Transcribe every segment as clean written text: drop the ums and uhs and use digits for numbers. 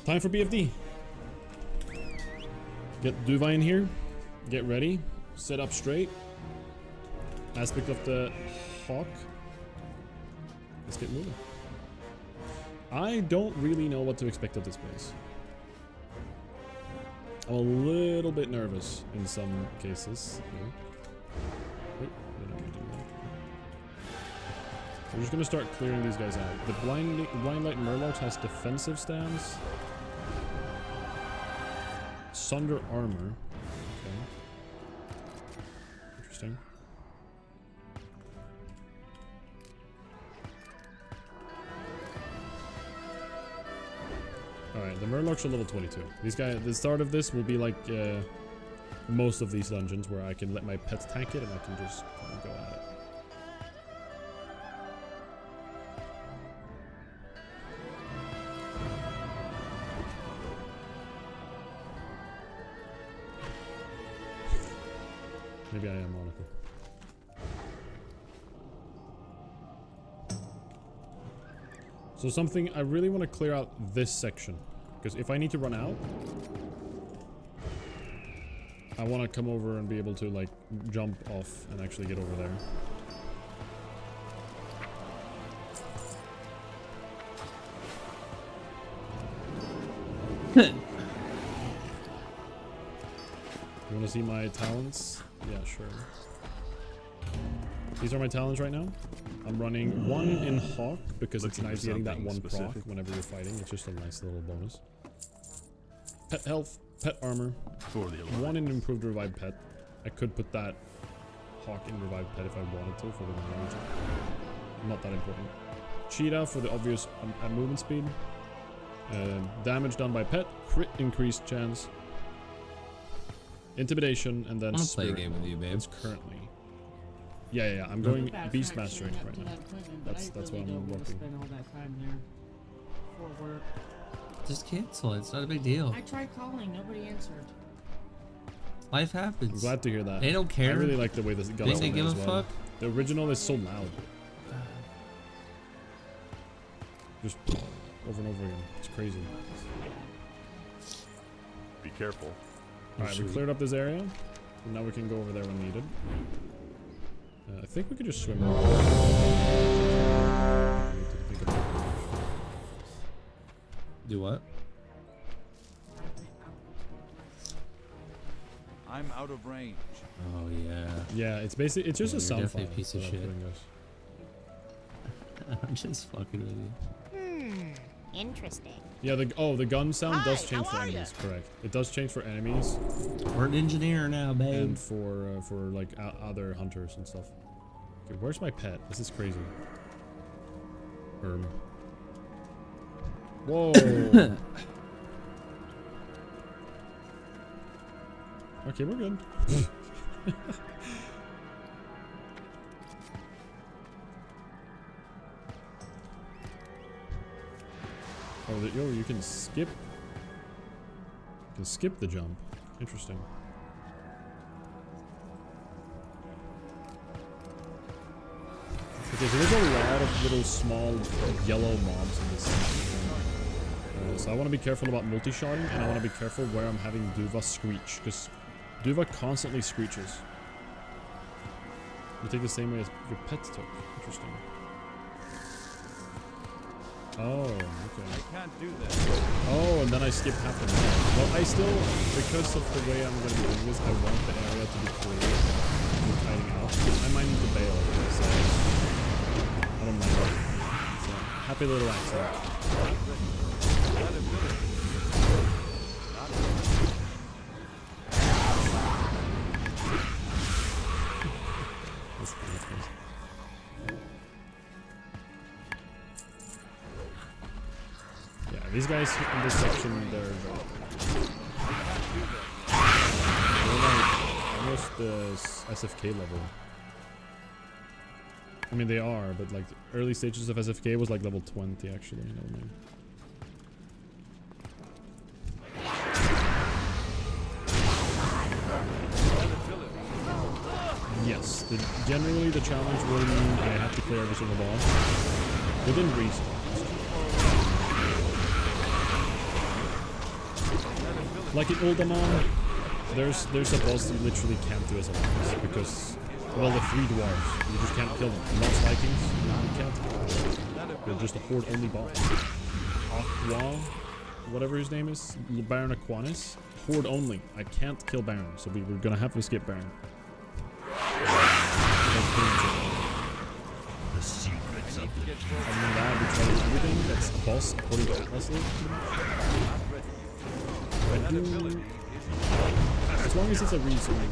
Time for BFD. Get Duva in here. Get ready. Set up straight. Aspect of the hawk. Let's get moving. I don't really know what to expect of this place. I'm a little bit nervous in some cases. Yeah. Wait, I don't need to do that. We're just gonna start clearing these guys out. The blind light Murlocs has defensive stance. Sunder armor. Okay. Interesting. Alright, the Murlocs are level 22. These guys, the start of this will be like most of these dungeons where I can let my pets tank it and I can just go at it. Maybe I am Monica. So something, I really want to clear out this section. Because if I need to run out, I want to come over and be able to like jump off and actually get over there. You want to see my talents? Yeah, sure. These are my talents right now. I'm running 1 in Hawk because it's nice getting that 1 proc whenever you're fighting. It's just a nice little bonus. Pet health, pet armor, 1 in improved revived pet. I could put that Hawk in revived pet if I wanted to for the region. Not that important. Cheetah for the obvious movement speed. Damage done by pet, crit increased chance. Intimidation, and then play a game with you, babe. It's currently. Yeah. I'm going beast mastering right now. That's what I'm working. Just cancel it. It's not a big deal. I tried calling. Nobody answered. Life happens. I'm glad to hear that. They don't care. I really like the way this got. They give a fuck. The original is so loud. Just over and over again. It's crazy. Be careful. Alright, we cleared up this area. And now we can go over there when needed. I think we could just swim around. Do what? I'm out of range. Oh yeah. Yeah, it's basically it's just a sound file. Definitely a piece of shit. I'm just fucking with you. Interesting. Yeah, the gun sound does change for enemies, correct. It does change for enemies. We're an engineer now, babe. And for like other hunters and stuff. Okay, where's my pet? This is crazy. Whoa. Okay, we're good. Oh, yo, you can skip. You can skip the jump. Interesting. Okay, so there's a lot of little small yellow mobs in this section. So I want to be careful about multi-shotting, and I want to be careful where I'm having Duva screech, because Duva constantly screeches. You take the same way as your pets took. Interesting. Oh, okay. I can't do that. Oh, and then I skipped half the map. Well, I still, because of the way I'm going to be doing this, I want the area to be clear and hiding out. I might need to bail, so I don't mind it. It's a happy little accident. These guys in this section, they're like almost SFK level. I mean, they are, but like the early stages of SFK was like level 20 actually. You know what I mean? Yes, generally the challenge will mean I have to clear every single boss within reason. Like in Uldaman, there's a boss you literally can't do as alliance because, well, the 3 dwarves, you just can't kill them. The Lost Vikings, you can't kill them. They're just a horde-only boss. Aqua, whatever his name is, Baron Aquanis, horde only. I can't kill Baron, so we're gonna have to skip Baron. The secrets of the Other than that, we try to do everything that's a boss according to Atlas List. I do, as long as it's a reason, like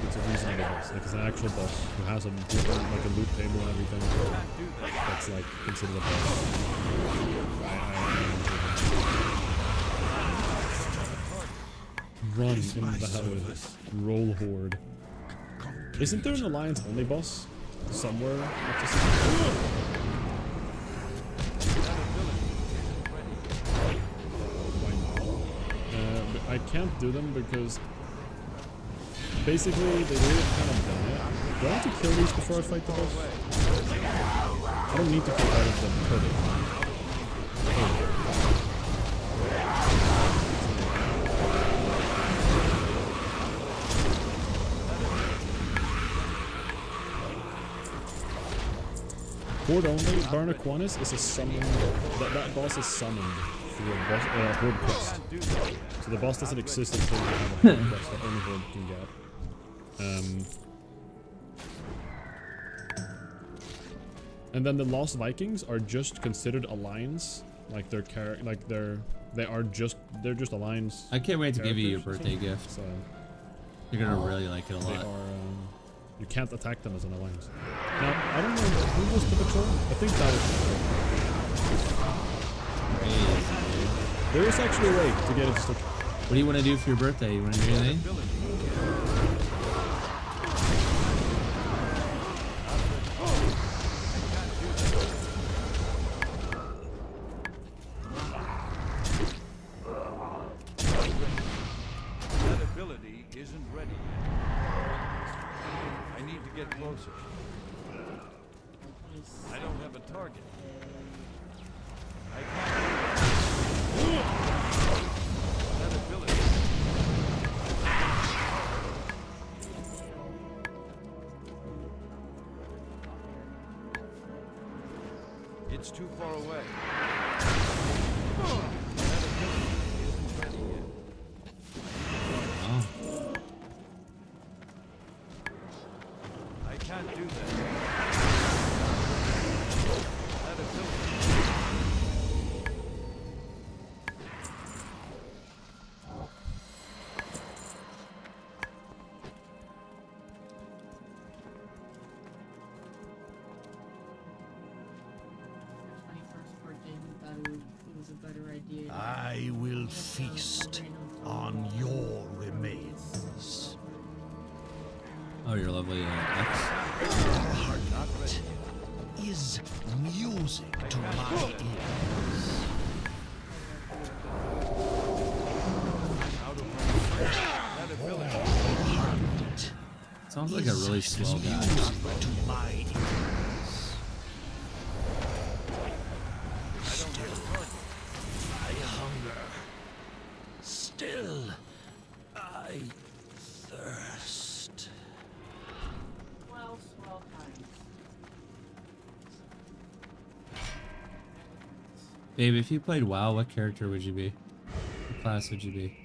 it's a reasonable boss, like it's an actual boss who has a like a loot table and everything. That's like considered a boss. Run in the hell, roll horde. Isn't there an alliance only boss somewhere? I can't do them because basically they really kind of done it. Do I have to kill these before I fight the boss? I don't need to kill all of them per day. Horde only, Baron Aquanis is a summon. That boss is summoned through a boss, horde quest. So the boss doesn't exist until you have a horde quest that only horde can get. And then the Lost Vikings are just considered alliance, like they're just alliance. I can't wait to give you your characters or birthday something. gift. So You're gonna really like it a they lot. are. You can't attack them as an alliance. Now I don't know who was the patrol. I think that was. Crazy, dude. There is actually a way to get it to. What do you want to do for your birthday? You want to do anything? That ability isn't ready. I need to get closer. I don't have a target. I can't. That ability. It's too far away. That ability isn't ready yet. Oh. I can't do that. That ability. My first birthday, we thought it was a better idea. I will feast on your remains. Oh, your lovely ex. Heart is music to my ears. That ability. Heart Sounds like a really slow guy. music to my ears. I hunger. Still, I thirst. Well, swell times. Babe, if you played WoW, what character would you be? What class would you be?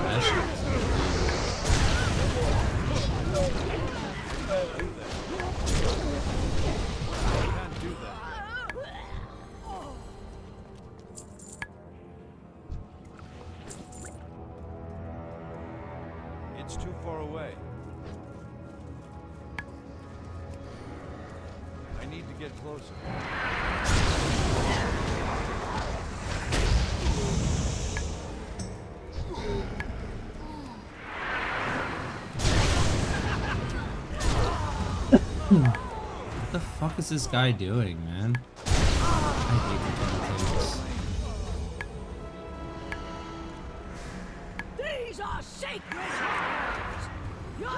That shit is I can't do that. It's too far away. I need to get closer. What the fuck is this guy doing, man? I hate the damn things. These are sacred hearts! I'm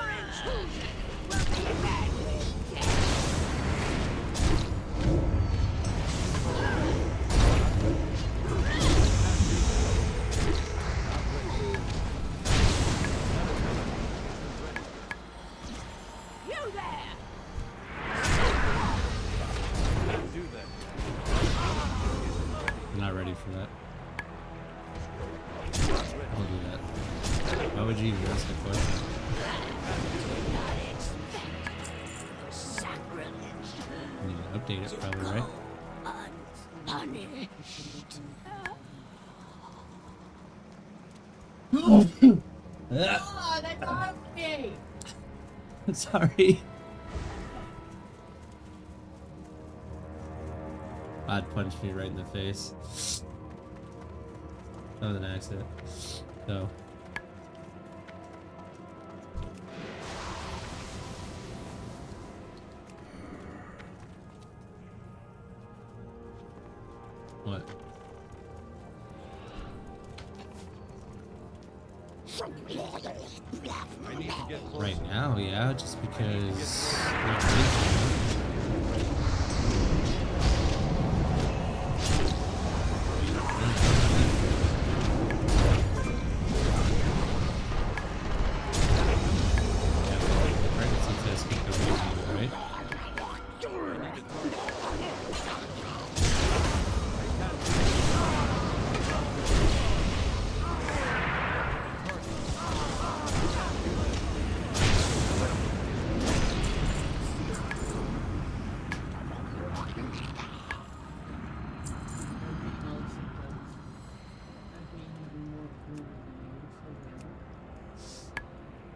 not ready for that. I'll do that. Why would you even ask the question? I need to update it probably, right? Oh, that got me! Sorry. Odd punched me right in the face. That was an accident. So. What? I need to get closer. Right now, yeah, just because. Pregnancy test keep the range, right?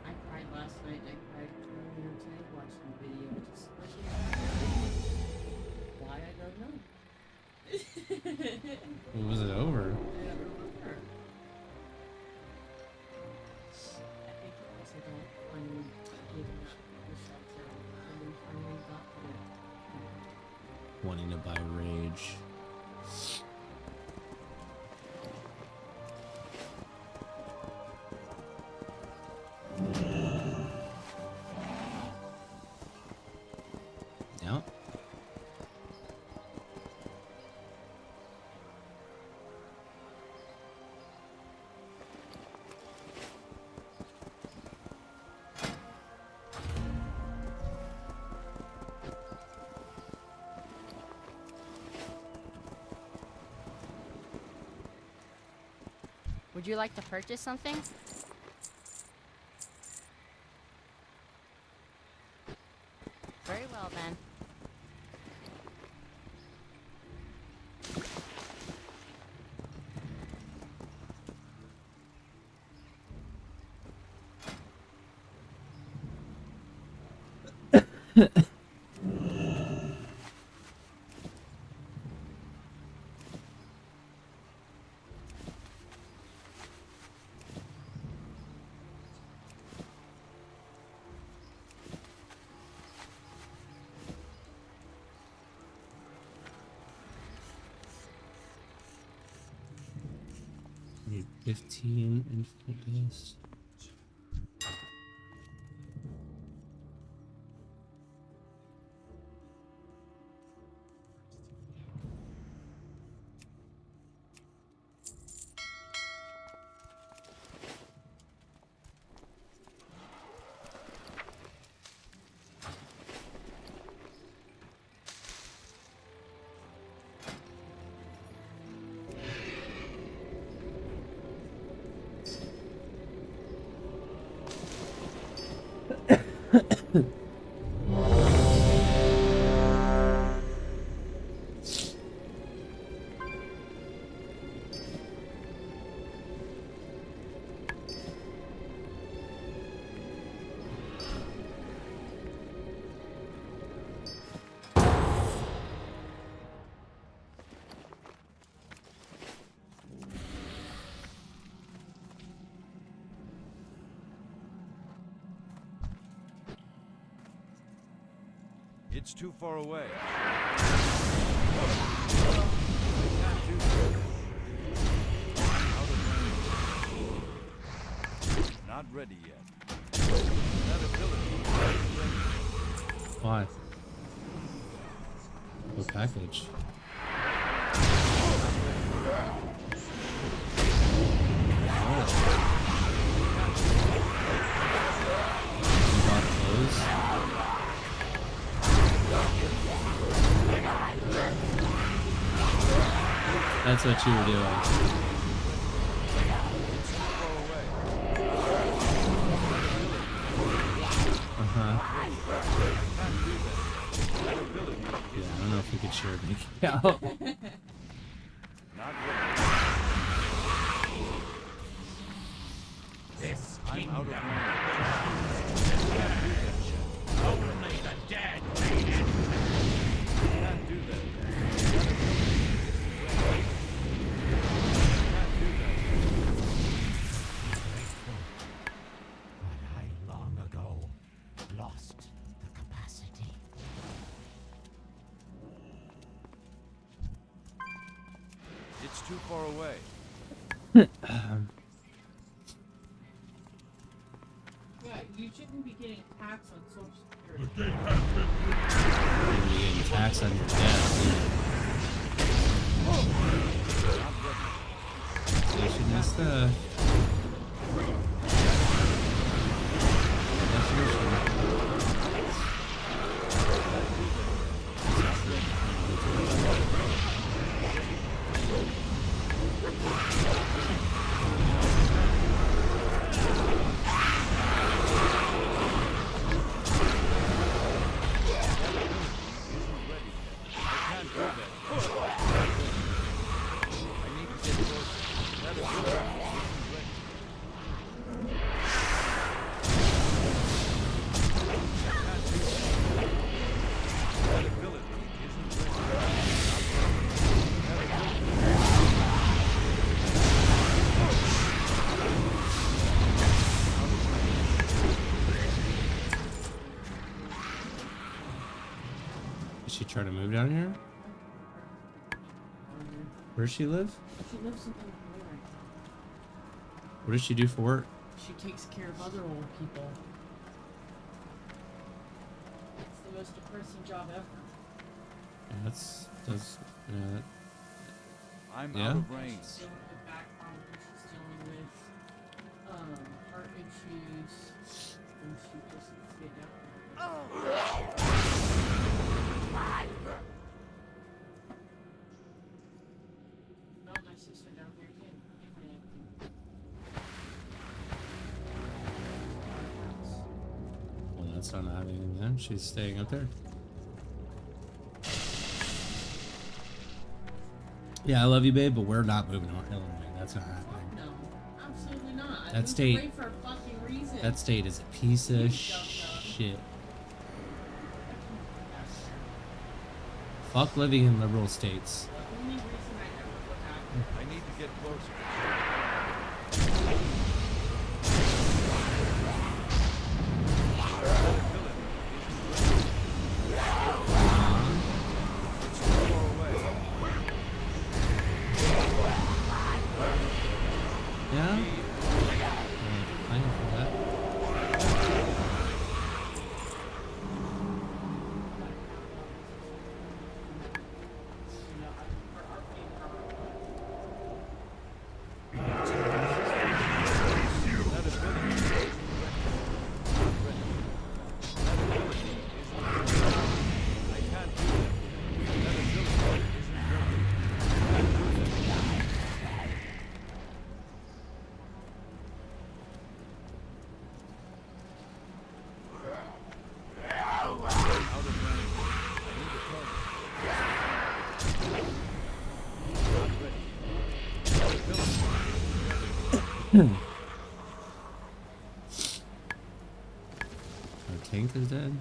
I cried last night. I cried earlier today watching the video. Just like why I don't know. What was it over? I don't remember. I think it was about finally giving up the shelter and we finally got to it. Wanting to buy Rage. Yeah. Would you like to purchase something? Very well then. Need 15 infinite days. It's too far away. Not ready yet. Why? What package? You bought clothes? That's what you were doing. Yeah, I don't know if we could share a big account. This kingdom only the dead may enter. Can't do that. But I long ago lost the capacity. It's too far away. Yeah, you shouldn't be getting taxed on Social Security. You're gonna be getting taxed on your death. Station is the Did she try to move down here? Where does she live? She lives in Illinois. What does she do for work? She takes care of other old people. It's the most depressing job ever. Yeah, that's I'm Yeah. out of range. She's dealing with back problems. She's dealing with heart issues, and she just needs to get down. Not my sister down here. Give me anything. well, that's not happening then. She's staying up there. Yeah, I love you, babe, but we're not moving on Illinois. That's not happening. No, absolutely not. I That moved state- away for a fucking reason. That state is a piece of You shit. Fuck living in liberal states. the only reason I ever go back. I need to get closer. It's too far away. Yeah? I know for that. You know, for our family. I can't do that. That ability isn't working. Out of range. I need a target. Not ready. That ability. Our tank is dead.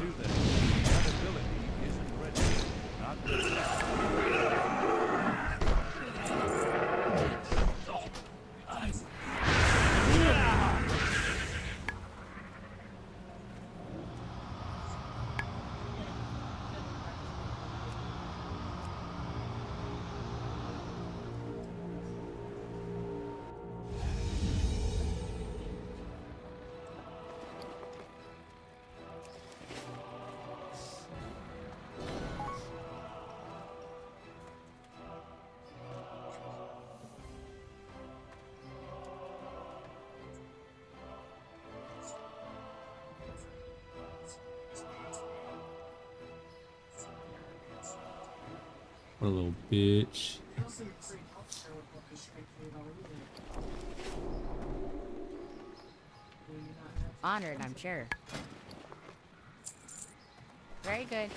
Do that. What a little bitch. Honored, I'm sure. Very good.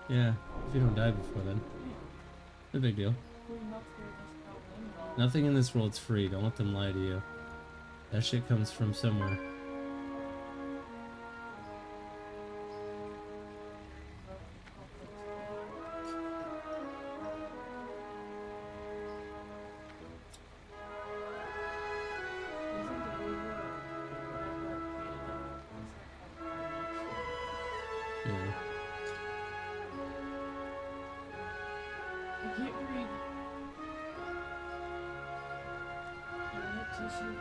Yeah, if you don't die before then. No big deal. Nothing in this world's free. Don't let them lie to you. That shit comes from somewhere. Yeah. I can't read. Tissue.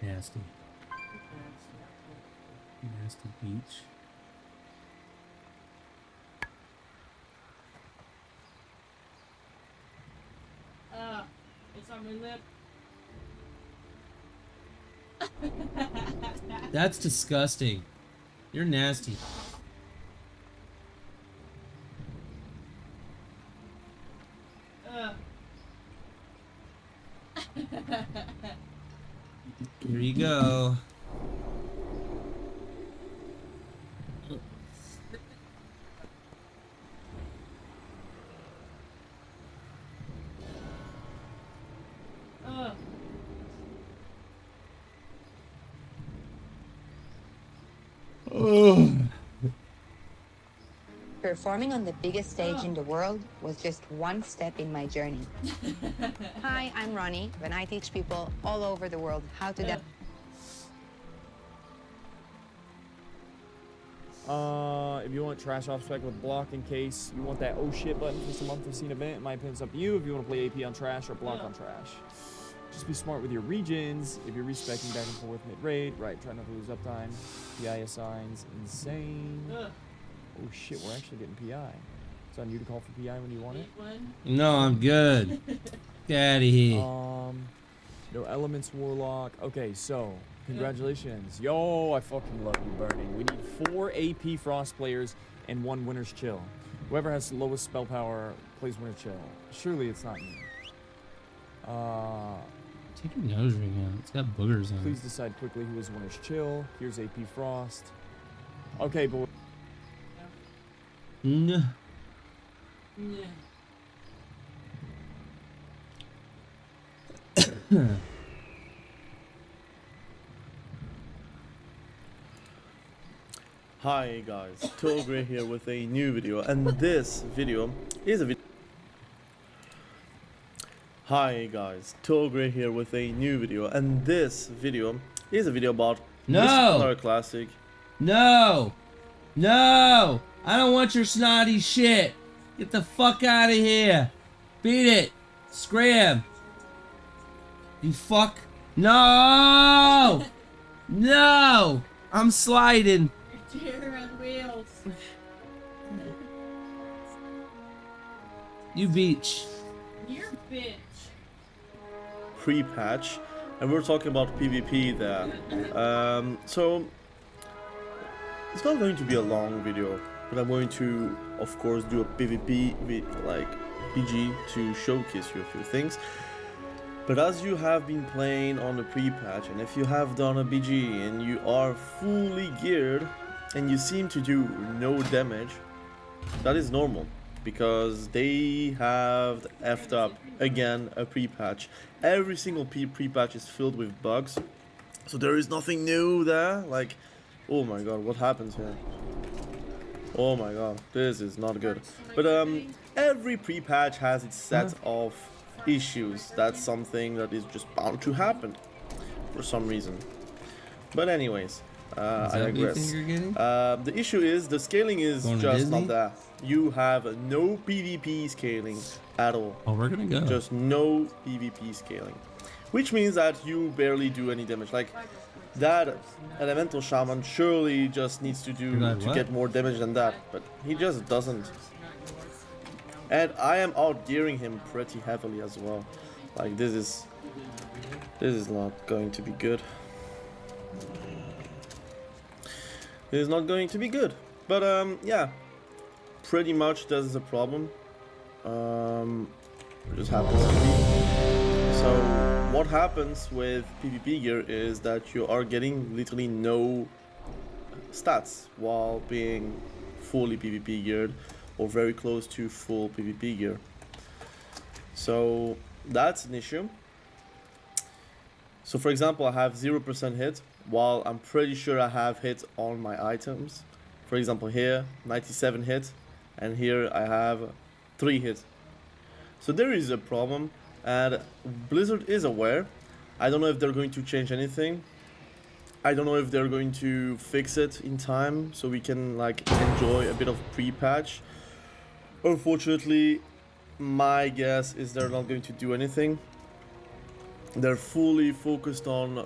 Nasty. Nasty beach. It's on my lip. That's disgusting. You're nasty. Here you go. Performing on the biggest stage in the world was just one step in my journey. Hi, I'm Ronnie, and I teach people all over the world how to dance. If you want trash off spec with block in case you want that oh shit button for some unforeseen event, in my opinion, it's up to you. If you want to play AP on trash or block on trash. Just be smart with your regions. If you're respecting back and forth mid-raid, right, try not to lose uptime. PI assigns, insane. Oh shit, we're actually getting PI. It's on you to call for PI when you want it. No, I'm good. Get out of here. No elements warlock. Okay, so congratulations. Yo, I fucking love you, Burning. We need 4 AP Frost players and 1 Winter's Chill. Whoever has the lowest spell power plays Winter's Chill. Surely it's not me. Take your nose ring out. It's got boogers on it. Please decide quickly who is Winter's Chill. Here's AP Frost. Okay, boy. No. Hi guys, Togre here with a new video, and this video is a video. Hi guys, Togre here with a new video, and this video is a video about MoP Classic. No! No! I don't want your snotty shit! Get the fuck out of here! Beat it! Scram! You fuck! No! No! I'm sliding! Deer on wheels. You beach. You're a bitch. Pre-patch, and we're talking about PvP there. So it's not going to be a long video, but I'm going to, of course, do a PvP like PG to showcase you a few things. But as you have been playing on the pre-patch, and if you have done a BG and you are fully geared and you seem to do no damage, that is normal, because they have effed up again a pre-patch. Every single pre-patch is filled with bugs, so there is nothing new there. Like, oh my god, what happens here? Oh my god, this is not good. But every pre-patch has its set of issues. That's something that is just bound to happen for some reason. But anyways, I digress. The issue is the scaling is just not there. You have no PvP scaling at all. Oh, we're gonna go. Just no PvP scaling, which means that you barely do any damage. Like, That elemental shaman surely just needs to do You're like, to what? get more damage than that, but he just doesn't. And I am outgearing him pretty heavily as well. Like this is not going to be good. This is not going to be good. But yeah, pretty much that is a problem. It just happens to be. So what happens with PvP gear is that you are getting literally no stats while being fully PvP geared or very close to full PvP gear. So that's an issue. So for example, I have 0% hit while I'm pretty sure I have hit on my items. For example, here 97 hit, and here I have 3 hit. So there is a problem, and Blizzard is aware. I don't know if they're going to change anything. I don't know if they're going to fix it in time so we can like enjoy a bit of pre-patch. Unfortunately, my guess is they're not going to do anything. They're fully focused on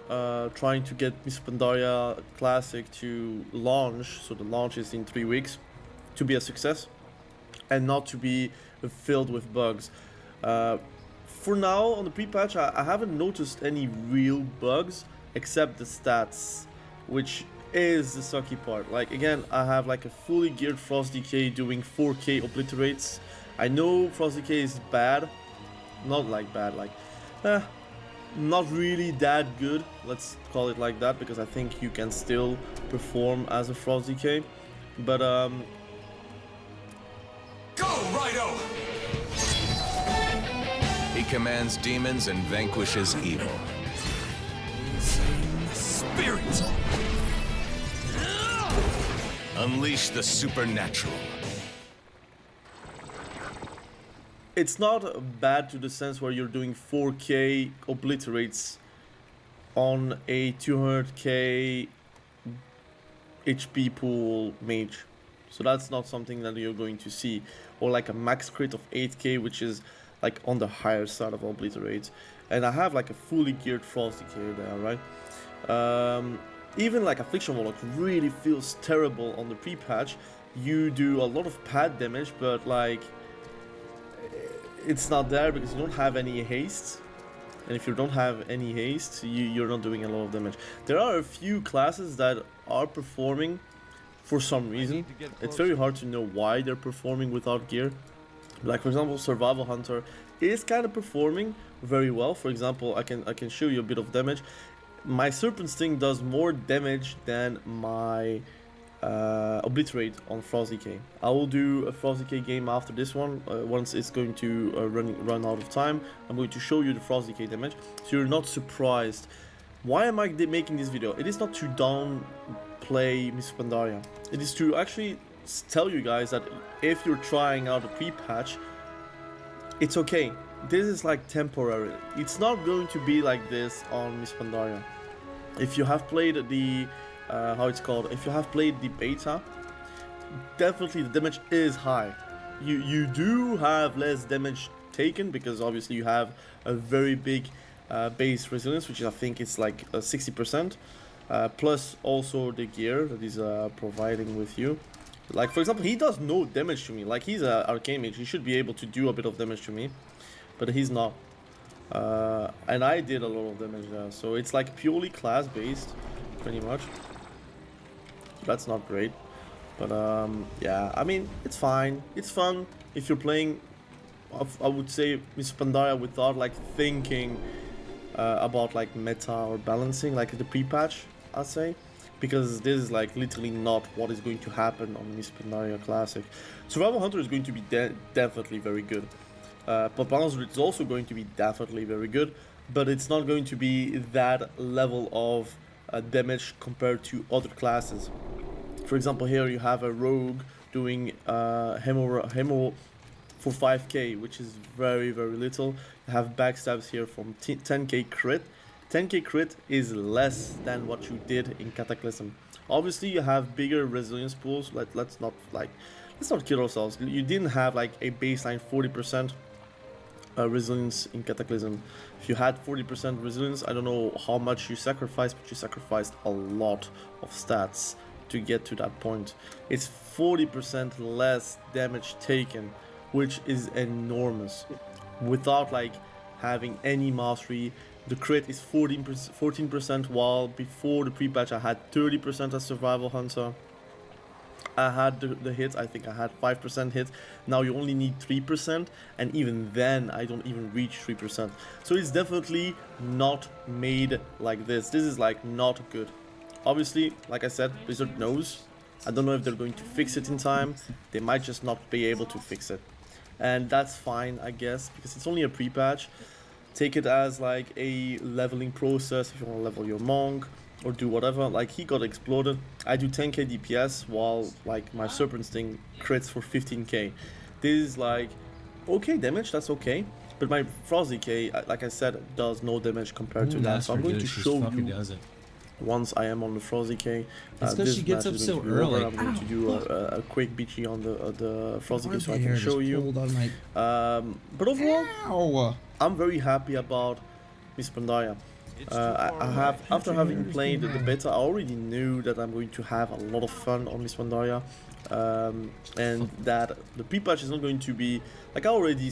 trying to get MoP Pandaria Classic to launch, so the launch is in 3 weeks, to be a success and not to be filled with bugs. For now, on the pre-patch, I haven't noticed any real bugs except the stats, which is the sucky part. Like again, I have like a fully geared Frost Decay doing 4k obliterates. I know Frost Decay is bad, not like bad, like not really that good, let's call it like that, because I think you can still perform as a Frost Decay, but Go, Rido! He commands demons and vanquishes evil. Spirit! Unleash the supernatural. it's not bad to the sense where you're doing 4k obliterates on a 200k HP pool mage. So that's not something that you're going to see. Or like a max crit of 8k, which is like on the higher side of obliterates. And I have like a fully geared Frost Decay there, right? Even like Affliction Warlock really feels terrible on the pre-patch. You do a lot of pad damage, but like it's not there because you don't have any haste. And if you don't have any haste, you're not doing a lot of damage. There are a few classes that are performing for some reason. It's very hard to know why they're performing without gear. Like for example, Survival Hunter is kind of performing very well. For example, I can show you a bit of damage. My Serpent Sting does more damage than my Obliterate on Frost Decay. I will do a Frost Decay game after this one. Once it's going to run out of time, I'm going to show you the Frost Decay damage, so you're not surprised. Why am I making this video? It is not to downplay MoP Pandaria. It is to actually tell you guys that if you're trying out a pre-patch, it's okay. This is like temporary. It's not going to be like this on MoP Pandaria. If you have played the if you have played the beta, definitely the damage is high. You do have less damage taken because obviously you have a very big base resilience, which I think is like 60%, plus also the gear that is providing with you. Like for example, he does no damage to me. Like he's an arcane mage, he should be able to do a bit of damage to me, but he's not. And I did a lot of damage there, so it's like purely class based, pretty much. That's not great, but yeah, I mean it's fine. It's fun if you're playing. I would say MoP Pandaria without like thinking about like meta or balancing, like the pre-patch, I'd say, because this is like literally not what is going to happen on MoP Pandaria Classic. Survival Hunter is going to be definitely very good. Papanzer is also going to be definitely very good, but it's not going to be that level of damage compared to other classes. For example, here you have a rogue doing hemo for 5k, which is very little. You have backstabs here from 10k crit. 10k crit is less than what you did in Cataclysm. Obviously you have bigger resilience pools. Let's not kill ourselves. You didn't have like a baseline 40% resilience in Cataclysm. If you had 40% resilience, I don't know how much you sacrificed, but you sacrificed a lot of stats to get to that point. It's 40% less damage taken, which is enormous. Without like having any mastery, the crit is 14%, while before the pre-patch I had 30% as Survival Hunter. I had the hits, I think I had 5% hits. Now you only need 3%, and even then I don't even reach 3%. So it's definitely not made like this. This is like not good. Obviously, like I said, Blizzard knows. I don't know if they're going to fix it in time. They might just not be able to fix it. And that's fine, I guess, because it's only a pre-patch. Take it as like a leveling process if you want to level your monk or do whatever. Like, he got exploded. I do 10k DPS while like my Serpent's thing crits for 15k. This is like okay damage, that's okay. But my Frost Decay, like I said, does no damage compared to that. So I'm going to show you once I am on the Frost Decay. It's because she gets up so early. I'm going to do a quick BG on the Frost Decay so I can show you. But overall, I'm very happy about Miss Pandaria. I have, after having played the beta, I already knew that I'm going to have a lot of fun on Miss Pandaria, and that the pre-patch is not going to be like, I already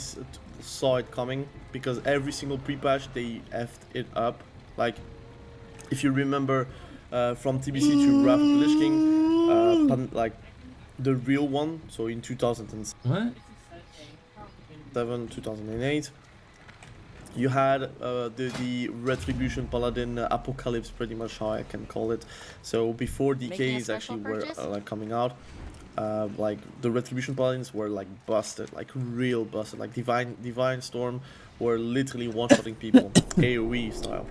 saw it coming, because every single pre-patch they effed it up. Like, if you remember from TBC to Wrath of the Lich King, like the real one, so in 2007, 2008. You had the Retribution Paladin Apocalypse, pretty much how I can call it. So before DKs actually were like coming out, like the Retribution Paladins were like busted, like real busted. Like Divine Storm were literally one-shotting people, AoE style.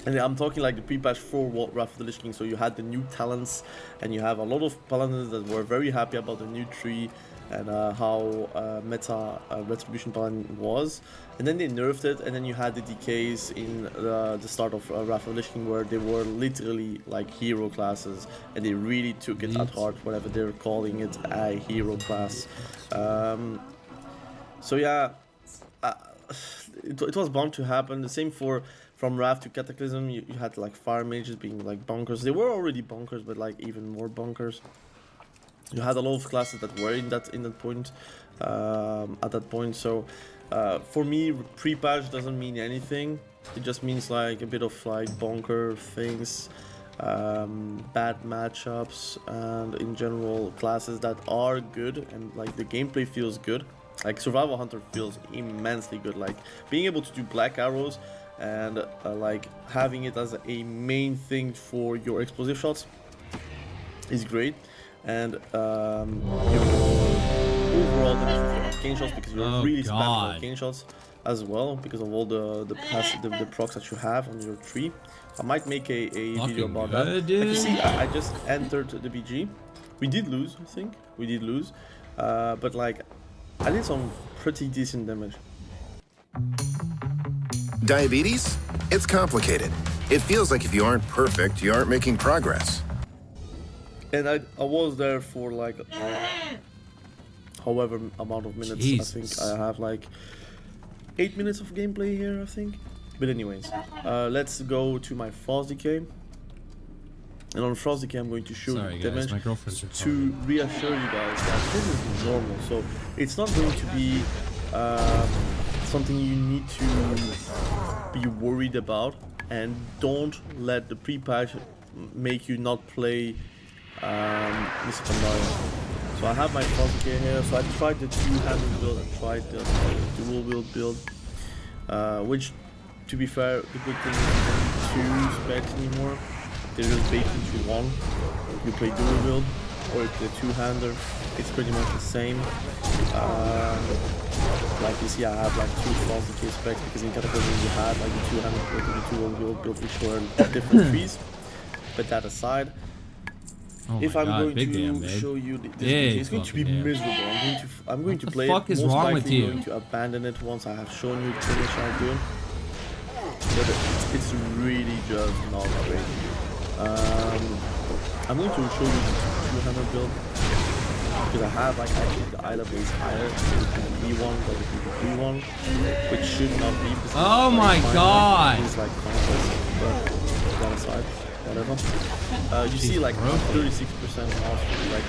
And I'm talking like the pre-patch for Wrath of the Lich King. So you had the new talents, and you have a lot of paladins that were very happy about the new tree and how meta Retribution Paladin was. And then they nerfed it, and then you had the DKs in the start of Wrath of the Lich King, where they were literally like hero classes, and they really took it at heart, whatever they're calling it, a hero class. So yeah, it was bound to happen. The same from Wrath to Cataclysm, you had like fire mages being like bonkers. They were already bonkers, but like even more bonkers. You had a lot of classes that were in that point at that point. So for me, pre-patch doesn't mean anything. It just means like a bit of like bonker things, bad matchups, and in general classes that are good and like the gameplay feels good. Like Survival Hunter feels immensely good. Like being able to do black arrows and like having it as a main thing for your explosive shots is great. And your overall damage arcane shots, because you're really spamming arcane shots as well, because of all the procs that you have on your tree. I might make a video about that. Like you see, I just entered the BG. We did lose, I think. We did lose. But like, I did some pretty decent damage. Diabetes? It's complicated. It feels like if you aren't perfect, you aren't making progress. And I was there for like however amount of minutes. Jesus. I think I have like 8 minutes of gameplay here, I think. But anyways, let's go to my Frost Decay. And on Frost Decay I'm going to show you damage to reassure you guys that this is normal. So it's not going to be something you need to be worried about. And don't let the pre-patch make you not play Miss Pandaria. So I have my Frost Decay here, so I tried the two-handed build and tried the dual wield build, which, to be fair, the good thing is you don't need 2 specs anymore. They're just baked into one. You play dual wield or you play two-hander, it's pretty much the same. Like you see, I have like 2 Frost Decay specs, because in Cataclysm you had like the two-handed build and the dual wield build, which were different trees. But that aside, if I'm going to show you this, it's going to be miserable. I'm going to play it. Most likely going to abandon it once I have shown you the finish I do. But it's really just not great. I'm going to show you the 200 build. because I have like actually the eye level is higher than the PvP one than the PvP one, which should not be. Oh my god! It's like contest, but that aside, whatever. You see like 36% mastery, like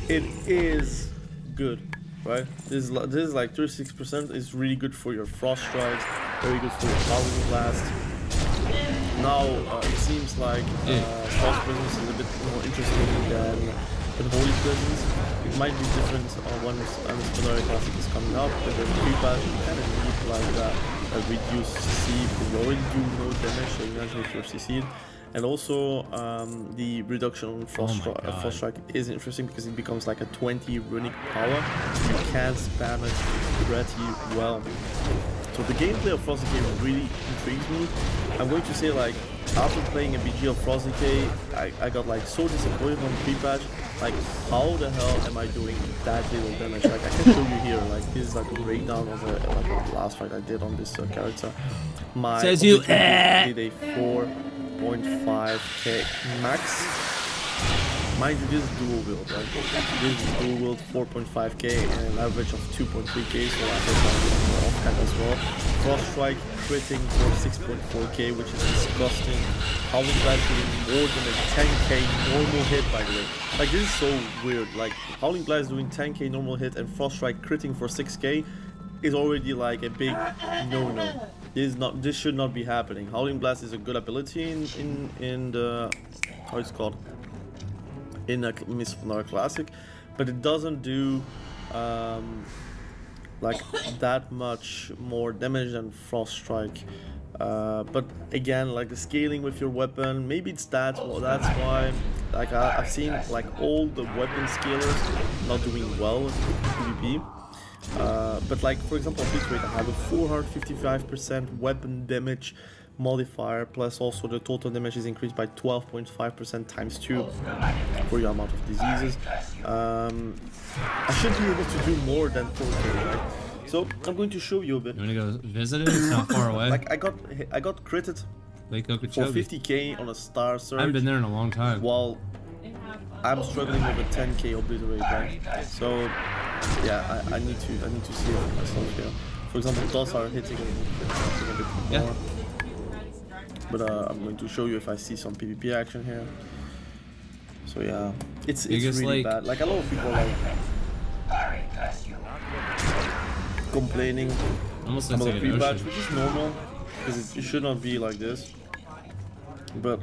it is good, right? This is like 36% is really good for your frost strikes, very good for your Howling Blast. Now it seems like Frost Presence is a bit more interesting than Holy Presence. It might be different once Spinari Classic is coming up, but then pre-patch you kind of need like that reduced CC because you already do no damage, so imagine if you're CC'd. And also the reduction on Frost Strike is interesting because it becomes like a 20 runic power. You can spam it pretty well. So the gameplay of Frost Decay really intrigues me. I'm going to say like after playing a BG of Frost Decay, I got like so disappointed on pre-patch. Like how the hell am I doing that little damage? Like I can show you here. Like this is like a breakdown of the last fight I did on this character. My says you did a 4.5k max. Mind you, this is dual wield, right? This is dual wield 4.5k and an average of 2.3k, so I think I'm more off as well. Frost Strike critting for 6.4k, which is disgusting. Howling Blast doing more than a 10k normal hit, by the way. Like this is so weird. Like Howling Blast doing 10k normal hit and Frost Strike critting for 6k is already like a big no-no. This should not be happening. Howling Blast is a good ability in the how it's called. In a Spinari Classic, but it doesn't do like that much more damage than Frost Strike. But again, like the scaling with your weapon, maybe it's that. Well, that's why. Like I've seen like all the weapon scalers not doing well in PvP. But like for example, hit rate, I have a 455% weapon damage modifier, plus also the total damage is increased by 12.5% times 2 for your amount of diseases. I should be able to do more than 4k, right? So I'm going to show you a bit. You wanna go visit it? It's not far away. Like I got critted for 50k on a star surge. I haven't been there in a long time. While I'm struggling with a 10k obliterate, right? So yeah, I need to see it for myself here. For example, DOS are hitting a bit more. But I'm going to show you if I see some PvP action here. So yeah, it's really bad. Like a lot of people like complaining about the pre-patch, which is normal because it should not be like this. But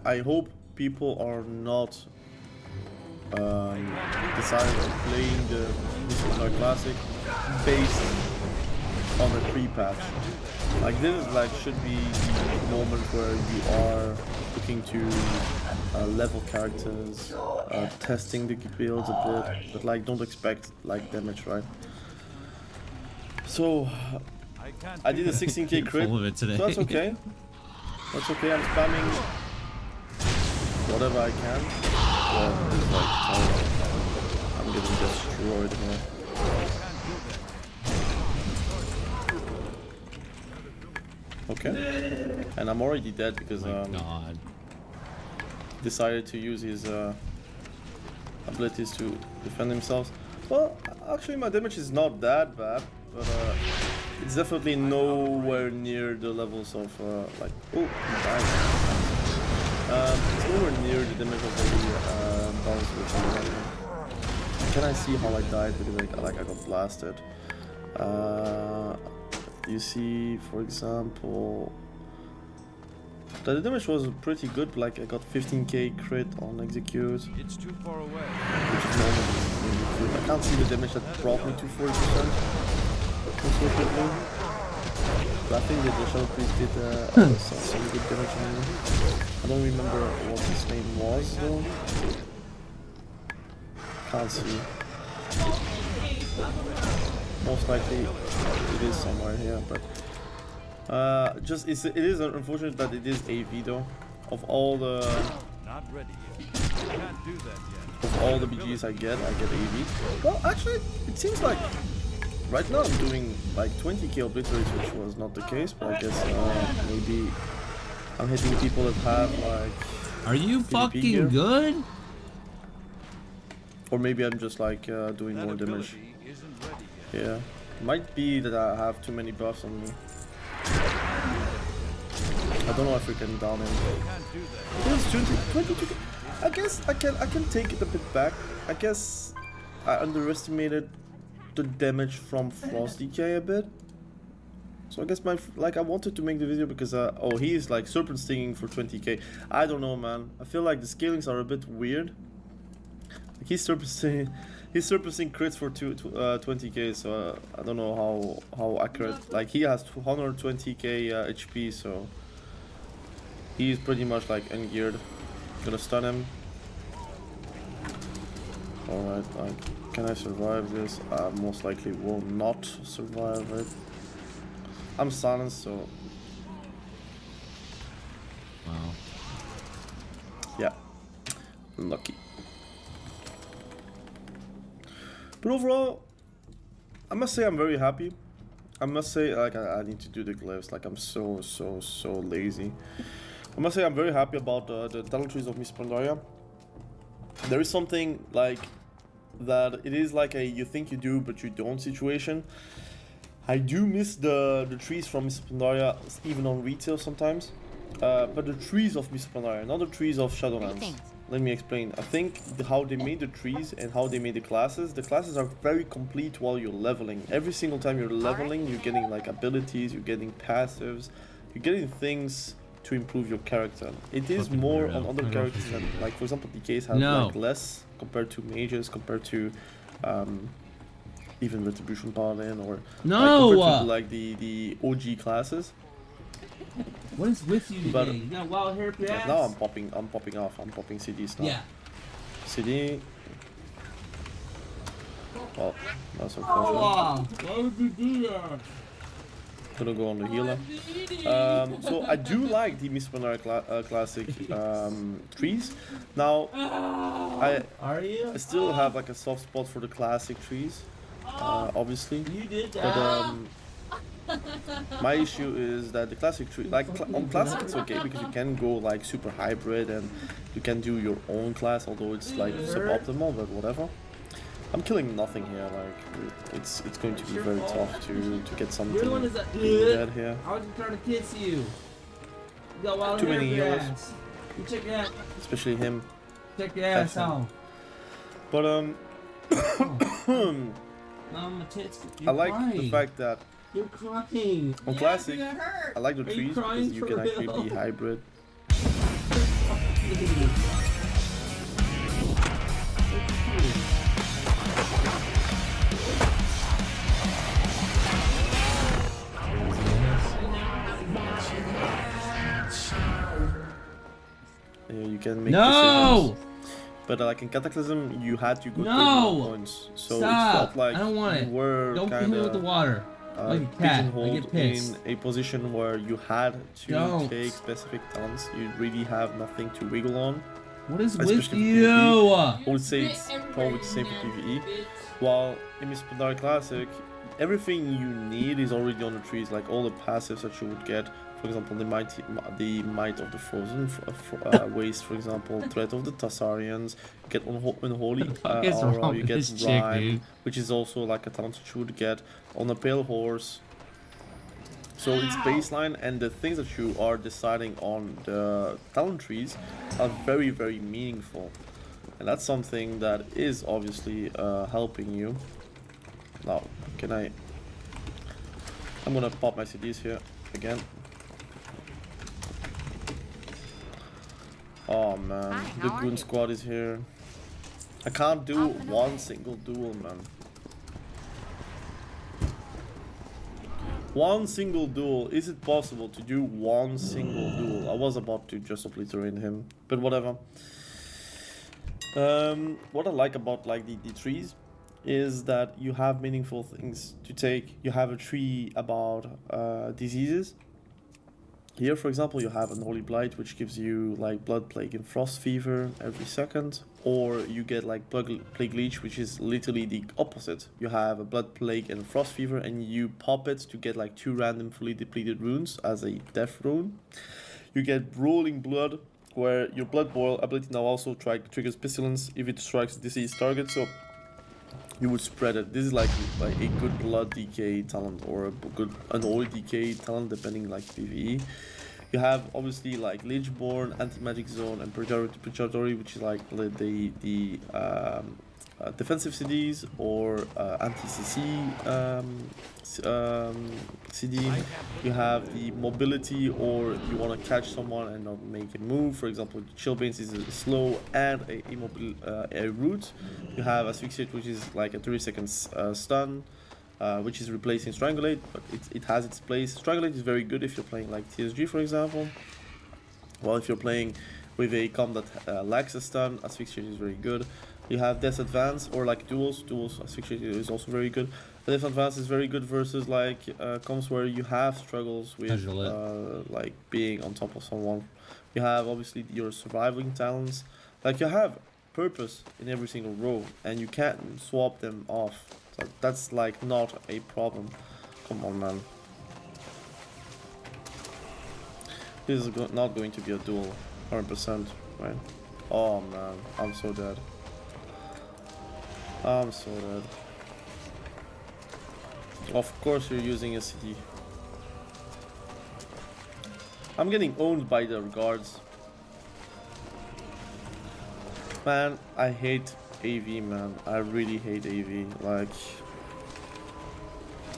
I hope people are not deciding on playing the Spinari Classic based on a pre-patch. Like this is like should be the moment where you are looking to level characters, testing the builds a bit, but like don't expect like damage, right? So I did a 16k crit, so that's okay. That's okay. I'm spamming whatever I can. Well, it's like I'm getting destroyed here. Okay, and I'm already dead because decided to use his abilities to defend himself. Well, actually my damage is not that bad, but it's definitely nowhere near the levels of like he died. It's nowhere near the damage of the bounce which Can I see how I died because I got blasted? You see, for example, the damage was pretty good. Like I got 15k crit on execute. It's too far away. Which is normal. I can't see the damage that brought me to 40%. Unfortunately, but I think that the Shadow Priest did some good damage on me. I don't remember what his name was though. Can't see. Most likely it is somewhere here, but it is unfortunate that it is AV though. Of all the Not ready yet. Can't do that yet. Of all the BGs I get AV. Well, actually, it seems like right now I'm doing like 20k obliterates, which was not the case, but I guess maybe I'm hitting people that have like. Are you PvP fucking gear. good? Or maybe I'm just like doing more damage. Yeah, might be that I have too many buffs on me. I don't know if we can down him. It's 22. I guess I can take it a bit back. I guess I underestimated the damage from Frost Decay a bit. So I guess I wanted to make the video because oh, he is like Serpent Stinging for 20k. I don't know, man. I feel like the scalings are a bit weird. Like he's Serpent Sting crits for 20k, so I don't know how accurate. Like he has 220k HP, so he's pretty much like ungeared. Gonna stun him. Alright, like, can I survive this? I most likely will not survive it. I'm silenced, so... Wow. Yeah. Lucky. But overall, I must say I'm very happy. I must say, like, I need to do the glyphs. Like, I'm so lazy. I must say I'm very happy about the talent trees of Miss Pandaria. There is something, like, that it is like a you think you do, but you don't situation. I do miss the trees from Miss Pandaria, even on retail sometimes. But the trees of Miss Pandaria, not the trees of Shadowlands. Let me explain. I think how they made the trees and how they made the classes are very complete while you're leveling. Every single time you're leveling, you're getting like abilities, you're getting passives, you're getting things to improve your character. It is more on other characters than, like, for example, DKs have like less compared to mages, compared to even Retribution Paladin, or like, compared to like the OG classes. What is with you today? But you got wild hair up your ass? now I'm popping off. I'm popping CDs now. Yeah. CD. Well, that's unfortunate. Why would you do that? Gonna go on the healer. So I do like the Miss Pandaria Classic trees. Now, I still have like a soft spot for the classic trees, obviously. You did that. But my issue is that the classic tree, like on classic, it's okay because you can go like super hybrid and you can do your own class, although it's like suboptimal, but whatever. I'm killing nothing here. Like it's going to be very tough to get something dead here. I was trying to kiss you. You got wild Too hair many up your healers. ass. You check your ass. Especially him. Check your ass out. But Mama, tits, I like the fact that you're crying. on classic, I like the trees because you can actually be hybrid. Yeah, you can make decisions. But like in Cataclysm, you had to go to points, so it felt like I don't want you were Don't hit me with the water. Like a cat. I get pissed. in a position where you had to take specific talents. You really have nothing to wiggle on. What is especially with for you? PvP. I would say it's probably the same for PvE. While in Miss Pandaria Classic, everything you need is already on the trees. Like all the passives that you would get. For example, the might of the frozen waste. For example, threat of the Tassarians. You get unholy aura. You get rhyme, which is also like a talent that you would get on a pale horse. So it's baseline, and the things that you are deciding on the talent trees are very, very meaningful, and that's something that is obviously helping you. Now, I'm gonna pop my CDs here again. Oh man, the Goon Squad is here. I can't do one single duel, man. One single duel. Is it possible to do one single duel? I was about to just obliterate him, but whatever. What I like about like the trees is that you have meaningful things to take. You have a tree about diseases. Here, for example, you have Unholy Blight, which gives you like Blood Plague and Frost Fever every second, or you get like Plague Leech, which is literally the opposite. You have a Blood Plague and Frost Fever, and you pop it to get like 2 random fully depleted runes as a death rune. You get Rolling Blood, where your Blood Boil ability now also triggers Pestilence if it strikes a diseased target, so you would spread it. This is like a good Blood Decay talent or a good Unholy Decay talent, depending like PvE. You have obviously like Lichborn, Anti-Magic Zone, and Purgatory, which is like the defensive CDs or anti-CC CD. You have the mobility, or you want to catch someone and not make a move. For example, Chillblains is a slow and a root. You have Asphyxiate, which is like a 30 seconds stun, which is replacing Strangulate, but it has its place. Strangulate is very good if you're playing like TSG, for example. While if you're playing with a comp that lacks a stun, Asphyxiate is very good. You have Death Advance or like duels. Asphyxiate is also very good. Death Advance is very good versus like comps where you have struggles with like being on top of someone. You have obviously your surviving talents. Like you have purpose in every single row, and you can't swap them off. So that's like not a problem. Come on, man. This is not going to be a duel, 100%, right? Oh man, I'm so dead. I'm so dead. Of course you're using a CD. I'm getting owned by the guards. Man, I hate AV, man. I really hate AV. Like,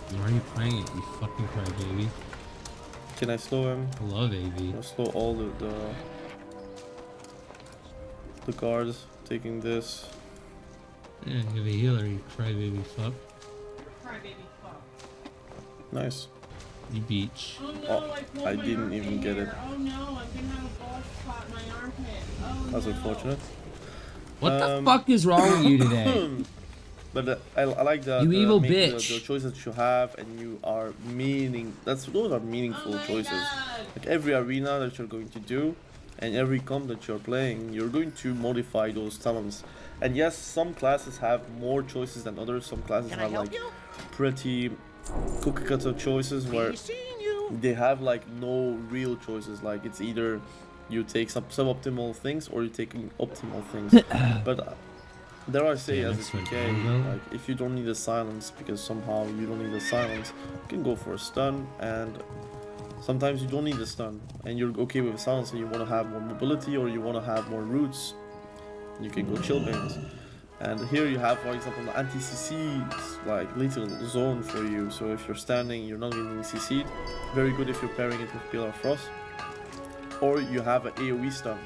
why are you playing it, you fucking crybaby? Can I slow him? I love AV. I'll slow all the guards taking this. Yeah, you have a healer, you crybaby fuck. Crybaby fuck. Nice. You beach. Oh no, Oh, I didn't even get it. Oh no, I'm gonna have a ball spot in my armpit. Oh That's no. unfortunate. What the fuck is wrong with you today? But I like the you evil bitch. The choices that you have, and you are those are meaningful choices. God. Like every arena that you're going to do, and every comp that you're playing, you're going to modify those talents. And yes, some classes have more choices than others. Some classes have like pretty cookie cutter choices where they have like no real choices. Like it's either you take some suboptimal things or you're taking optimal things. But there I say, as it's okay, like if you don't need a silence because somehow you don't need a silence, you can go for a stun, and sometimes you don't need a stun and you're okay with a silence and you want to have more mobility or you want to have more roots, you can go Chillblains. And here you have, for example, the anti-CC like little zone for you, so if you're standing you're not getting CC'd. Very good if you're pairing it with Pillar of Frost. Or you have an AoE stun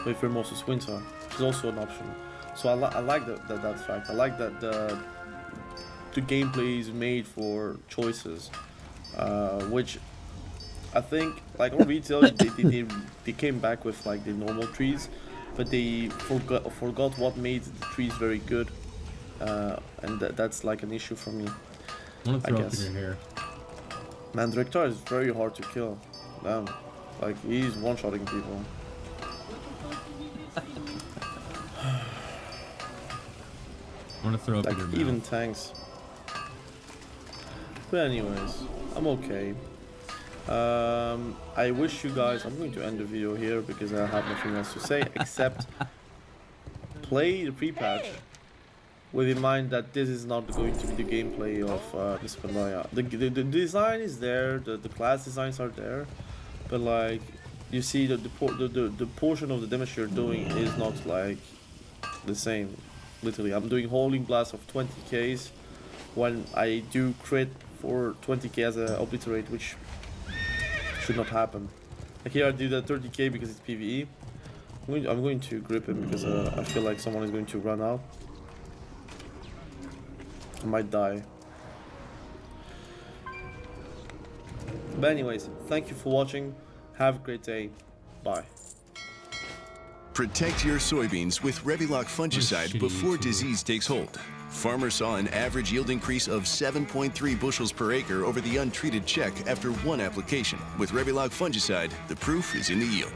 with Hermosus Winter, which is also an option. So I like that fact. I like that the gameplay is made for choices, which I think like on retail they came back with like the normal trees, but they forgot what made the trees very good, and that's like an issue for me. I guess. In your hair. Man, Director is very hard to kill. Damn, like he's one-shotting people. I want to throw up like in your mouth. Even tanks. But anyways, I'm okay. I wish you guys, I'm going to end the video here because I have nothing else to say except play the pre-patch with in mind that this is not going to be the gameplay of this Panaya. The design is there, the class designs are there, but like you see that the portion of the damage you're doing is not like the same. Literally, I'm doing holding blast of 20Ks when I do crit for 20K as a obliterate, which should not happen. Like here I do that 30K because it's PvE. I'm going to grip him because I feel like someone is going to run out. I might die. But anyways, thank you for watching. Have a great day. Bye. Protect your soybeans with Revilock fungicide before disease takes hold. Farmers saw an average yield increase of 7.3 bushels per acre over the untreated check after one application. With Revilock fungicide, the proof is in the yield.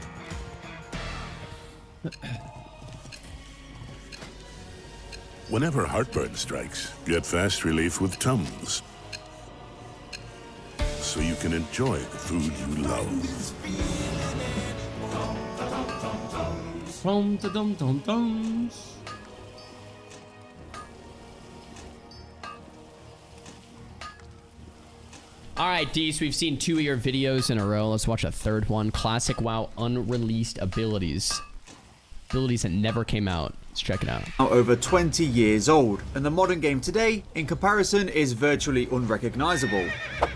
Whenever heartburn strikes, get fast relief with Tums, so you can enjoy the food you love. Dum dum dum dum. Alright, Dees, we've seen 2 of your videos in a row. Let's watch a third one. Classic WoW unreleased abilities. Abilities that never came out. Let's check it out. Over 20 years old, and the modern game today, in comparison, is virtually unrecognizable.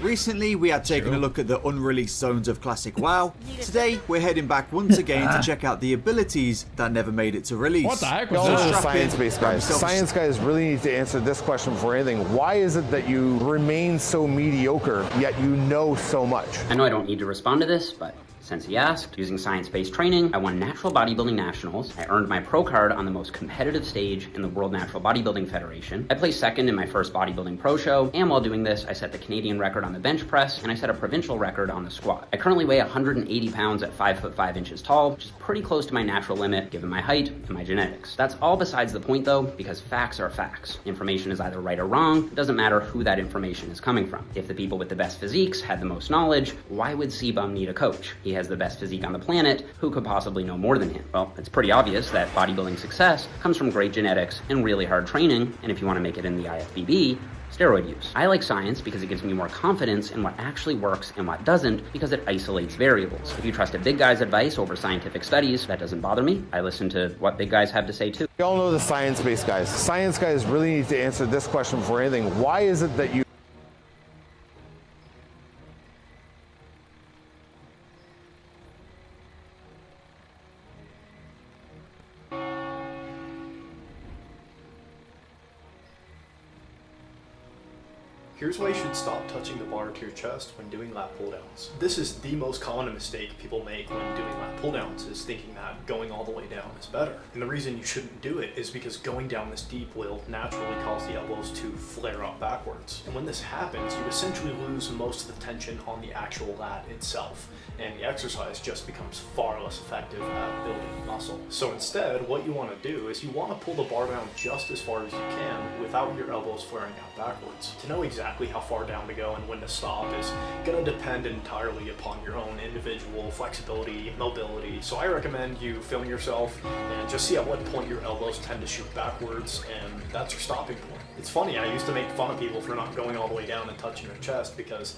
Recently, we had taken a look at the unreleased zones of Classic WoW. Today, we're heading back once again to check out the abilities that never made it to release. What the heck was that? Science-based guys. Science guys really need to answer this question before anything. Why is it that you remain so mediocre, yet you know so much? I know I don't need to respond to this, but since he asked, using science-based training, I won Natural Bodybuilding Nationals. I earned my pro card on the most competitive stage in the World Natural Bodybuilding Federation. I placed second in my first bodybuilding pro show, and while doing this, I set the Canadian record on the bench press, and I set a provincial record on the squat. I currently weigh 180 pounds at 5 foot 5 inches tall, which is pretty close to my natural limit given my height and my genetics. That's all besides the point though, because facts are facts. Information is either right or wrong. It doesn't matter who that information is coming from. If the people with the best physiques had the most knowledge, why would C-Bum need a coach? He has the best physique on the planet. Who could possibly know more than him? Well, it's pretty obvious that bodybuilding success comes from great genetics and really hard training, and if you want to make it in the IFBB, steroid use. I like science because it gives me more confidence in what actually works and what doesn't, because it isolates variables. If you trust a big guy's advice over scientific studies, that doesn't bother me. I listen to what big guys have to say too. We all know the science-based guys. Science guys really need to answer this question before anything. Why is it that you Here's why you should stop touching the bar to your chest when doing lat pull-downs. This is the most common mistake people make when doing lat pull-downs, is thinking that going all the way down is better. And the reason you shouldn't do it is because going down this deep will naturally cause the elbows to flare up backwards. And when this happens, you essentially lose most of the tension on the actual lat itself, and the exercise just becomes far less effective at building muscle. So instead, what you want to do is you want to pull the bar down just as far as you can without your elbows flaring out backwards. To know exactly how far down to go and when to stop is going to depend entirely upon your own individual flexibility, mobility. So I recommend you film yourself and just see at what point your elbows tend to shoot backwards, and that's your stopping point. It's funny, I used to make fun of people for not going all the way down and touching their chest because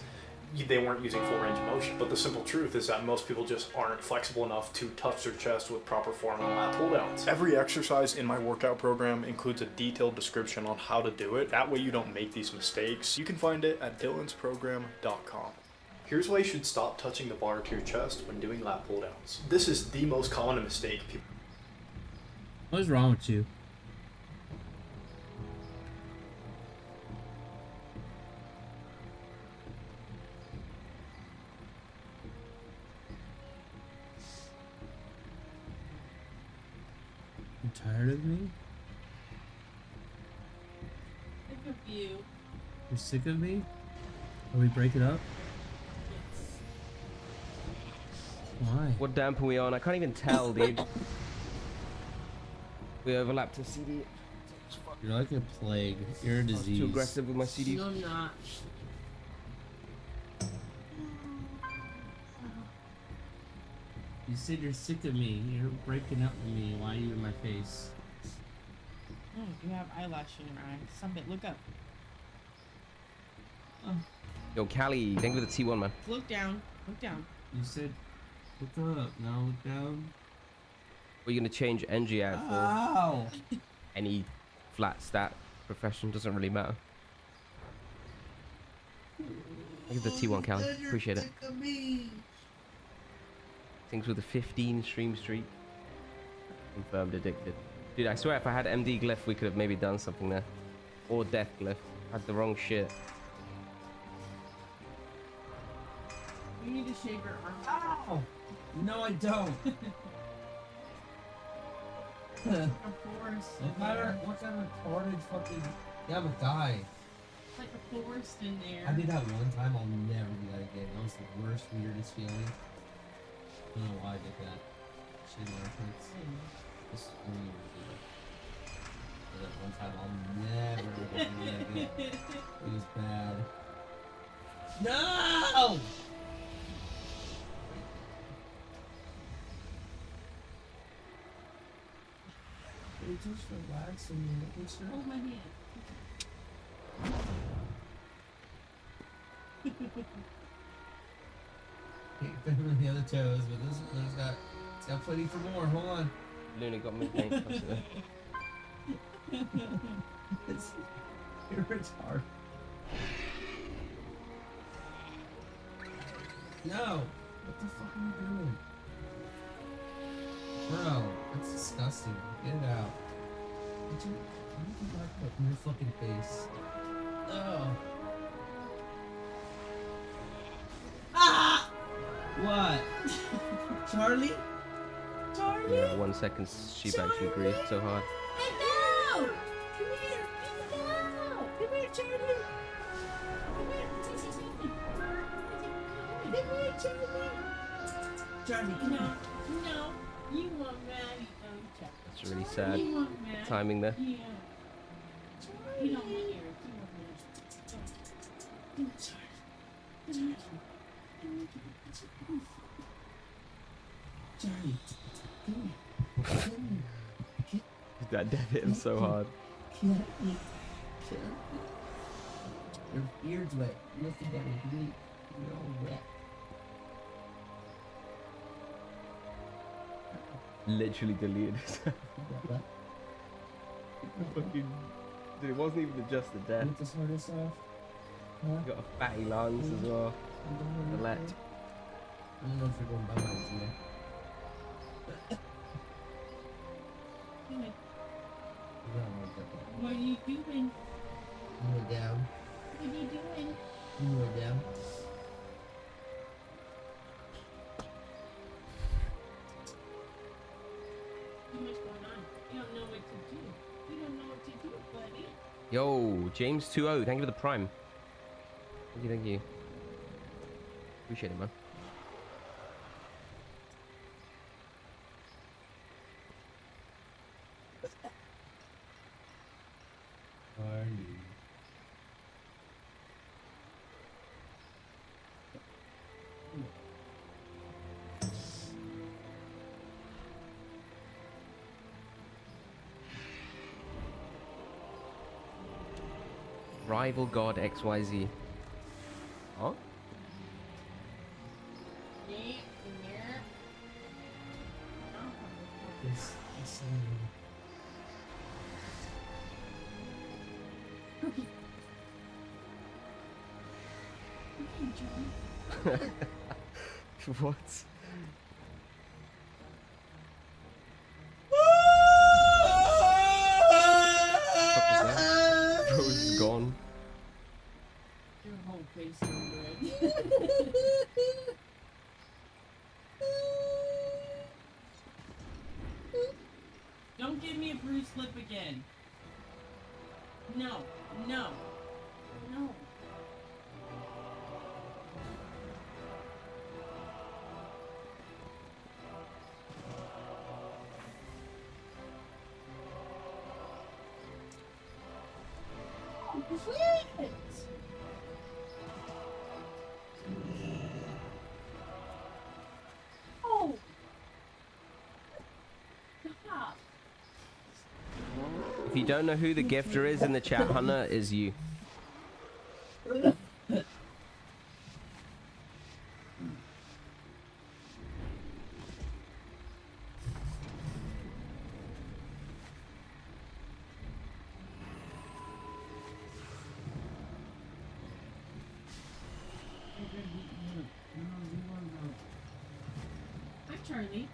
they weren't using full range of motion. But the simple truth is that most people just aren't flexible enough to touch their chest with proper form and lat pull downs. Every exercise in my workout program includes a detailed description on how to do it. That way you don't make these mistakes. You can find it at dylansprogram.com. Here's why you should stop touching the bar to your chest when doing lat pull downs. This is the most common mistake people... What is wrong with you? You tired of me? Sick of you. You're sick of me? Are we breaking up? Why? What damp are we on? I can't even tell, dude. We overlapped a CD. You're like a plague. You're a disease. Too aggressive with my CDs. No, I'm not. You said you're sick of me. You're breaking up with me. Why are you in my face? Oh, you have eyelash in your eye. Stop it. Look up. Oh. Yo, Callie, think with the T1, man. Look down. Look down. You said look up. Now look down. We're gonna change NG out for Ow! any flat stat profession. Doesn't really matter. Look at the T1, Callie. Appreciate it. Things with a 15 stream streak. Confirmed addicted. Dude, I swear if I had MD glyph, we could have maybe done something there. Or death glyph. I had the wrong shit. You need to shave your arm. Ow! No, I don't. A forest. What kind of retarded fucking... You have a guy. It's like a forest in there. I did that one time. I'll never do that again. That was the worst, weirdest feeling. I don't know why I did that. Shit reference. Just only do that. That one time I'll never do that again. It was bad. No! just relax and you're sure. Hold my hand. Can't fit him in the other toes, but this one's got, it's got plenty for more. Hold on. Luna got me paint. You're retarded. No! What the fuck are you doing? Bro, that's disgusting. Get it out. What you like in your fucking face? Oh. Ah! What? Charlie? Charlie? Yeah, 1 second sheep actually breathed so hard. No! Come here! No! Come here, Charlie! Come here! Come here, Charlie! Charlie, come here. No, you want Maddie, don't you? That's really sad You want Maddie? timing there. Yeah. You don't want yours. You want Maddie. Come here, Charlie. Charlie. Come here. Come here. That dead hit him so hard. Can't eat. Your beard's wet. Look at that. You're all wet. Literally deleted it. Fucking, dude, it wasn't even just the death. Get this harness off. Huh? You got a fatty lungs as well. The let. I don't know if you're going by my today. What are you doing? You were down. What are you doing? You were down. Too much going on. You don't know what to do. You don't know what to do, buddy. Yo, James20, thank you for the prime. Thank you. Appreciate it, man. Rival God XYZ. Huh? What? Rose is gone. Your whole face is red. Don't give me a bruised lip again. No, no, no. Quit! Oh! Stop! If you don't know who the gifter is in the chat, Hunter is you. Hi, Charlie.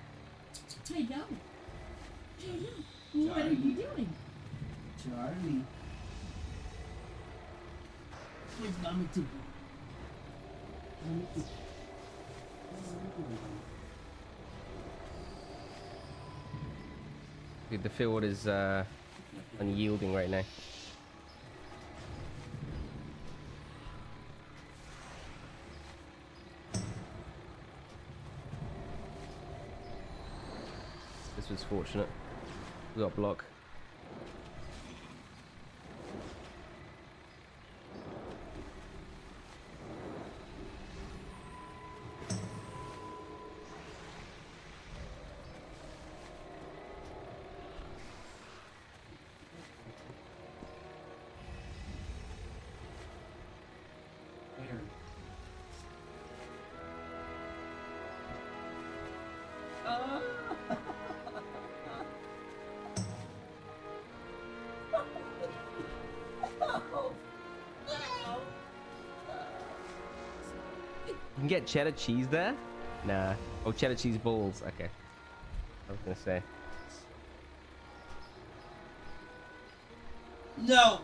Hey, yo. Hey, yo. What are you doing? Charlie. Where's Mama Tupu? Dude, the field is unyielding right now. This was fortunate. We got block. can get cheddar cheese there? Nah. Oh, cheddar cheese balls. Okay. I was gonna say. No!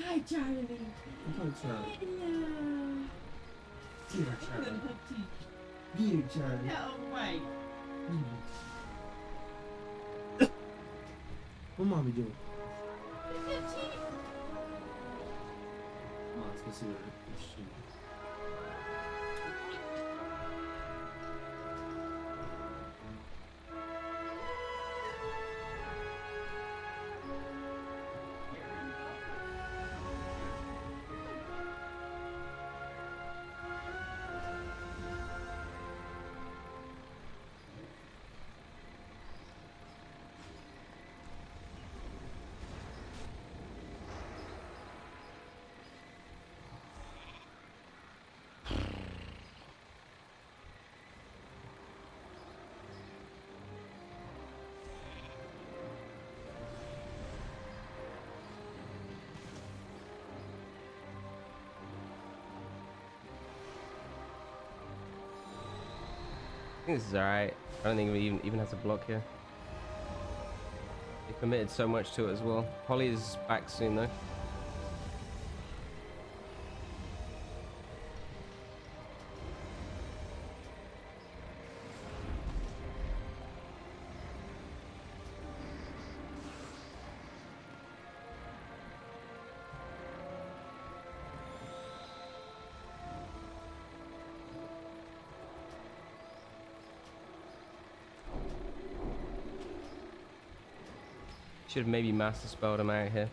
Hi, Charlie. Hello, Charlie. Hello. Dear Charlie. Dear Charlie. No, right. What mommy doing? Oh, let's go see what she. I think this is alright. I don't think it even has a block here. They committed so much to it as well. Holly is back soon though. Should have maybe master spelled him out here.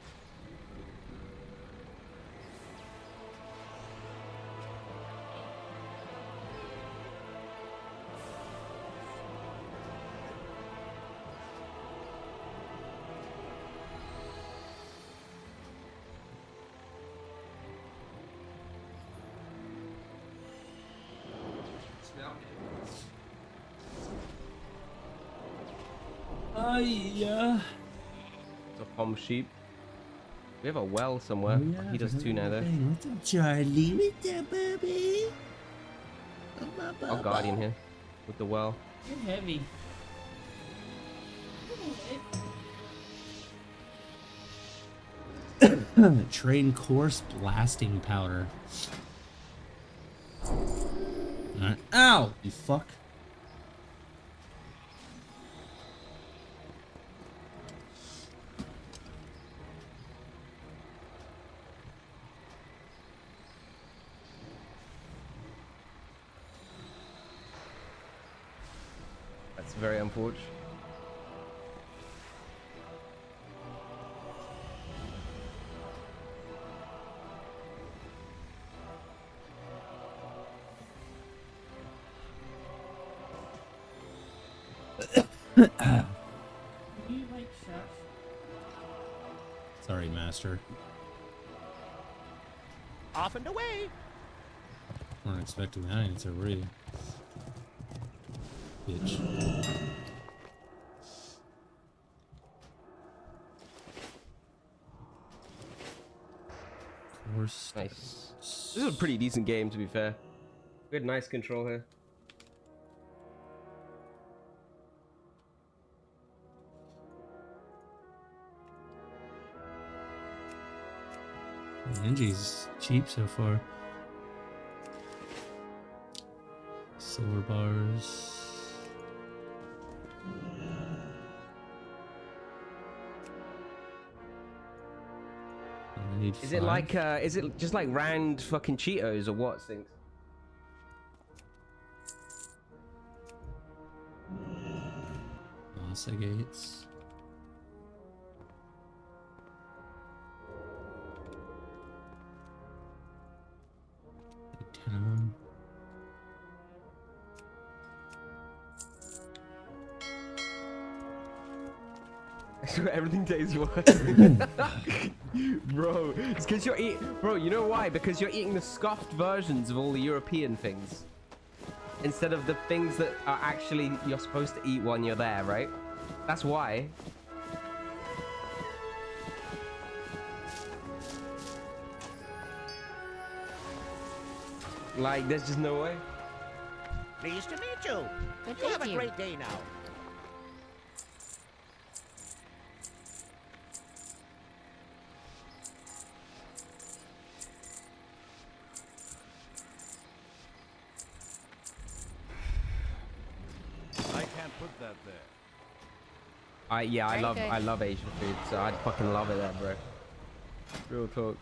Yeah. It's a palm sheep. We have a well somewhere. Oh, yeah, He does too now though. What's up, Charlie? What's up, baby? Our guardian here with the well. You're heavy. Train course blasting powder. Alright. Ow! You fuck. That's very unfortunate. You like chef? Sorry, master. Off and away. Weren't expecting that answer, were you? Bitch. Course. Nice. This is a pretty decent game, to be fair. We had nice control here. Angie's cheap so far. Silver bars. Is it like, is it just like round fucking Cheetos or what, Stinks? Masa gates. Like 10 of them. Everything tastes worse. Bro, it's because you're eating... Bro, you know why? Because you're eating the scoffed versions of all the European things. Instead of the things that are actually you're supposed to eat when you're there, right? That's why. Like, there's just no way. Pleased to meet you. Good You have a you. great day now. I can't put that there. Yeah, Very good. I love Asian food, so I'd fucking love it there, bro. Real talk.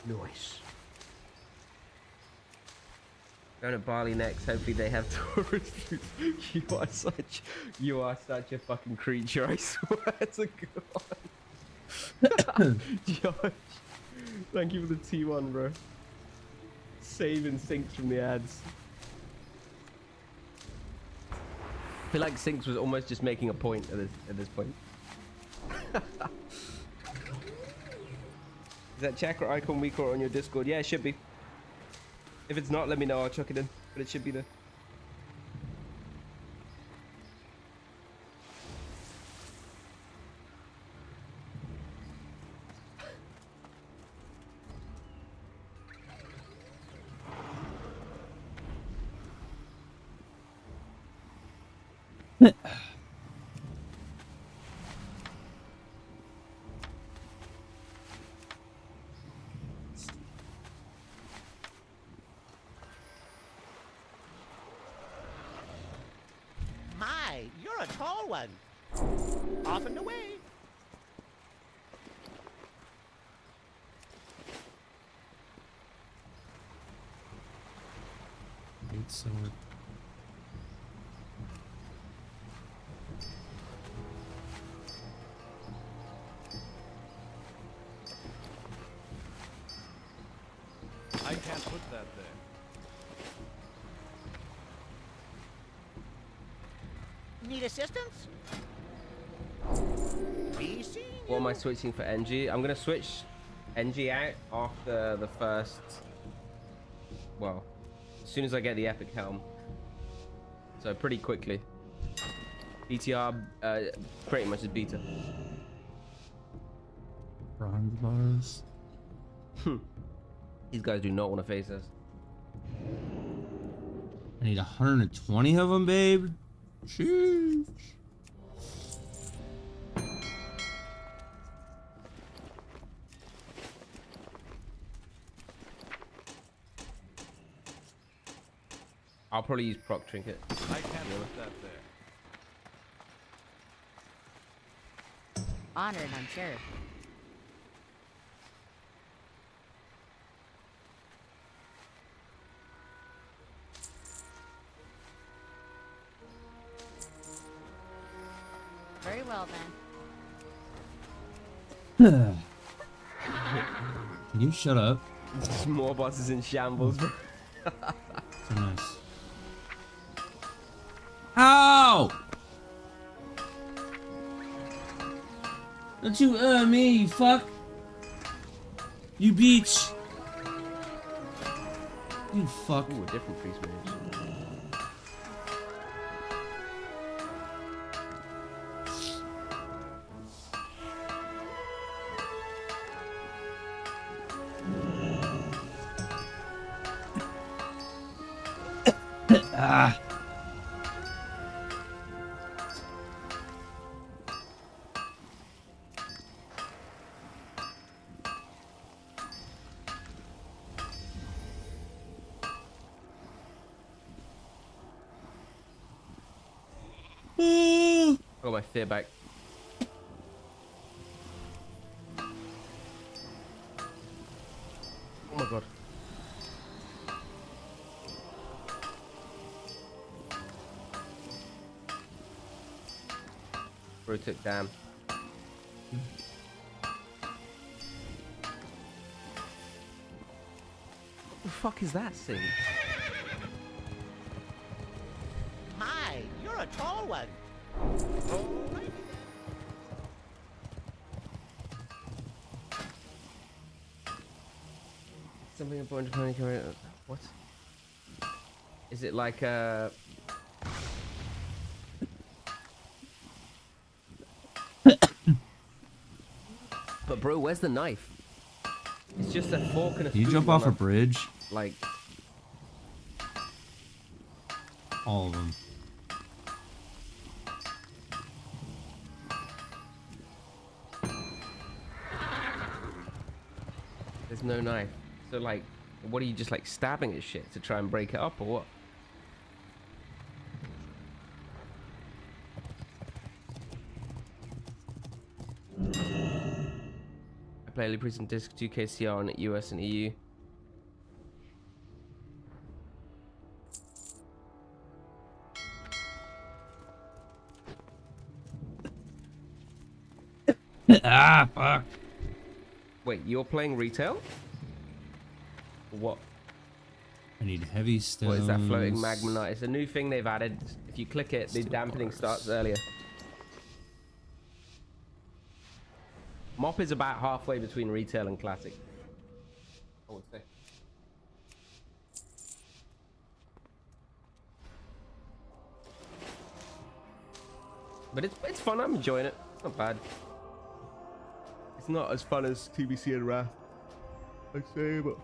Nice. Going to Bali next. Hopefully they have tourist food. You are such a fucking creature, I swear to God. Josh, thank you for the T1, bro. Saving Sinks from the ads. I feel like Sinks was almost just making a point at this point. Is that chakra icon we caught on your Discord? Yeah, it should be. If it's not, let me know. I'll chuck it in. But it should be there. My, you're a tall one. Off and away. Great sword. I can't put that there. Need assistance? Be seen. What am I switching for NG? I'm going to switch NG out after the first... Well, as soon as I get the Epic Helm. So pretty quickly. BTR, pretty much is beta. Bronze bars. These guys do not want to face us. I need 120 of them, babe. Sheesh. I'll probably use proc trinket. I can't put that there. Honored, I'm sure. Very well then. Can you shut up? More bosses in shambles, bro. So nice. Ow! Don't you me, you fuck! You bitch! You fuck. Ooh, a different priest mage. Got my fear back. Oh my god. Bro took damn. What the fuck is that thing? Hi, you're a tall one. Something important to communicate. What? Is it like a? But bro, where's the knife? It's just a fork and a Can you spoon jump on off a bridge? Like All of them. there's no knife. So like, what are you just like stabbing at shit to try and break it up or what? I play Elite Prison Disc 2KCR on US and EU. Ah, fuck. Wait, you're playing retail? What? I need heavy stones. What is that floating magma knight? It's a new thing they've added. If you click it, the dampening starts earlier. MoP is about halfway between retail and classic, I would say. But it's fun. I'm enjoying it. It's not bad. It's not as fun as TBC and Wrath, I'd say, but.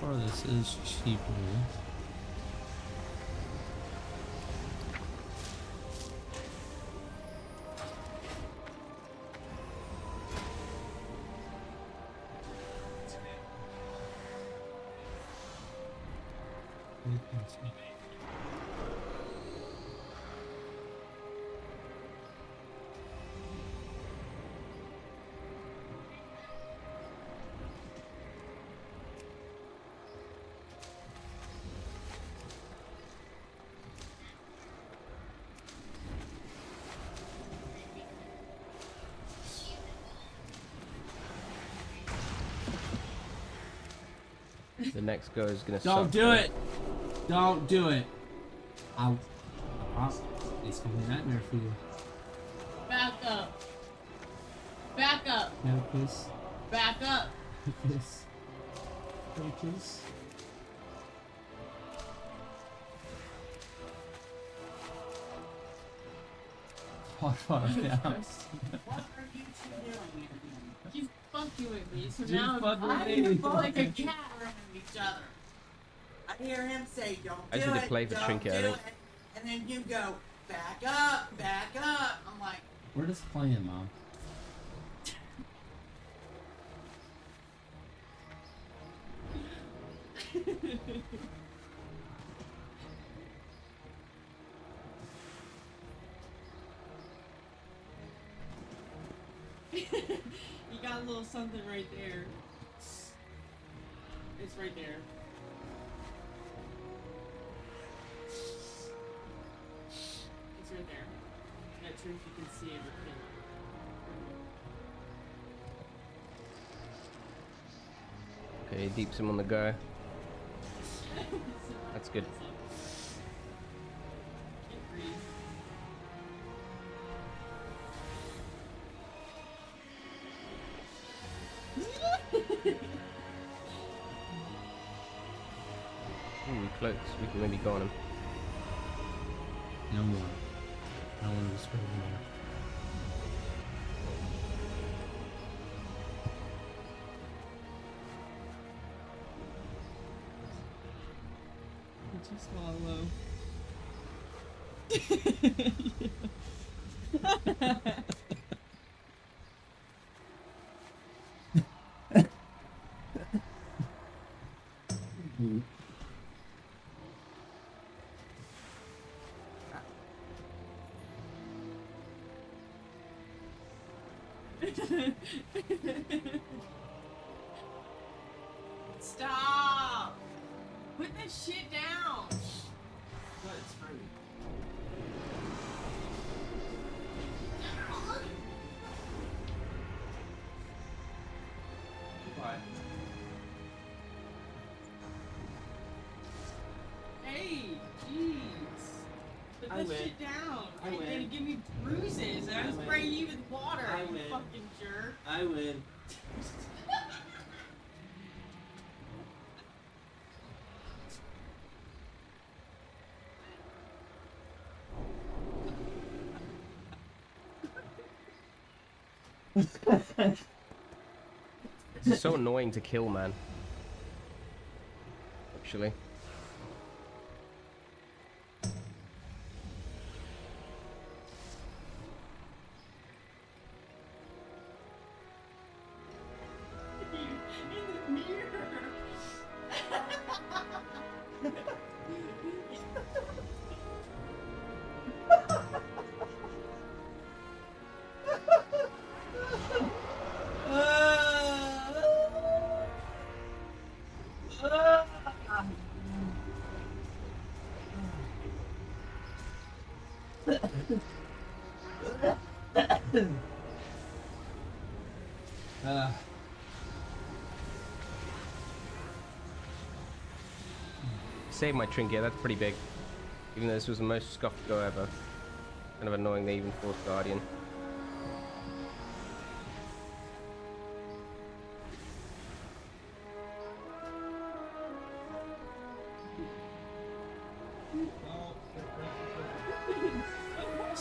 Or this is cheaper. The next go is gonna. Don't suck, do though. it! Don't do it! Ow. It's gonna be a nightmare for you. Back up. Back up. Focus. Back up. Focus. Focus. Far down. What are you two doing? You fucking with me, so You now fucking I'm with me. like a cat around each other. I hear him say, "Don't I do just need it, to play for don't Trinket, I do think. it," and then you go, "Back up, back up." I'm like, We're just playing, Mom. you got a little something right there. It's right there. It's right there. Not sure if you can see it or Okay, he deeps him on the go. That's good. Ooh, cloaks. We can maybe go on him. No more. No one was for more. just swallow. Stop! Put that shit down! What? It's free. What? Hey, jeez. Put I that win. shit down. I You're win. gonna give me bruises, and I I'm win. spraying you with water. I you win. fucking jerk. I win. It's so annoying to kill, man. Actually. In the mirror. Save my trinket, that's pretty big. Even though this was the most scuffed go ever. Kind of annoying they even forced Guardian.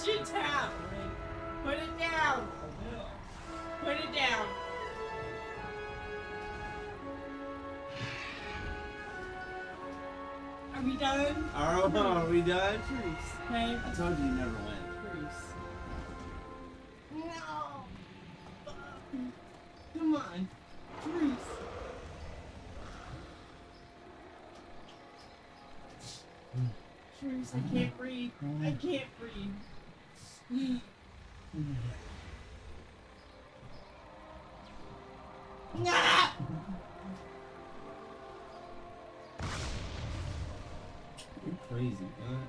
Shit tap. Put it down. Put it down. Are we done? Are we done? Truce. Okay. I told you never win. Truce. No. Come on. Truce. Truce. I can't breathe. I can't breathe. Nah! You're crazy, huh?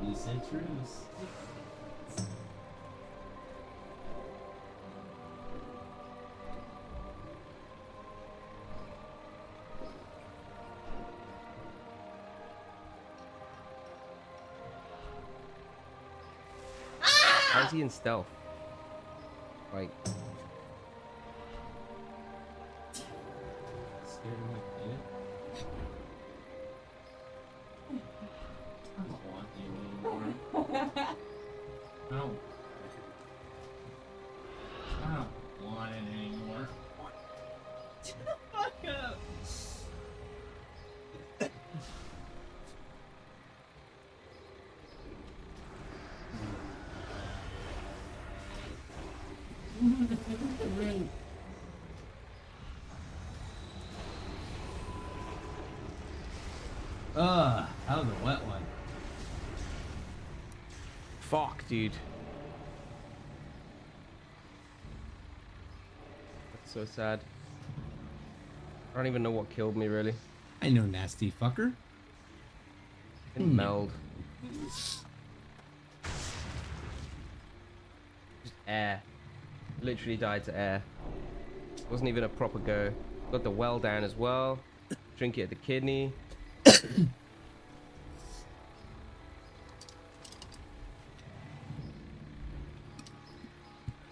You said truce. How's he in stealth? Like, Scared of my kid? I don't want you anymore. I don't want it anymore. Shut the fuck up. That was a wet one. fuck, dude. That's so sad. I don't even know what killed me, really. I know, nasty fucker. Didn't meld. Just air. Literally died to air. Wasn't even a proper go. Got the well down as well. Drink it at the kidney.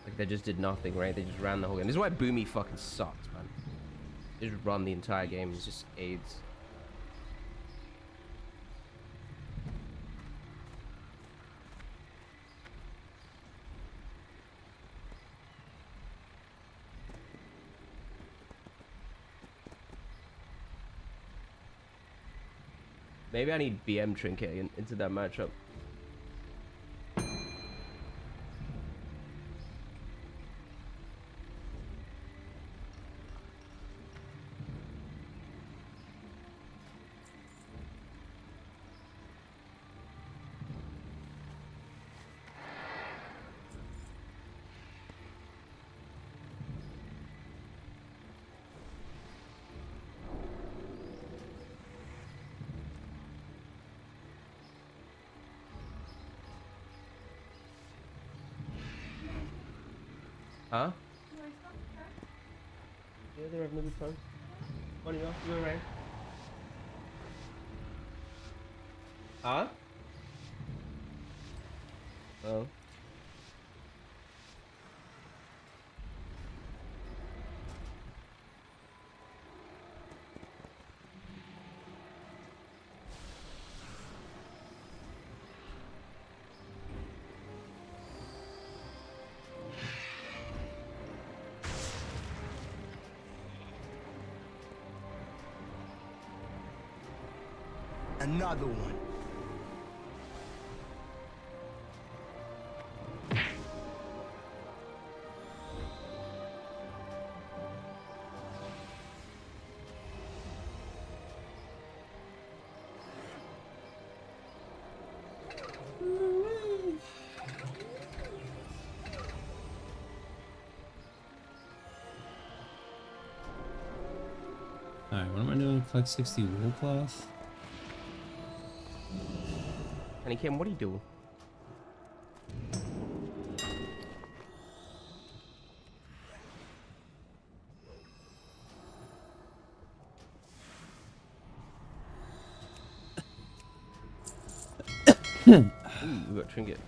Like they just did nothing, right? They just ran the whole game. This is why Boomy fucking sucks, man. They just run the entire game. It's just AIDS. Maybe I need BM Trinket into that matchup. Huh? Yeah, they have maybe time. Money off, you alright? Huh? Oh. Another one. Alright, what am I doing? Collect 60 wool cloth? And Kim, what are you doing? Ooh, we got trinket.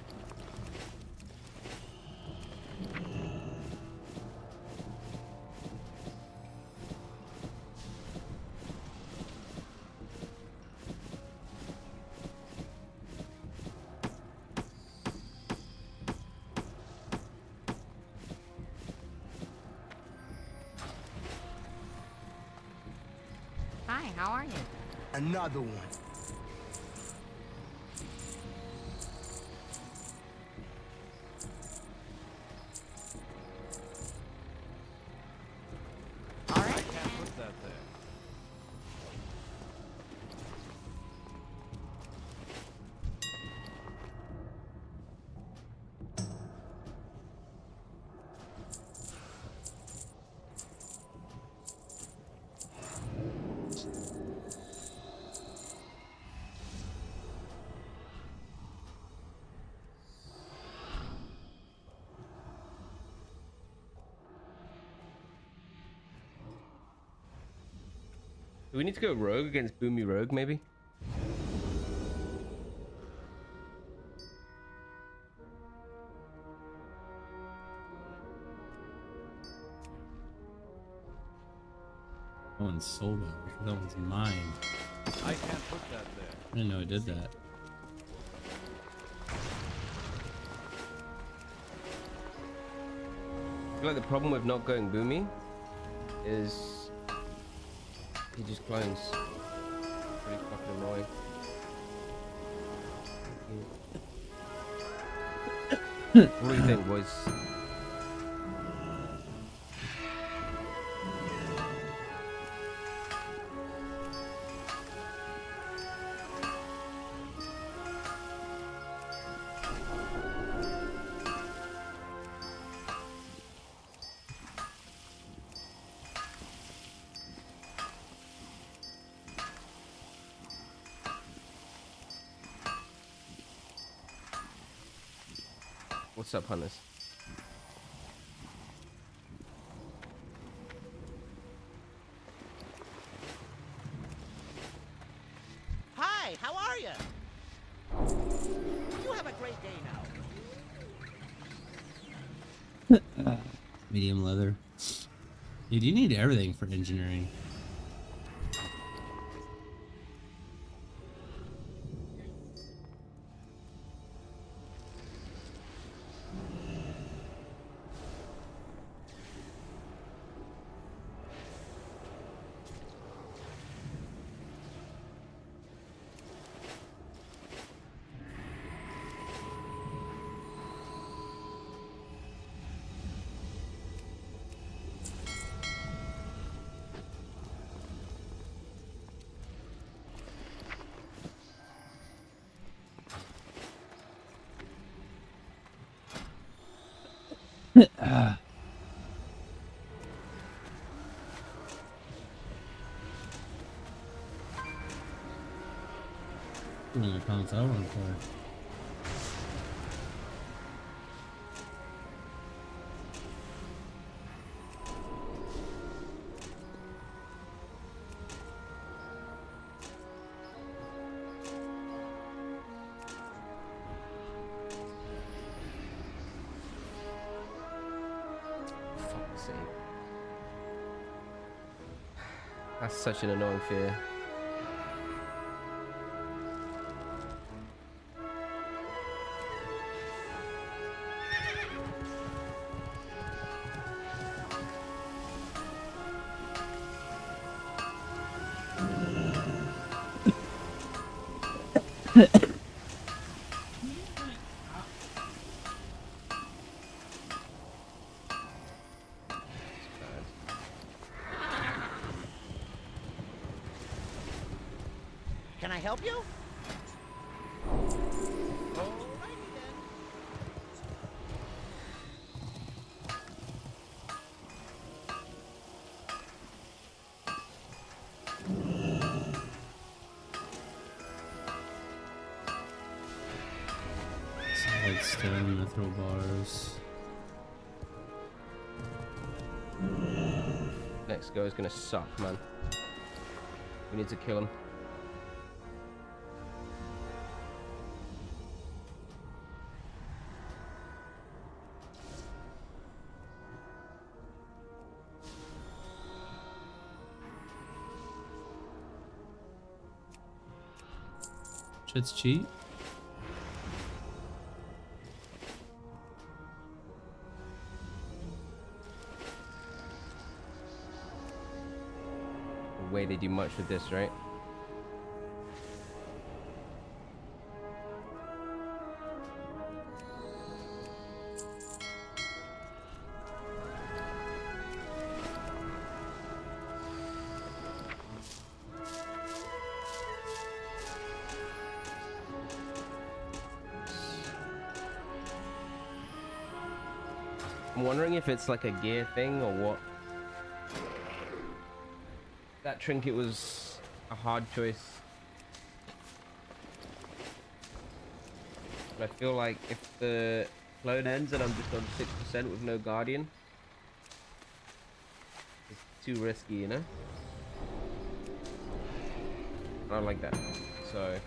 Hi, how are you? Another one. I can't put that there. Do we need to go rogue against Boomy Rogue, maybe? That one's sold out. That one's mine. I can't put that there. I didn't know I did that. I feel like the problem with not going Boomy is he just clones. Pretty fucking annoying. What do you think, boys? What's up, Hunters? Hi, how are you? You have a great day now. Medium leather. Dude, you need everything for engineering. Pounds I want for. sake. That's such an annoying fear. Can I help you? Solid stone to throw bars. Next go is gonna suck, man. We need to kill him. Shit's cheap. The way they do much with this, right? I'm wondering if it's like a gear thing or what. That trinket was a hard choice. But I feel like if the clone ends and I'm just on 6% with no guardian, it's too risky, you know? I don't like that. So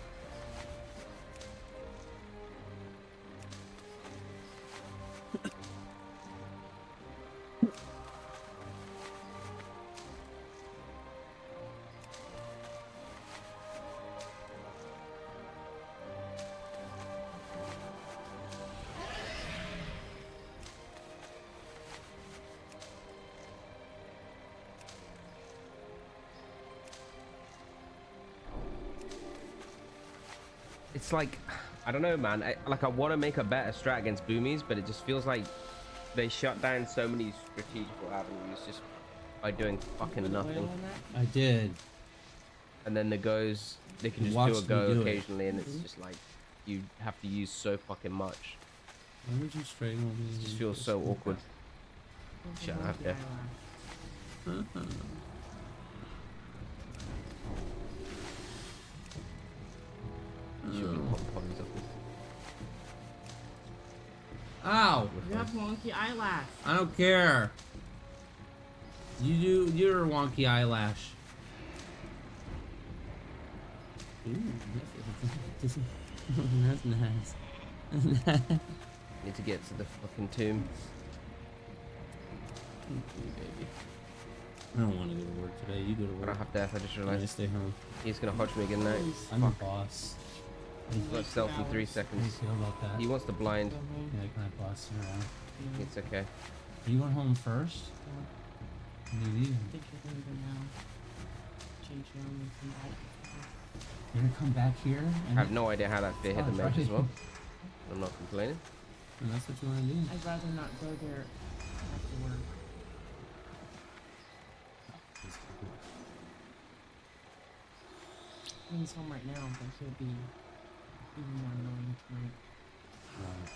it's like, I don't know, man. I want to make a better strat against boomies, but it just feels like they shut down so many strategical avenues just by doing fucking nothing. I did. And then the goes, they can just do a go occasionally, and it's just like you have to use so fucking much. Why would you strangle me? It just feels so awkward. Shut up, yeah. Ow! You have wonky eyelash. I don't care. You do your wonky eyelash. Ooh, that's nice. Need to get to the fucking tomb. Baby. I don't want to go to work today. You go to work. I don't have death. I just realized. Yeah, stay home. He's gonna hodge me again now. I'm a boss. Got stealth in 3 seconds. How do you feel about that? He wants the blind. Yeah, can I boss you around? It's okay. Are you going home first? When are you leaving? I think you're gonna go now. Change your own and come back. You're gonna come back here? I have no idea how that fear hit the Oh, mage as right. well. I'm not complaining. And that's what you want to do. I'd rather not go there after work. He's home right now, but he'll be even more annoying tonight. Right.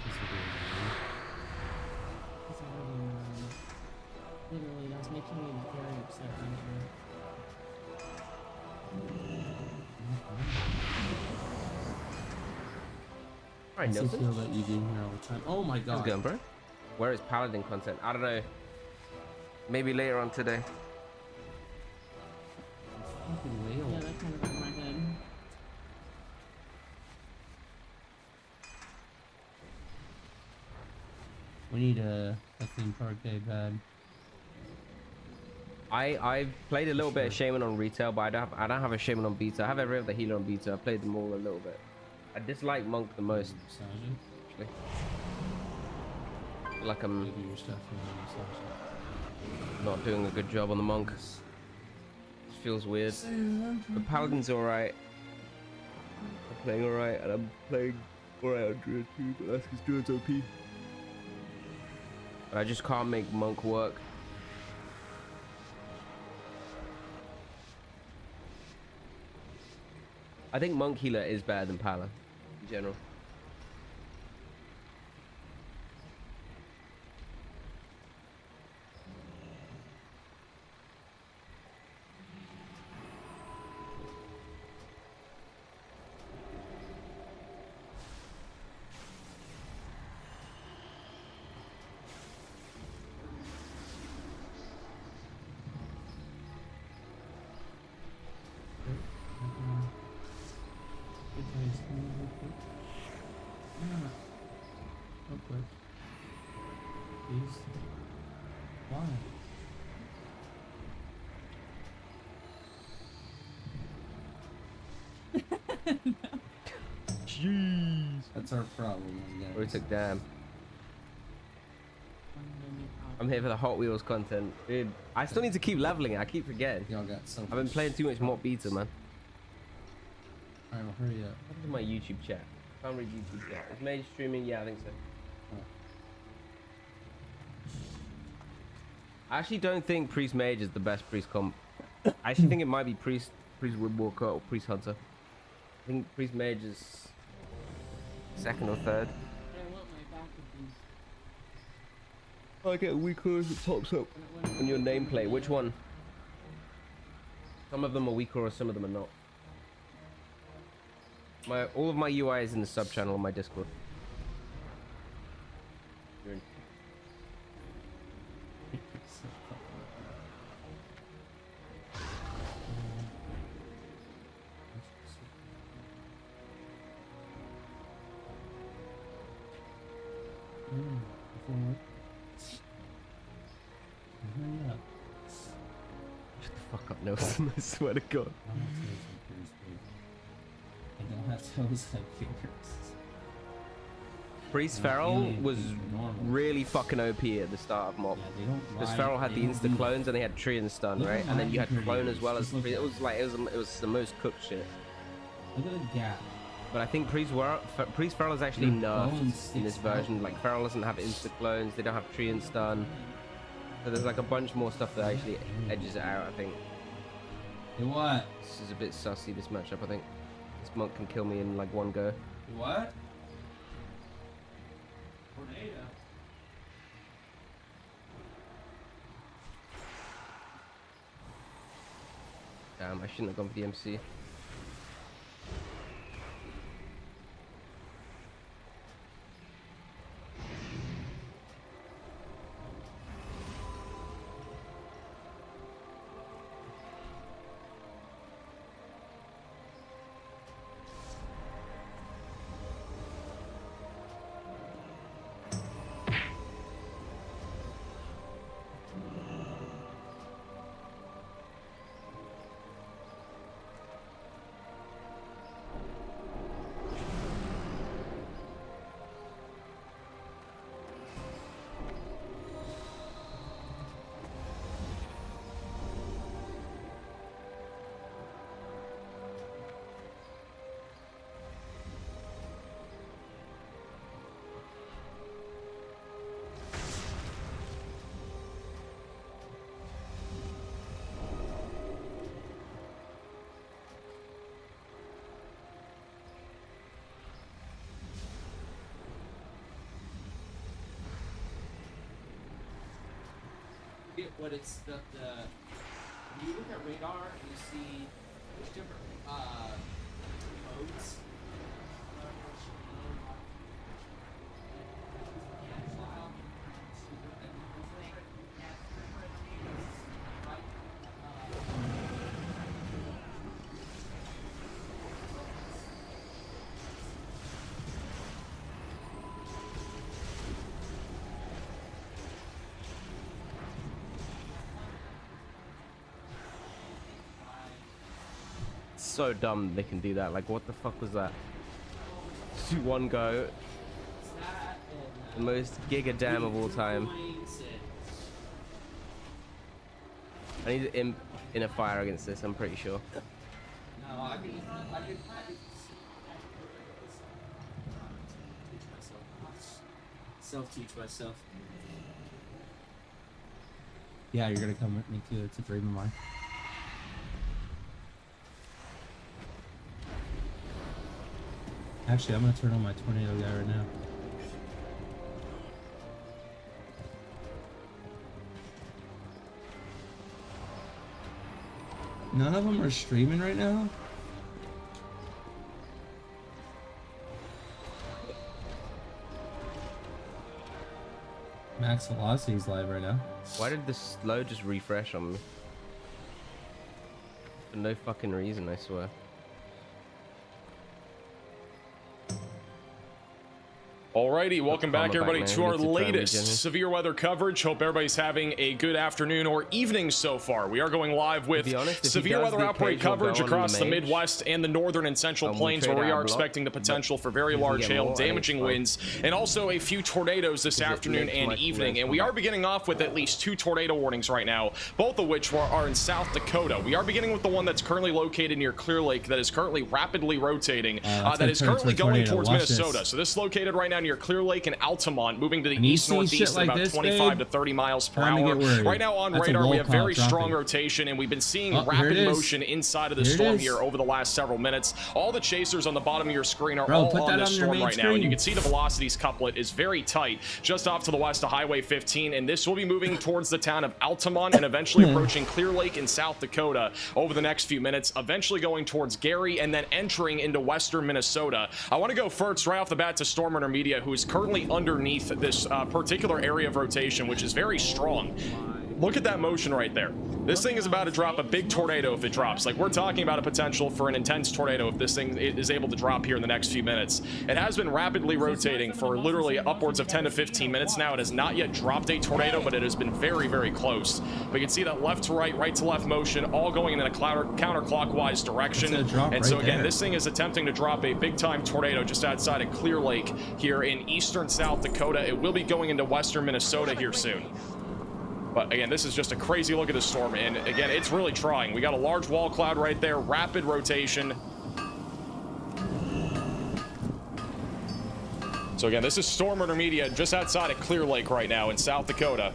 He's already annoying. Literally, that's making me very upset right now. Alright, I still Nelson. feel that you do here all the time. Oh my god. How's it going, bro? Where is paladin content? I don't know. Maybe later on today. Fucking whale. Yeah, that kind of got in my head. We need a theme park day bad. I've played a little bit of Shaman on retail, but I don't have a Shaman on beta. I have every other healer on beta. I played them all a little bit. I dislike Monk the most. Actually. I feel like I'm not doing a good job on the Monk. It feels weird. But Paladin's alright. I'm playing alright, and I'm playing alright on Druid too, but that's because Druid's OP. But I just can't make Monk work. I think Monk Healer is better than Pala in general. Why? Jeez. That's our problem. We took damn. I'm here for the Hot Wheels content, dude. I still need to keep leveling it. I keep forgetting. Y'all got so. I've been playing too much MoP beta, man. Alright, well, hurry up. What is my YouTube chat? Can't read YouTube chat. Is Mage streaming? Yeah, I think so. I actually don't think Priest Mage is the best Priest comp. I actually think it might be Priest Woodwalker or Priest Hunter. I think Priest Mage is second or third. I get weaker as it tops up on your nameplate. Which one? Some of them are weaker or some of them are not. All of my UI is in the sub channel on my Discord. You're in. Shut the fuck up, Nelson. I swear to God. I don't have toes like fingers. Priest Feral was really fucking OP at the start of MoP. Because Feral had the insta clones and they had tree and stun, right? And then you had clone as well as Priest. It was like it was the most cooked shit. Look at the gap. But I think Priest Feral is actually nerfed in this version. Like Feral doesn't have insta clones, they don't have tree and stun. So there's like a bunch more stuff that actually edges it out, I think. What? This is a bit sussy, this matchup, I think. This monk can kill me in like one go. What? Tornado. Damn, I shouldn't have gone for the MC. What it's the when you look at radar and you see there's different modes. so dumb they can do that. Like, what the fuck was that? Do one go. The most giga dam of all time. I need to imp in a fire against this, I'm pretty sure. No, I can self-teach myself. Yeah, you're gonna come with me too. It's a dream of mine. Actually, I'm gonna turn on my tornado guy right now. None of them are streaming right now? Max Velocity's live right now. Why did this load just refresh on me? For no fucking reason, I swear. Alrighty, welcome back everybody to our latest severe weather coverage. Hope everybody's having a good afternoon or evening so far. We are going live with severe weather outbreak coverage across the Midwest and the northern and central plains, where we are expecting the potential for very large hail, damaging winds, and also a few tornadoes this afternoon and evening. And we are beginning off with at least 2 tornado warnings right now, both of which are in South Dakota. We are beginning with the one that's currently located near Clear Lake, that is currently rapidly rotating, that is currently going towards Minnesota. So this is located right now near Clear Lake and Altamont, moving to the east-northeast at about 25 to 30 miles per hour. Right now on radar, we have very strong rotation, and we've been seeing rapid motion inside of the storm here over the last several minutes. All the chasers on the bottom of your screen are all on the storm right now, and you can see the velocities couplet is very tight just off to the west of Highway 15, and this will be moving towards the town of Altamont and eventually approaching Clear Lake in South Dakota over the next few minutes, eventually going towards Gary and then entering into western Minnesota. I want to go first right off the bat to Storm Runner Media, who is currently underneath this particular area of rotation, which is very strong. Look at that motion right there. This thing is about to drop a big tornado if it drops. Like, we're talking about a potential for an intense tornado if this thing is able to drop here in the next few minutes. It has been rapidly rotating for literally upwards of 10 to 15 minutes now. It has not yet dropped a tornado, but it has been very, very close. But you can see that left to right, right to left motion, all going in a counterclockwise direction. And so again, this thing is attempting to drop a big-time tornado just outside of Clear Lake here in eastern South Dakota. It will be going into western Minnesota here soon. But again, this is just a crazy look at the storm, and again, it's really trying. We got a large wall cloud right there, rapid rotation. So again, this is Storm Runner Media just outside of Clear Lake right now in South Dakota.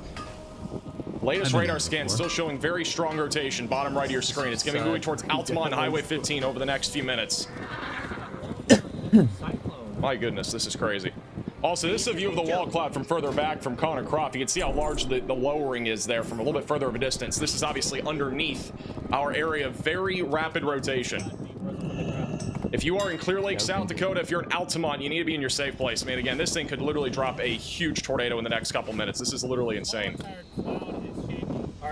Latest radar scan still showing very strong rotation, bottom right of your screen. It's going to be moving towards Altamont Highway 15 over the next few minutes. My goodness, this is crazy. Also, this is a view of the wall cloud from further back from Connor Croft. You can see how large the lowering is there from a little bit further of a distance. This is obviously underneath our area of very rapid rotation. If you are in Clear Lake, South Dakota, if you're in Altamont, you need to be in your safe place. I mean, again, this thing could literally drop a huge tornado in the next couple minutes. This is literally insane.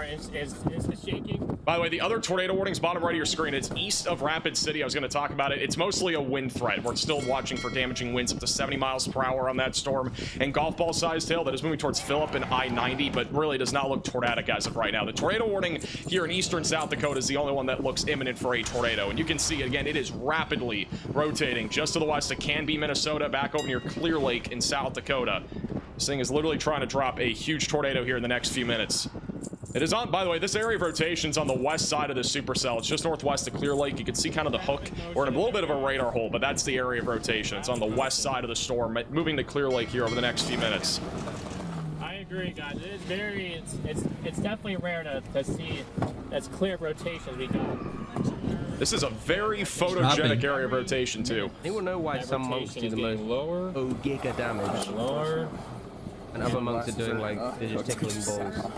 Is it shaking? By the way, the other tornado warnings, bottom right of your screen, it's east of Rapid City. I was going to talk about it. It's mostly a wind threat. We're still watching for damaging winds up to 70 miles per hour on that storm. And golf ball-sized hail that is moving towards Phillip and I-90, but really does not look tornadic as of right now. The tornado warning here in eastern South Dakota is the only one that looks imminent for a tornado. And you can see, again, it is rapidly rotating just to the west of Canby, Minnesota, back over near Clear Lake in South Dakota. This thing is literally trying to drop a huge tornado here in the next few minutes. It is on, by the way, this area of rotation is on the west side of the supercell. It's just northwest of Clear Lake. You can see kind of the hook. We're in a little bit of a radar hole, but that's the area of rotation. It's on the west side of the storm, moving to Clear Lake here over the next few minutes. I agree, guys. It is very, it's definitely rare to see as clear rotation as we got. This is a very photogenic area of rotation, too. Anyone know why some monks do the most lower? giga damage? Lower. And other monks are doing like they're just tickling balls.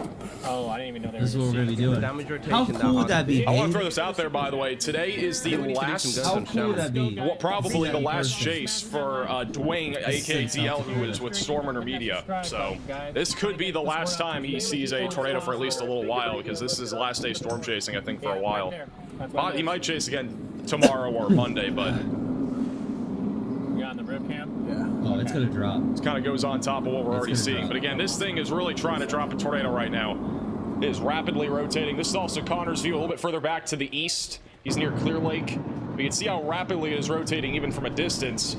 Oh, I didn't even know they were. This is what we're gonna be doing. Damage rotation. How cool would that be? I want to throw this out there, by the way. Today is the last, How cool would that be? well, probably the last chase for Dwayne, aka DL, who is with Storm Runner Media. So this could be the last time he sees a tornado for at least a little while, because this is the last day storm chasing, I think, for a while. He might chase again tomorrow or Monday, but. You on the rib cam? Oh, it's gonna drop. It kind of goes on top of what we're already seeing. But again, this thing is really trying to drop a tornado right now. It is rapidly rotating. This is also Connor's view a little bit further back to the east. He's near Clear Lake. But you can see how rapidly it is rotating even from a distance.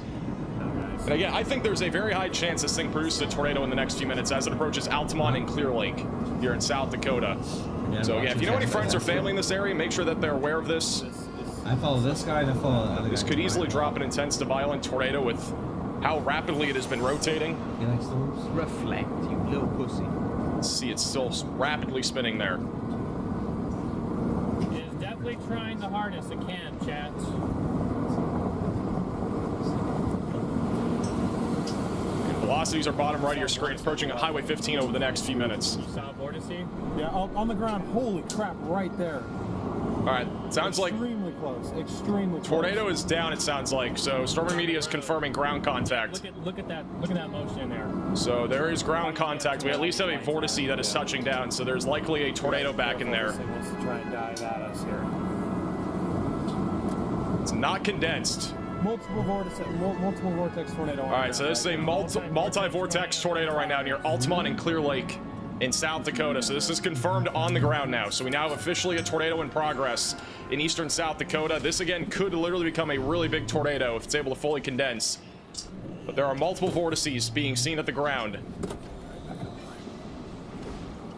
And again, I think there's a very high chance this thing produces a tornado in the next few minutes as it approaches Altamont and Clear Lake here in South Dakota. So yeah, if you know any friends or family in this area, make sure that they're aware of this. I follow this guy and I follow the other guy. This could easily drop an intense to violent tornado with how rapidly it has been rotating. You like storms? Reflect, you little pussy. Let's see, it's still rapidly spinning there. It is definitely trying the hardest it can, chat. Velocities are bottom right of your screen, approaching Highway 15 over the next few minutes. You saw Vortice? Yeah, on the ground. Holy crap, right there. All right, sounds like extremely close. Extremely close. Tornado is down, it sounds like. So Stormer Media is confirming ground contact. Look at that motion in there. So there is ground contact. We at least have a vortice that is touching down, so there's likely a tornado back in there. Wants to try and dive at us here. It's not condensed. Multiple vortex tornado. All right, so this is a multi-vortex tornado right now near Altamont and Clear Lake in South Dakota. So this is confirmed on the ground now. So we now have officially a tornado in progress in eastern South Dakota. This again could literally become a really big tornado if it's able to fully condense. But there are multiple vortices being seen at the ground.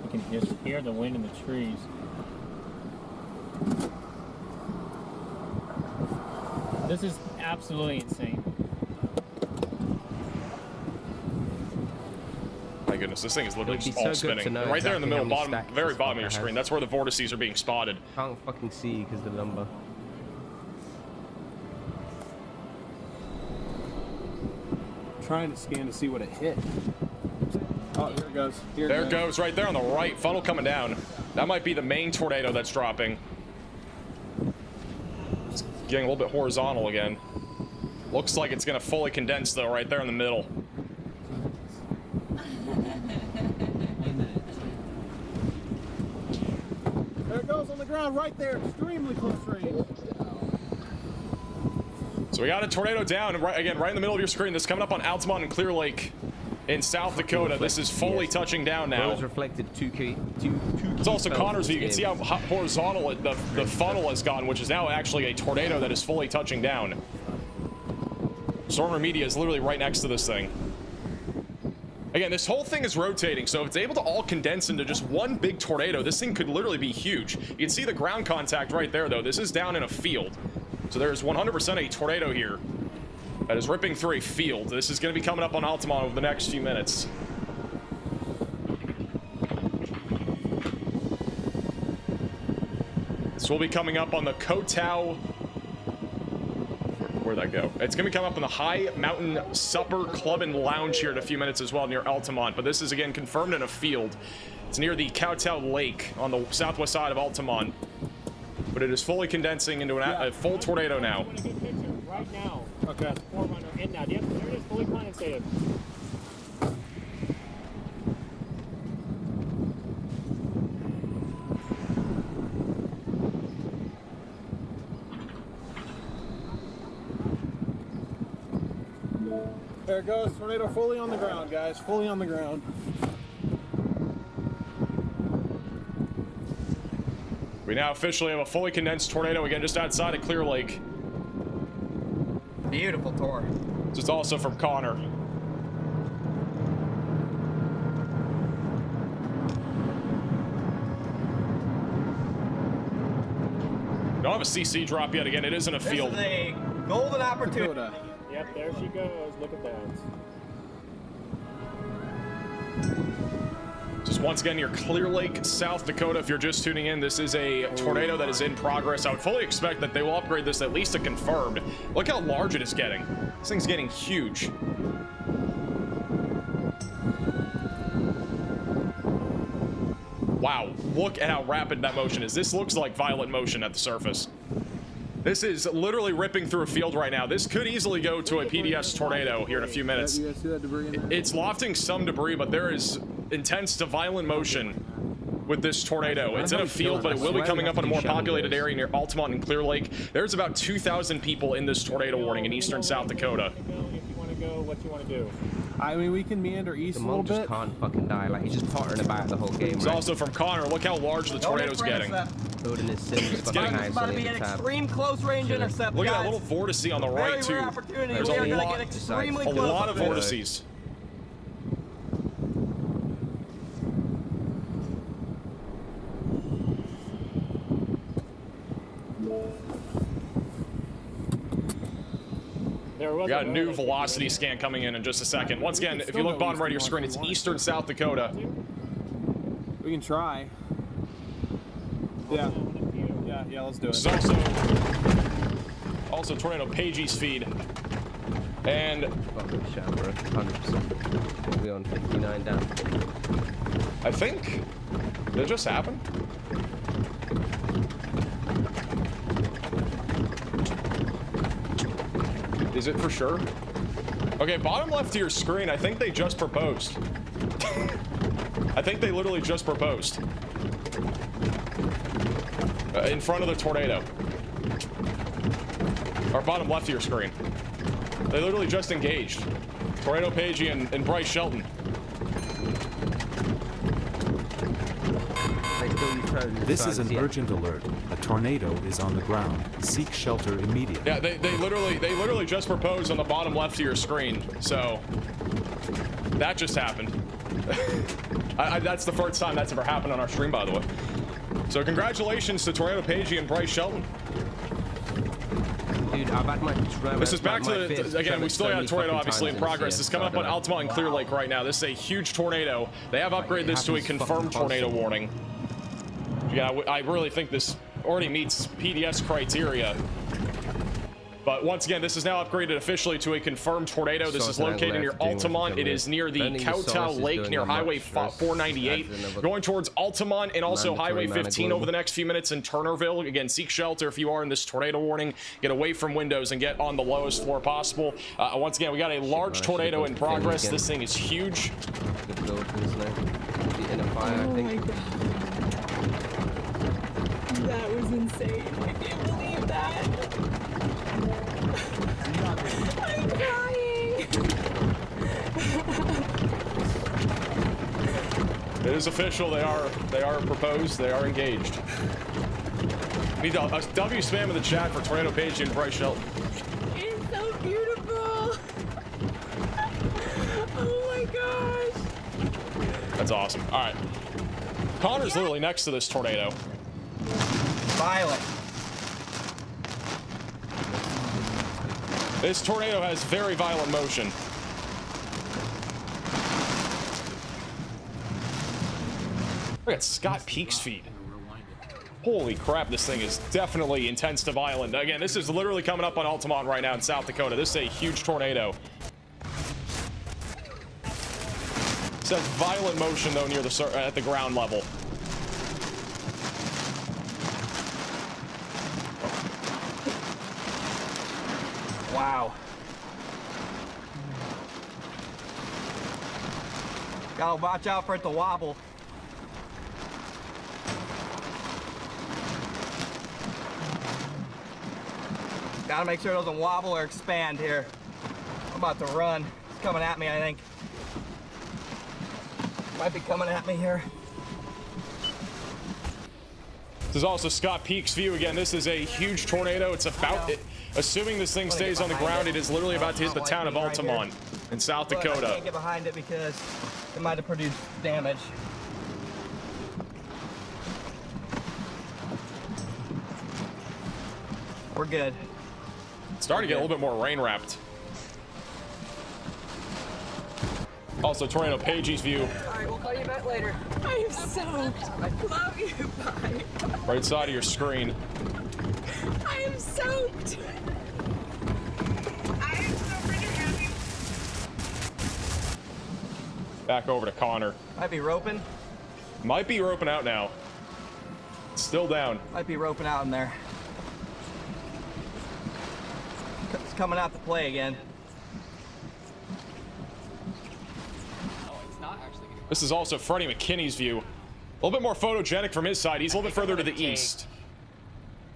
You can just hear the wind in the trees. This is absolutely insane. My goodness, this thing is literally It'd just be all so good to spinning. know Right there in the exactly middle, how many stacks very this bottom of your fucker screen. has. That's where the vortices are being spotted. Can't fucking see because of the number. Trying to scan to see what it hit. Oh, here it goes. There it goes, right there on the right. Funnel coming down. That might be the main tornado that's dropping. It's getting a little bit horizontal again. Looks like it's going to fully condense, though, right there in the middle. There it goes on the ground right there. Extremely close range. So we got a tornado down, right in the middle of your screen. This is coming up on Altamont and Clear Lake in South Dakota. This is fully touching down now. Those reflected It's also Connor's view. You can see how horizontal the funnel has gone, which is now actually a tornado that is fully touching down. Stormer Media is literally right next to this thing. Again, this whole thing is rotating, so if it's able to all condense into just one big tornado, this thing could literally be huge. You can see the ground contact right there, though. This is down in a field. So there's 100% a tornado here that is ripping through a field. This is going to be coming up on Altamont over the next few minutes. This will be coming up on the Kotau. Where'd that go? It's going to be coming up on the High Mountain Supper Club and Lounge here in a few minutes as well near Altamont. But this is again confirmed in a field. It's near the Kotau Lake on the southwest side of Altamont. But it is fully condensing into a full tornado now. Right now. Okay. Forerunner in now. Yep, there it is, fully condensated. There it goes. Tornado fully on the ground, guys. Fully on the ground. We now officially have a fully condensed tornado again just outside of Clear Lake. Beautiful tour. This is also from Connor. We don't have a CC drop yet. Again, it is in a field. This is a golden opportunity. Yep, there she goes. Look at that. Just once again, near Clear Lake, South Dakota. If you're just tuning in, this is a tornado that is in progress. I would fully expect that they will upgrade this at least to confirmed. Look how large it is getting. This thing's getting huge. Wow, look at how rapid that motion is. This looks like violent motion at the surface. This is literally ripping through a field right now. This could easily go to a PDS tornado here in a few minutes. You guys see that debris in there? It's lofting some debris, but there is intense to violent motion with this tornado. It's in a field, but it will be coming up in a more populated area near Altamont and Clear Lake. There's about 2,000 people in this tornado warning in eastern South Dakota. If you want to go what you want to do. I mean, we can meander east The a little monk just bit. can't fucking die. Like, he's just pottering about the whole game. It's Right? also from Connor. Look how large the tornado's getting. Building his sims. It's getting fucking About to be high, an so extreme close range intercept. Look at that guys. little vortice on the Very right too. rare opportunity. There's We are a gonna lot, get extremely a close lot up of there. vortices. We got a new velocity scan coming in just a second. Once again, if you look bottom right of your screen, it's eastern South Dakota. We can try. Yeah. Yeah, let's do it. This is also tornado Pagey's feed. And fucking shot, bro. 100%. We on 59 down. I think did it just happen? Is it for sure? Okay, bottom left of your screen, I think they just proposed. I think they literally just proposed. In front of the tornado. Or bottom left of your screen. They literally just engaged. Tornado Pagey and Bryce Shelton. This is an urgent alert. A tornado is on the ground. Seek shelter immediately. Yeah, they literally just proposed on the bottom left of your screen. So that just happened. That's the first time that's ever happened on our stream, by the way. So congratulations to Tornado Pagey and Bryce Shelton. Dude, I've had my This is back to the, again, we still got a tornado obviously in progress. This is coming up on Altamont and Clear Lake right now. This is a huge tornado. They have upgraded this to a confirmed tornado warning. Yeah, I really think this already meets PDS criteria. But once again, this is now upgraded officially to a confirmed tornado. This is located near Altamont. It is near the Kowtow Lake, near Highway 498. Going towards Altamont and also Highway 15 over the next few minutes in Turnerville. Again, seek shelter if you are in this tornado warning. Get away from windows and get on the lowest floor possible. Once again, we got a large tornado in progress. This thing is huge. Oh my god. That was insane. I can't believe that. I'm crying. It is official. They are proposed. They are engaged. Need a W spam in the chat for Tornado Pagey and Bryce Shelton. It's so beautiful. Oh my gosh. That's awesome. All right. Connor's literally next to this tornado. Violent. This tornado has very violent motion. Look at Scott Peak's feed. Holy crap, this thing is definitely intense to violent. Again, this is literally coming up on Altamont right now in South Dakota. This is a huge tornado. It says violent motion though near the at the ground level. Wow. Gotta watch out for it to wobble. Gotta make sure it doesn't wobble or expand here. I'm about to run. It's coming at me, I think. Might be coming at me here. This is also Scott Peak's view. Again, this is a huge tornado. It's about, assuming this thing stays on the ground, it is literally about to hit the town of Altamont in South But I Dakota. can't get behind it because it might have produced damage. We're good. It's starting to get a little bit more rain wrapped. Also, Tornado Pagey's view. Alright, we'll call you back later. I am soaked. I love you. Bye. Right side of your screen. I am soaked. I am so freaking happy. Back over to Connor. Might be roping. Might be roping out now. It's still down. Might be roping out in there. It's coming out to play again. This is also Freddie McKinney's view. A little bit more photogenic from his side. He's a little bit further to the east.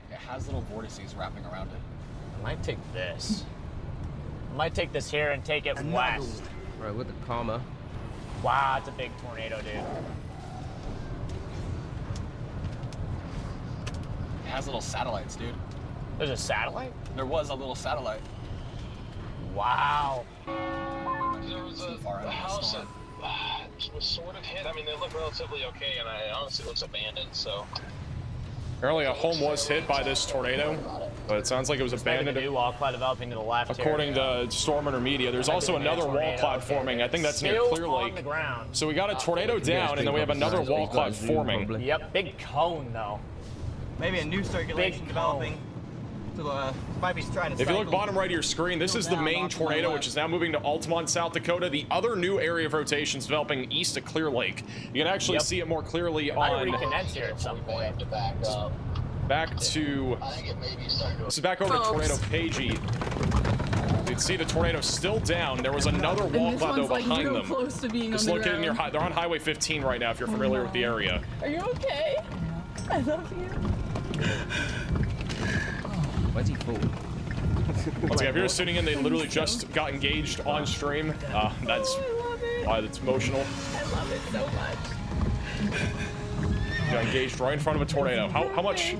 It has little vortices wrapping around it. I might take this. Might take this here and take it west. Right, with the comma. Wow, it's a big tornado, dude. It has little satellites, dude. There's a satellite? There was a little satellite. Wow. There was a house that was sort of hit. I mean, they look relatively okay, and it honestly looks abandoned, so. Apparently a home was hit by this tornado, but it sounds like it was abandoned. A new wall cloud developing to the left. According to Storm Intermedia, there's also another wall cloud forming. I think that's near Clear Lake. So we got a tornado down, and then we have another wall cloud forming. Yep, big cone though. Maybe a new circulation developing. So, might be trying to. If you look bottom right of your screen, this is the main tornado, which is now moving to Altamont, South Dakota. The other new area of rotation is developing east of Clear Lake. You can actually see it more clearly on. Recondense here at some point. Back to. This is back over to Tornado Pagey. You can see the tornado still down. There was another wall cloud though behind them. Just located near. They're on Highway 15 right now. If you're familiar with the area. Are you okay? I love you. Why's he full? Once again, if you're just tuning in, they literally just got engaged on stream. That's why it's emotional. I love it so much. Got engaged right in front of a tornado. How much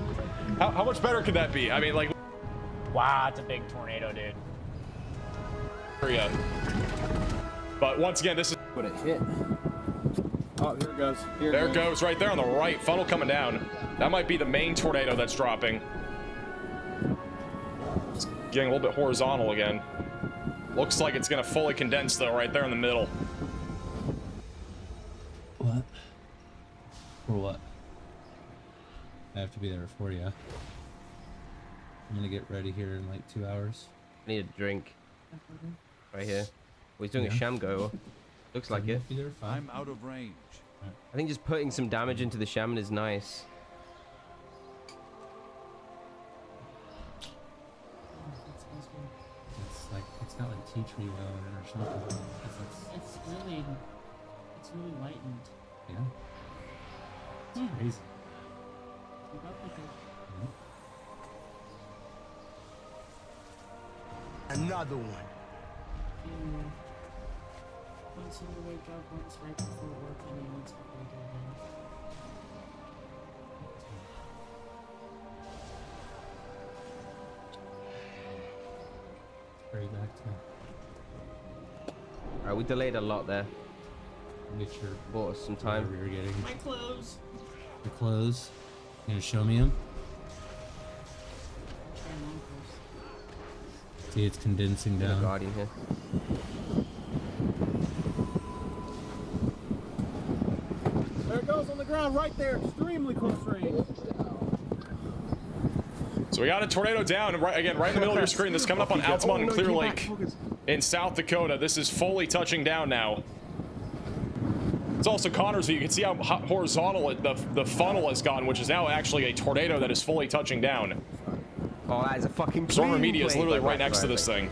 better could that be? I mean, like. Wow, it's a big tornado, dude. Area. But once again, this is. What it hit. Oh, here it goes. There it goes, right there on the right. Funnel coming down. That might be the main tornado that's dropping. It's getting a little bit horizontal again. Looks like it's gonna fully condense though, right there in the middle. What? For what? I have to be there for you. I'm gonna get ready here in like 2 hours. I need a drink. Right here. Well, he's doing a Shamgo. Looks like it. I'm out of range. I think just putting some damage into the shaman is nice. It's not like teach me well or something. It's really lightened. Yeah. It's crazy. Keep up with it. Another one. Once you wake up, once right before work, and then once before you go home. Hurry back to. Alright, we delayed a lot there. Make sure. Bought us some time. You're getting. My clothes. Your clothes. You gonna show me them? See, it's condensing down. Guardian here. There it goes on the ground right there. Extremely close range. So we got a tornado down, right in the middle of your screen. This is coming up on Altamont and Clear Lake in South Dakota. This is fully touching down now. It's also Connor's view. You can see how horizontal the funnel has gone, which is now actually a tornado that is fully touching down. Oh, that is a fucking Stormer Media is literally right next to this thing.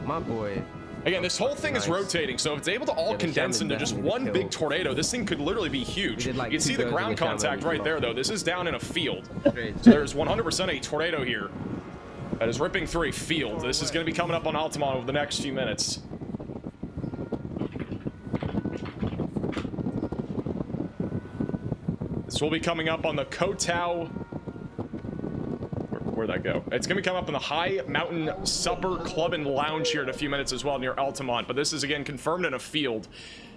My boy. Again, this whole thing is rotating, so if it's able to all condense into just one big tornado, this thing could literally be huge. You can see the ground contact right there, though. This is down in a field. So there's 100% a tornado here that is ripping through a field. This is going to be coming up on Altamont over the next few minutes. This will be coming up on the Kotau. Where'd that go? It's gonna be coming up in the High Mountain Supper Club and Lounge here in a few minutes as well, near Altamont. But this is again confirmed in a field.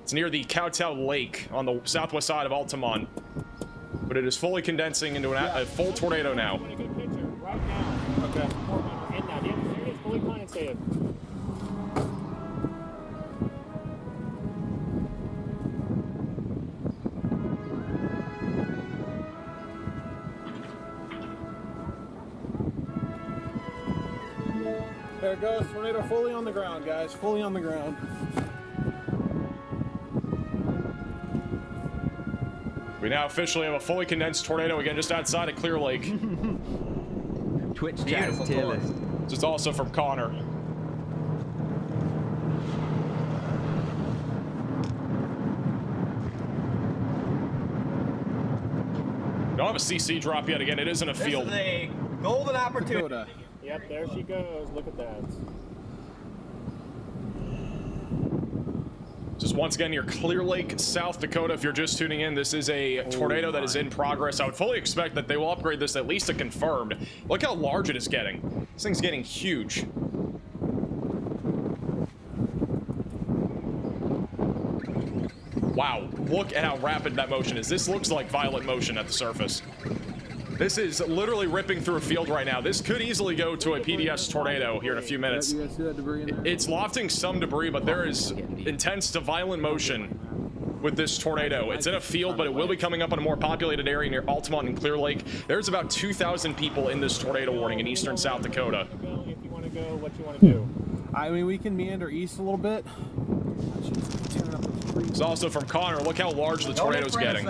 It's near the Kotau Lake on the southwest side of Altamont. But it is fully condensing into a full tornado now. Right now. Okay. In now, the atmosphere is fully condensated. There it goes. Tornado fully on the ground, guys. Fully on the ground. We now officially have a fully condensed tornado again just outside of Clear Lake. Twitch chat tier list. This is also from Connor. Don't have a CC drop yet. Again, it is in a field. This is a golden opportunity. Yep, there she goes. Look at that. This is once again near Clear Lake, South Dakota. If you're just tuning in, this is a tornado that is in progress. I would fully expect that they will upgrade this at least to confirmed. Look how large it is getting. This thing's getting huge. Wow, look at how rapid that motion is. This looks like violent motion at the surface. This is literally ripping through a field right now. This could easily go to a PDS tornado here in a few minutes. You guys see that debris in there? It's lofting some debris, but there is intense to violent motion with this tornado. It's in a field, but it will be coming up on a more populated area near Altamont and Clear Lake. There's about 2,000 people in this tornado warning in eastern South Dakota. If you want to go, what you want to do? I mean, we can meander east a little bit. It's also from Connor. Look how large the tornado's getting.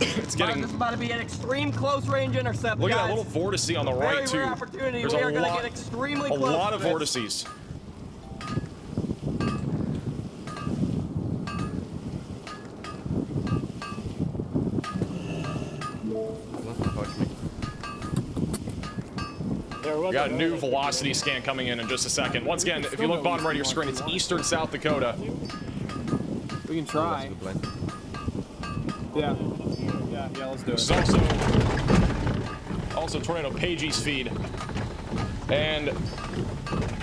It's getting. This is about to be an extreme close range intercept. Look at guys. that little vortice on the right too. There's we are going to get extremely close. A lot of to this. vortices. We got a new velocity scan coming in just a second. Once again, if you look bottom right of your screen, it's eastern South Dakota. We can try. Yeah, let's do it. This is also tornado Pagey's feed. And yeah,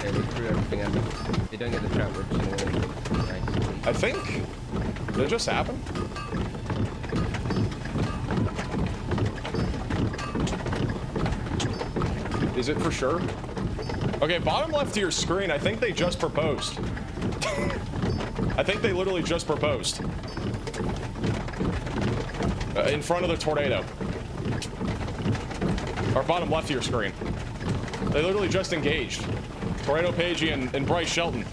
they threw everything at me. They don't get the trap, which nice. I think did it just happen? Is it for sure? Okay, bottom left of your screen, I think they just proposed. I think they literally just proposed. In front of the tornado. Or bottom left of your screen. They literally just engaged. Tornado Pagey and Bryce Shelton.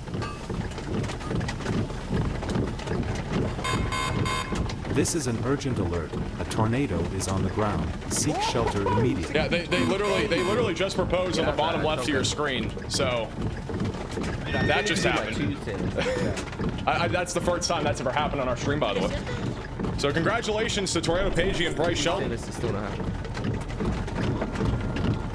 This is an urgent alert. A tornado is on the ground. Seek shelter immediately. Yeah, they literally just proposed on the bottom left of your screen. So that just happened. That's the first time that's ever happened on our stream, by the way. So congratulations to Tornado Pagey and Bryce Shelton. This is still not happening.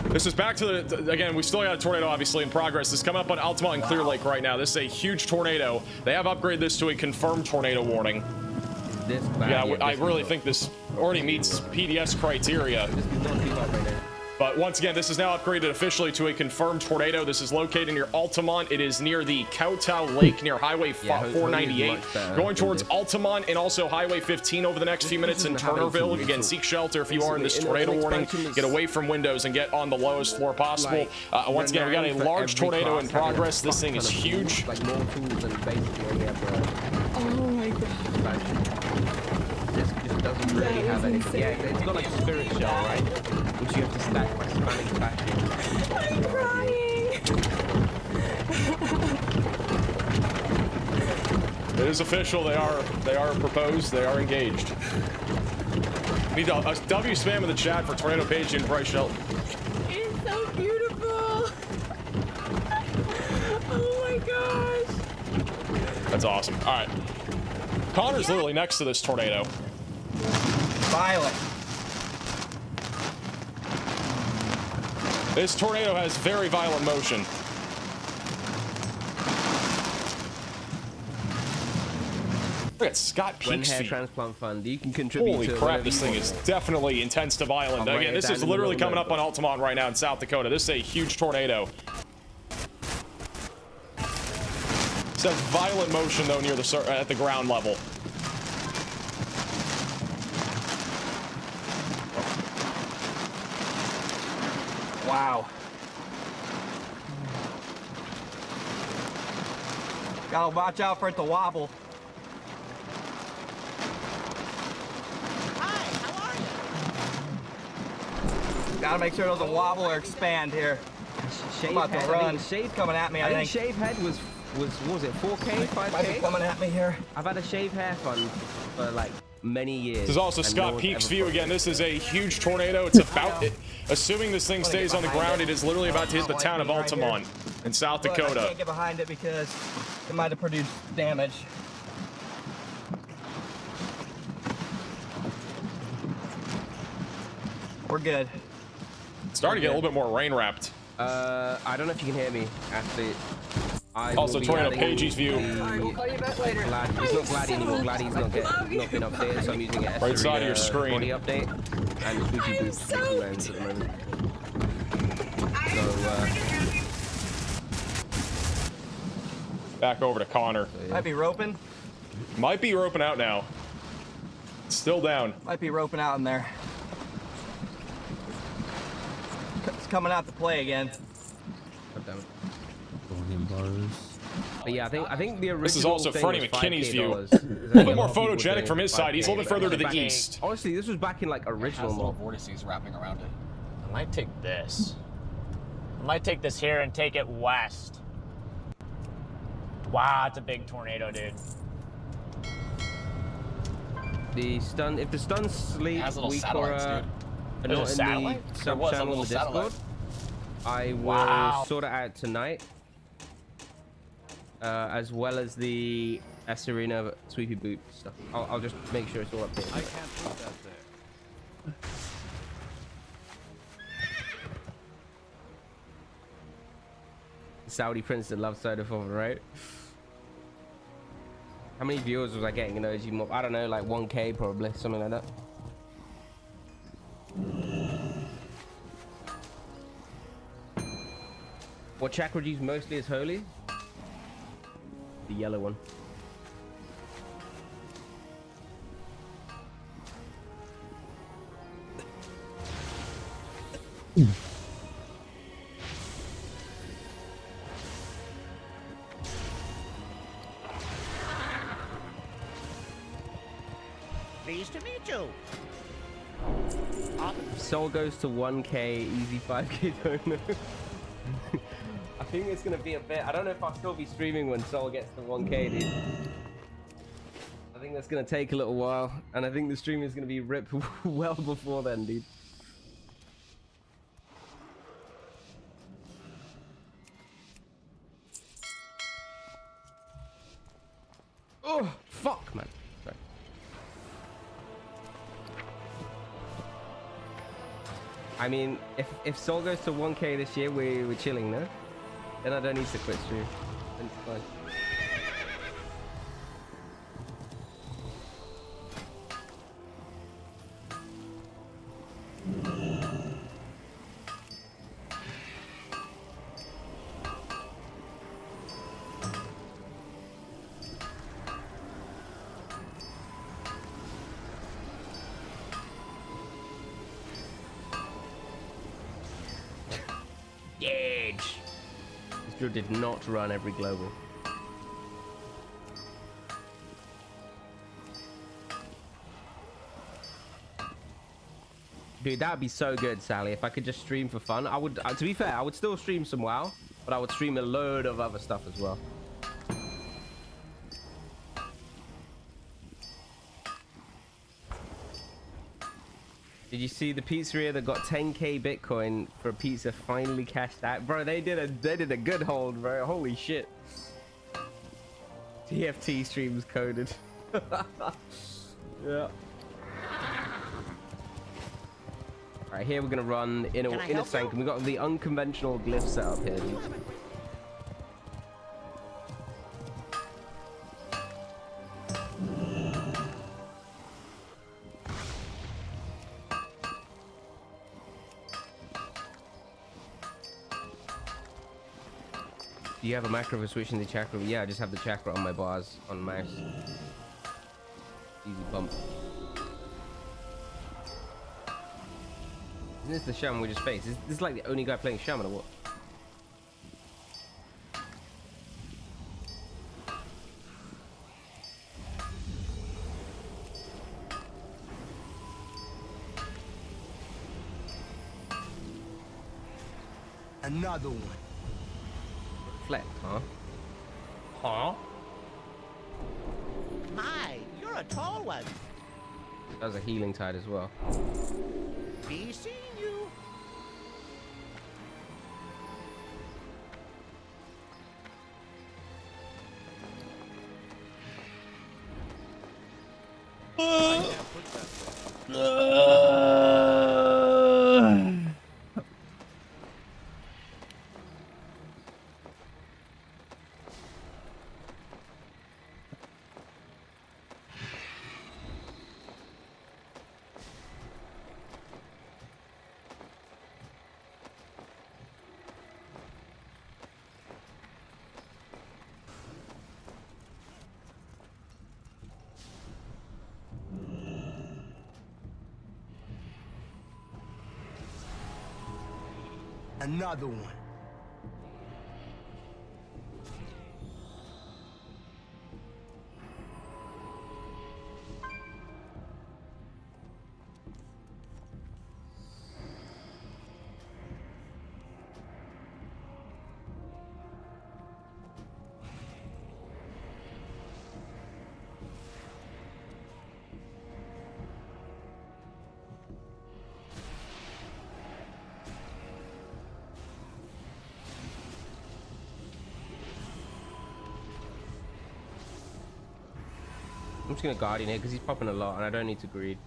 This is back to the, again, we still got a tornado obviously in progress. This is coming up on Altamont and Clear Lake right now. This is a huge tornado. They have upgraded this to a confirmed tornado warning. Yeah, I really think this already meets PDS criteria. But once again, this is now upgraded officially to a confirmed tornado. This is located near Altamont. It is near the Kowtow Lake near Highway 498. Going towards Altamont and also Highway 15 over the next few minutes in Turnerville. Again, seek shelter if you are in this tornado warning. Get away from windows and get on the lowest floor possible. Once again, we got a large tornado in progress. This thing is huge. Like more tools than basically any other. Oh my god. This just doesn't really have anything. Yeah, it's got like a spirit shell, right? Which you have to stack by spanning backing. I'm crying. It is official. They are proposed. They are engaged. We need a W spam in the chat for Tornado Pagey and Bryce Shelton. It's so beautiful. Oh my gosh. That's awesome. All right. Connor's literally next to this tornado. Violent. This tornado has very violent motion. Look at Scott Peaks' Hair feet. Transplant Fund. You can contribute. Holy to crap, this thing is definitely intense to violent. I'll write Again, it this down is in the literally little coming up on Altamont right now in South Dakota. This is a huge tornado. It says violent motion though near the at the ground level. Wow. Gotta watch out for it to wobble. Hi, how are you? Gotta make sure it doesn't wobble or expand here. I'm about to run. Shave coming at me, I think. Shave head was what was it 4K, 5K? Might be coming at me here. I've had a shave hair fund for like many years. This is also and Scott no Peaks' one's view ever again. This is a huge tornado. It's about, assuming this thing stays on the ground, it is literally about to hit the town of Altamont in South But I Dakota. can't get behind it because it might have produced damage. We're good. It's starting to get a little bit more rain wrapped. I don't know if you can hear me. Actually, Also, Tornado Page's view. We'll call you back later. It's not Gladdy anymore. Gladdy's not been updated, so I'm using it. Right side of your screen. Body update and Squeaky Boots lens at the moment. So, back over to Connor. So, yeah. Might be roping. Might be roping out now. Still down. Might be roping out in there. It's coming out to play again. But yeah, I think the original. This is also thing Freddie was McKinney's view. $5K. A little bit more photogenic from his side. He's a little bit further to the east. Honestly, this was back in like original little vortices wrapping around it. I might take this. I might take this here and take it west. Wow, it's a big tornado, dude. The stun, if the stun's sleep weak or not in the sub channel in the Discord, I will sort it out tonight. As well as the S-Arena Sweepy Boot stuff. I'll just make sure it's all updated. I can't put that there. Saudi Prince that loves Soda Forever, right? How many viewers was I getting in OG MoP? I don't know, like 1K probably, something like that. What chakra do you use mostly is holy? The yellow one. Pleased to meet you. Soul goes to 1K, easy 5K donor. I think it's gonna be a bit. I don't know if I'll still be streaming when Soul gets to 1K, dude. I think that's gonna take a little while, and I think the stream is gonna be ripped well before then, dude. Oh, fuck, man. Sorry. I mean, if Soul goes to 1K this year, we're chilling, no? Then I don't need to quit stream. Then it's fine. Did not run every global. Dude, that would be so good, Sally. If I could just stream for fun, I would. To be fair, I would still stream some WoW, but I would stream a load of other stuff as well. Did you see the pizzeria that got 10K Bitcoin for a pizza finally cashed out? Bro, they did a good hold, bro. Holy shit. TFT streams coded. Yeah. Alright, here we're gonna run in a sanctum. We got the unconventional glyph set up here, dude. Do you have a macro for switching the chakra? Yeah, I just have the chakra on my bars on mouse. Easy bump. Isn't this the shaman we just faced? Is this like the only guy playing shaman or what? Another one. Reflect, huh? Huh? My, you're a tall one. That was a healing tide as well. Be seeing you. Another one. I'm just gonna Guardian here because he's popping a lot and I don't need to greed.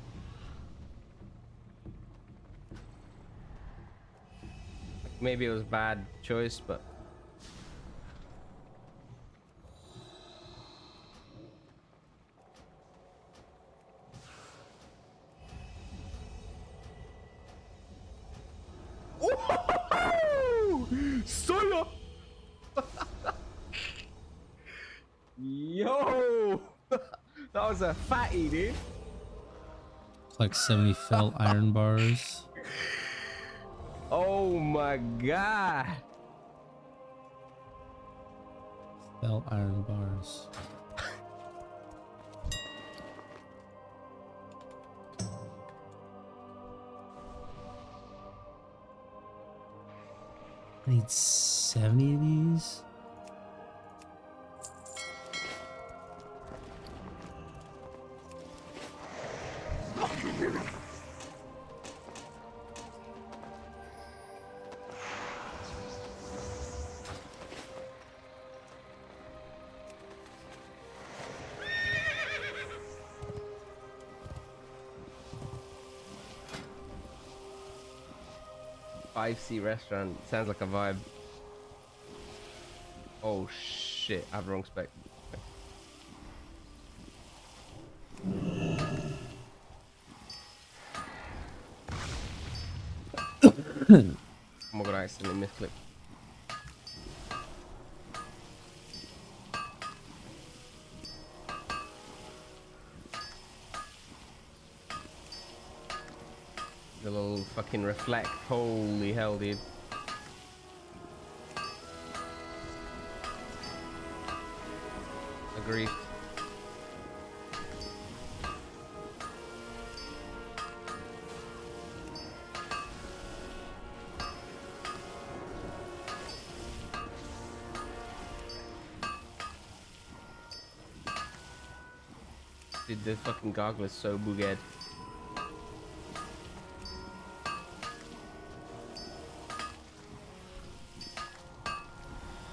Maybe it was a bad choice, but Solo! Yo! That was a fatty, dude. It's like 70 felt iron bars. oh my god. Felt iron bars. I need 70 of these. Five-seat restaurant sounds like a vibe. Oh shit, I have the wrong spec. Oh my god, I accidentally misclicked. The little fucking reflect. Holy hell, dude. Agreed. Dude, the fucking goggle is so bugged.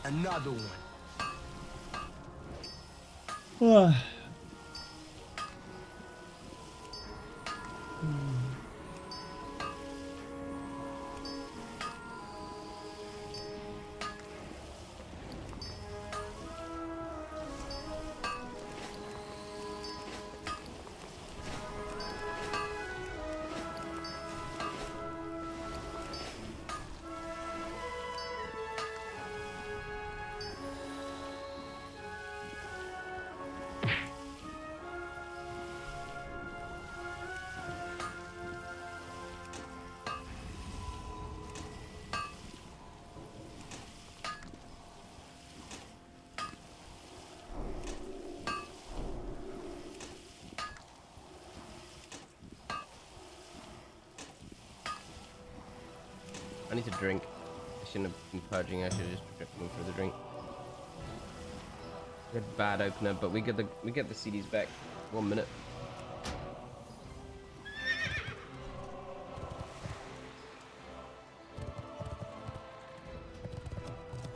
Another one. I need to drink. I shouldn't have been purging. I should have just gone for the drink. We had bad opener, but we get the CDs back. 1 minute.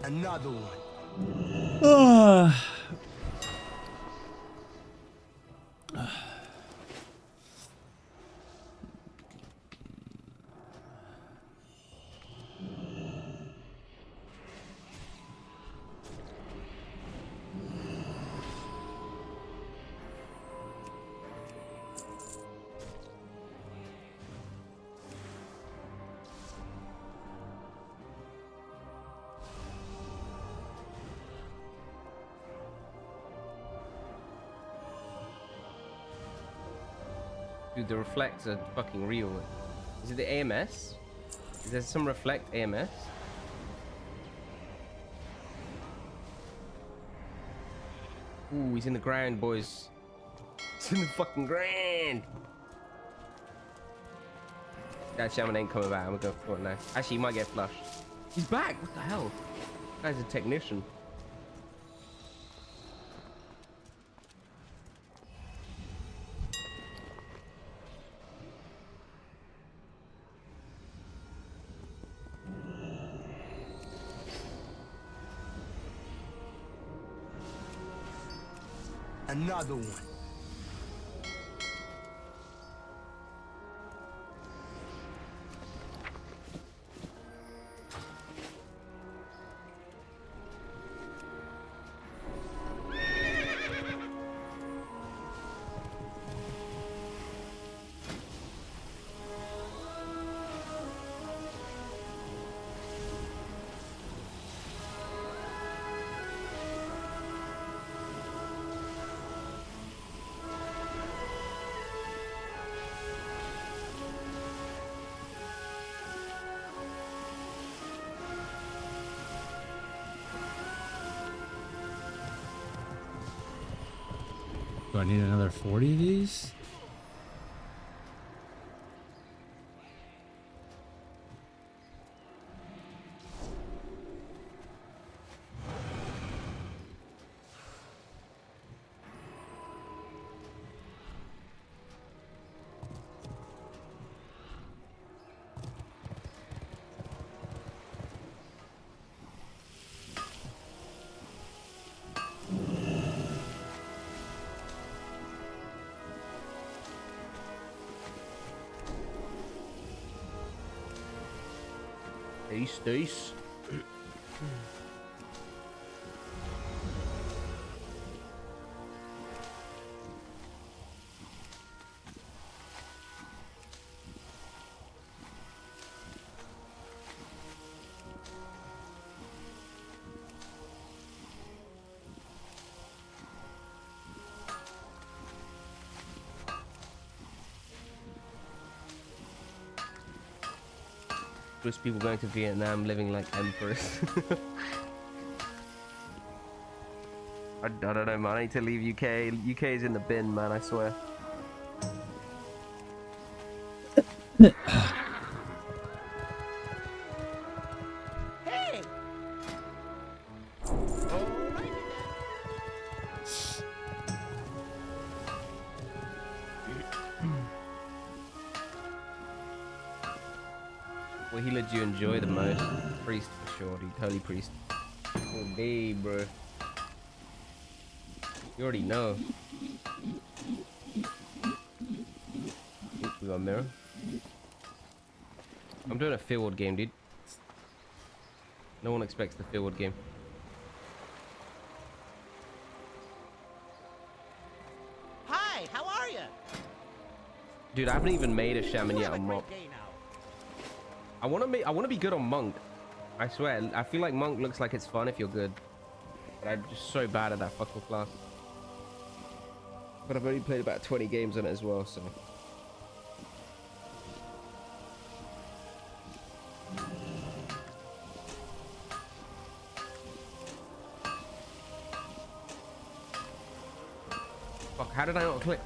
Another one. Dude, the reflects are fucking real. Is it the AMS? Is there some reflect AMS? Ooh, he's in the ground, boys. He's in the fucking ground. That shaman ain't coming back. I'm gonna go for it now. Actually, he might get flushed. He's back. What the hell? That guy's a technician. Another one. Do I need another 40 of these? Dice. Just people going to Vietnam living like emperors. I don't know, man. I need to leave UK. UK is in the bin, man. I swear. Hey! What healer do you enjoy the most? Priest for sure, dude. Holy priest. Oh, babe, bro. You already know. Ooh, we got a mirror. I'm doing a field game, dude. No one expects the field game. Hi, how are you? Dude, I haven't even made a shaman yet on MoP. I wanna be good on monk. I swear. I feel like monk looks like it's fun if you're good. But I'm just so bad at that fucking class. But I've only played about 20 games on it as well, so. Fuck, how did I not click?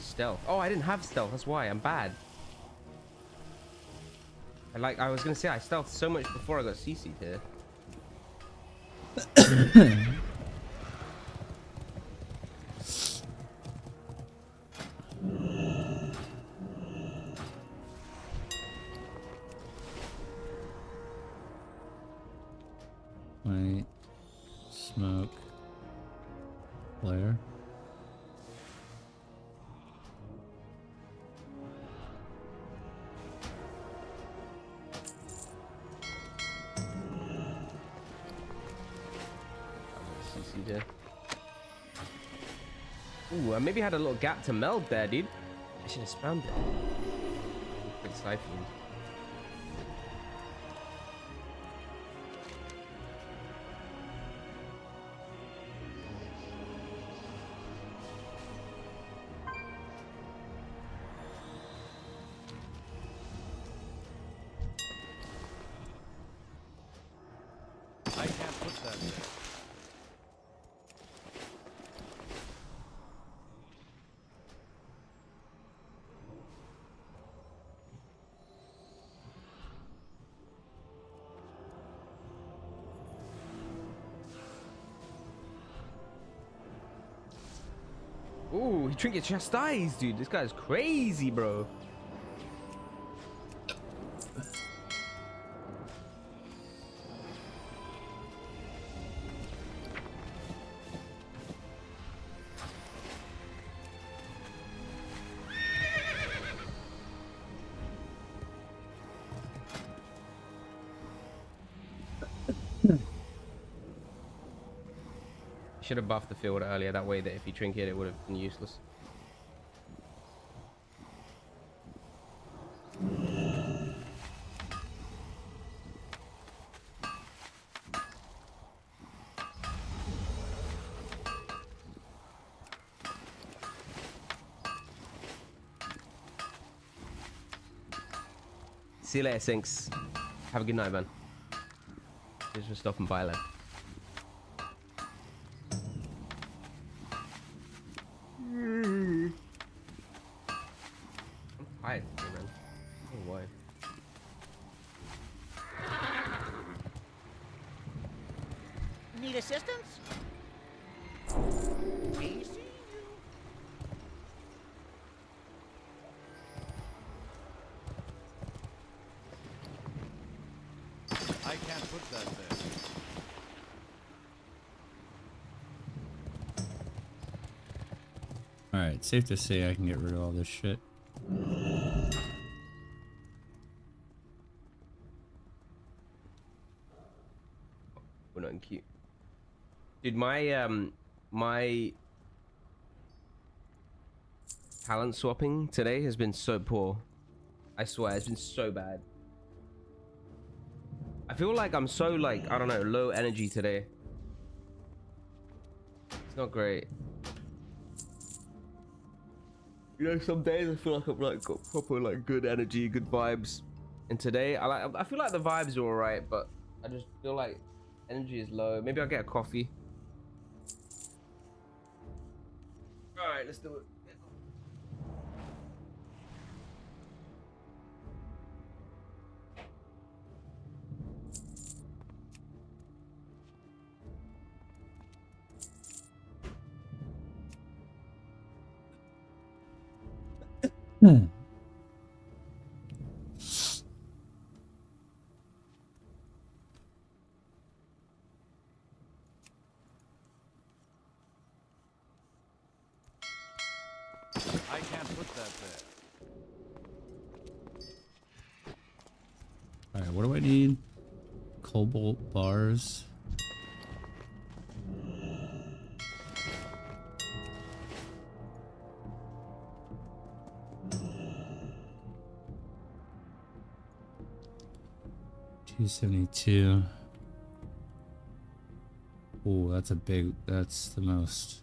Stealth. Oh, I didn't have stealth. That's why I'm bad. I was gonna say I stealthed so much before I got CC'd here. Wait. Smoke. Flare. here. Ooh, I maybe had a little gap to meld there, dude. I should have spammed it. Good siphons. I can't put that there. Ooh, he trinket chastised, dude. This guy's crazy, bro. Should have buffed the field earlier, that way that if he trinket it would have been useless. See you later, Sinks. Have a good night, man. Cheers for stopping by, lad. I'm tired today, man. I don't know why. Need assistance? Easy. I can't put that there. Alright, safe to say I can get rid of all this shit. We're not in cute. Dude, my talent swapping today has been so poor. I swear, it's been so bad. I feel like I'm so, like, I don't know, low energy today. It's not great. You know, some days I feel like I've like got proper like good energy, good vibes. And today I feel like the vibes are alright, but I just feel like energy is low. Maybe I'll get a coffee. Alright, let's do it. I can't put that there. Alright, what do I need? Cobalt bars. $272. Oh, that's a big. That's the most.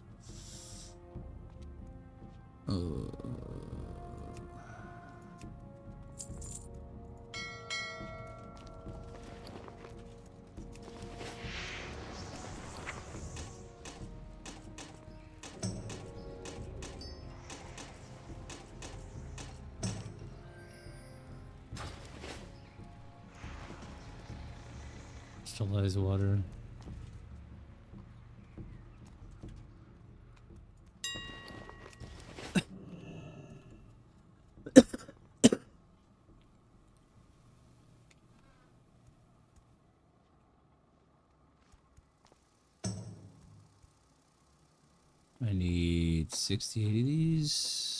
Crystallized water. I need 60, 80 of these.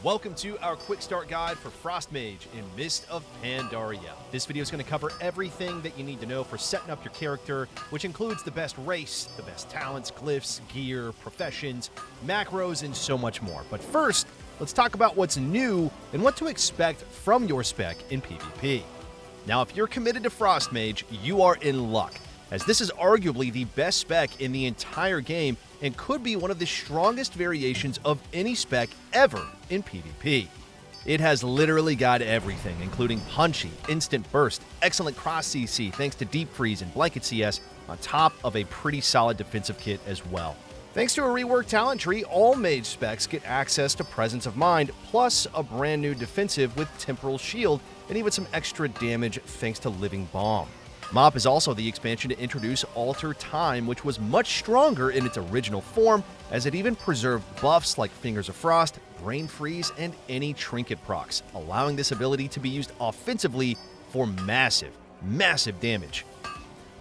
Welcome to our quick start guide for Frost Mage in Mist of Pandaria. This video is going to cover everything that you need to know for setting up your character, which includes the best race, the best talents, glyphs, gear, professions, macros, and so much more. But first, let's talk about what's new and what to expect from your spec in PvP. Now, if you're committed to Frost Mage, you are in luck, as this is arguably the best spec in the entire game and could be one of the strongest variations of any spec ever in PvP. It has literally got everything, including punchy, instant burst, excellent cross CC thanks to deep freeze and blanket CS, on top of a pretty solid defensive kit as well. Thanks to a reworked talent tree, all mage specs get access to Presence of Mind, plus a brand new defensive with Temporal Shield, and even some extra damage thanks to Living Bomb. MoP is also the expansion to introduce Alter Time, which was much stronger in its original form, as it even preserved buffs like Fingers of Frost, Brain Freeze, and any trinket procs, allowing this ability to be used offensively for massive, massive damage.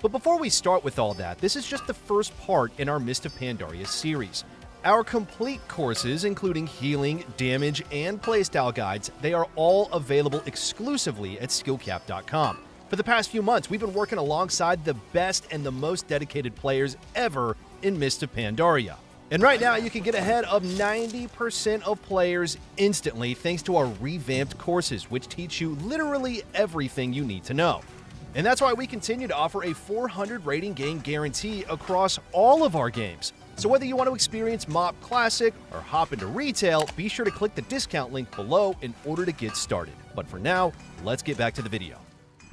But before we start with all that, this is just the first part in our Mist of Pandaria series. Our complete courses, including healing, damage, and playstyle guides, they are all available exclusively at skillcap.com. For the past few months, we've been working alongside the best and the most dedicated players ever in Mist of Pandaria. And right now, you can get ahead of 90% of players instantly thanks to our revamped courses, which teach you literally everything you need to know. And that's why we continue to offer a 400 rating gain guarantee across all of our games. So whether you want to experience MoP Classic or hop into retail, be sure to click the discount link below in order to get started. But for now, let's get back to the video.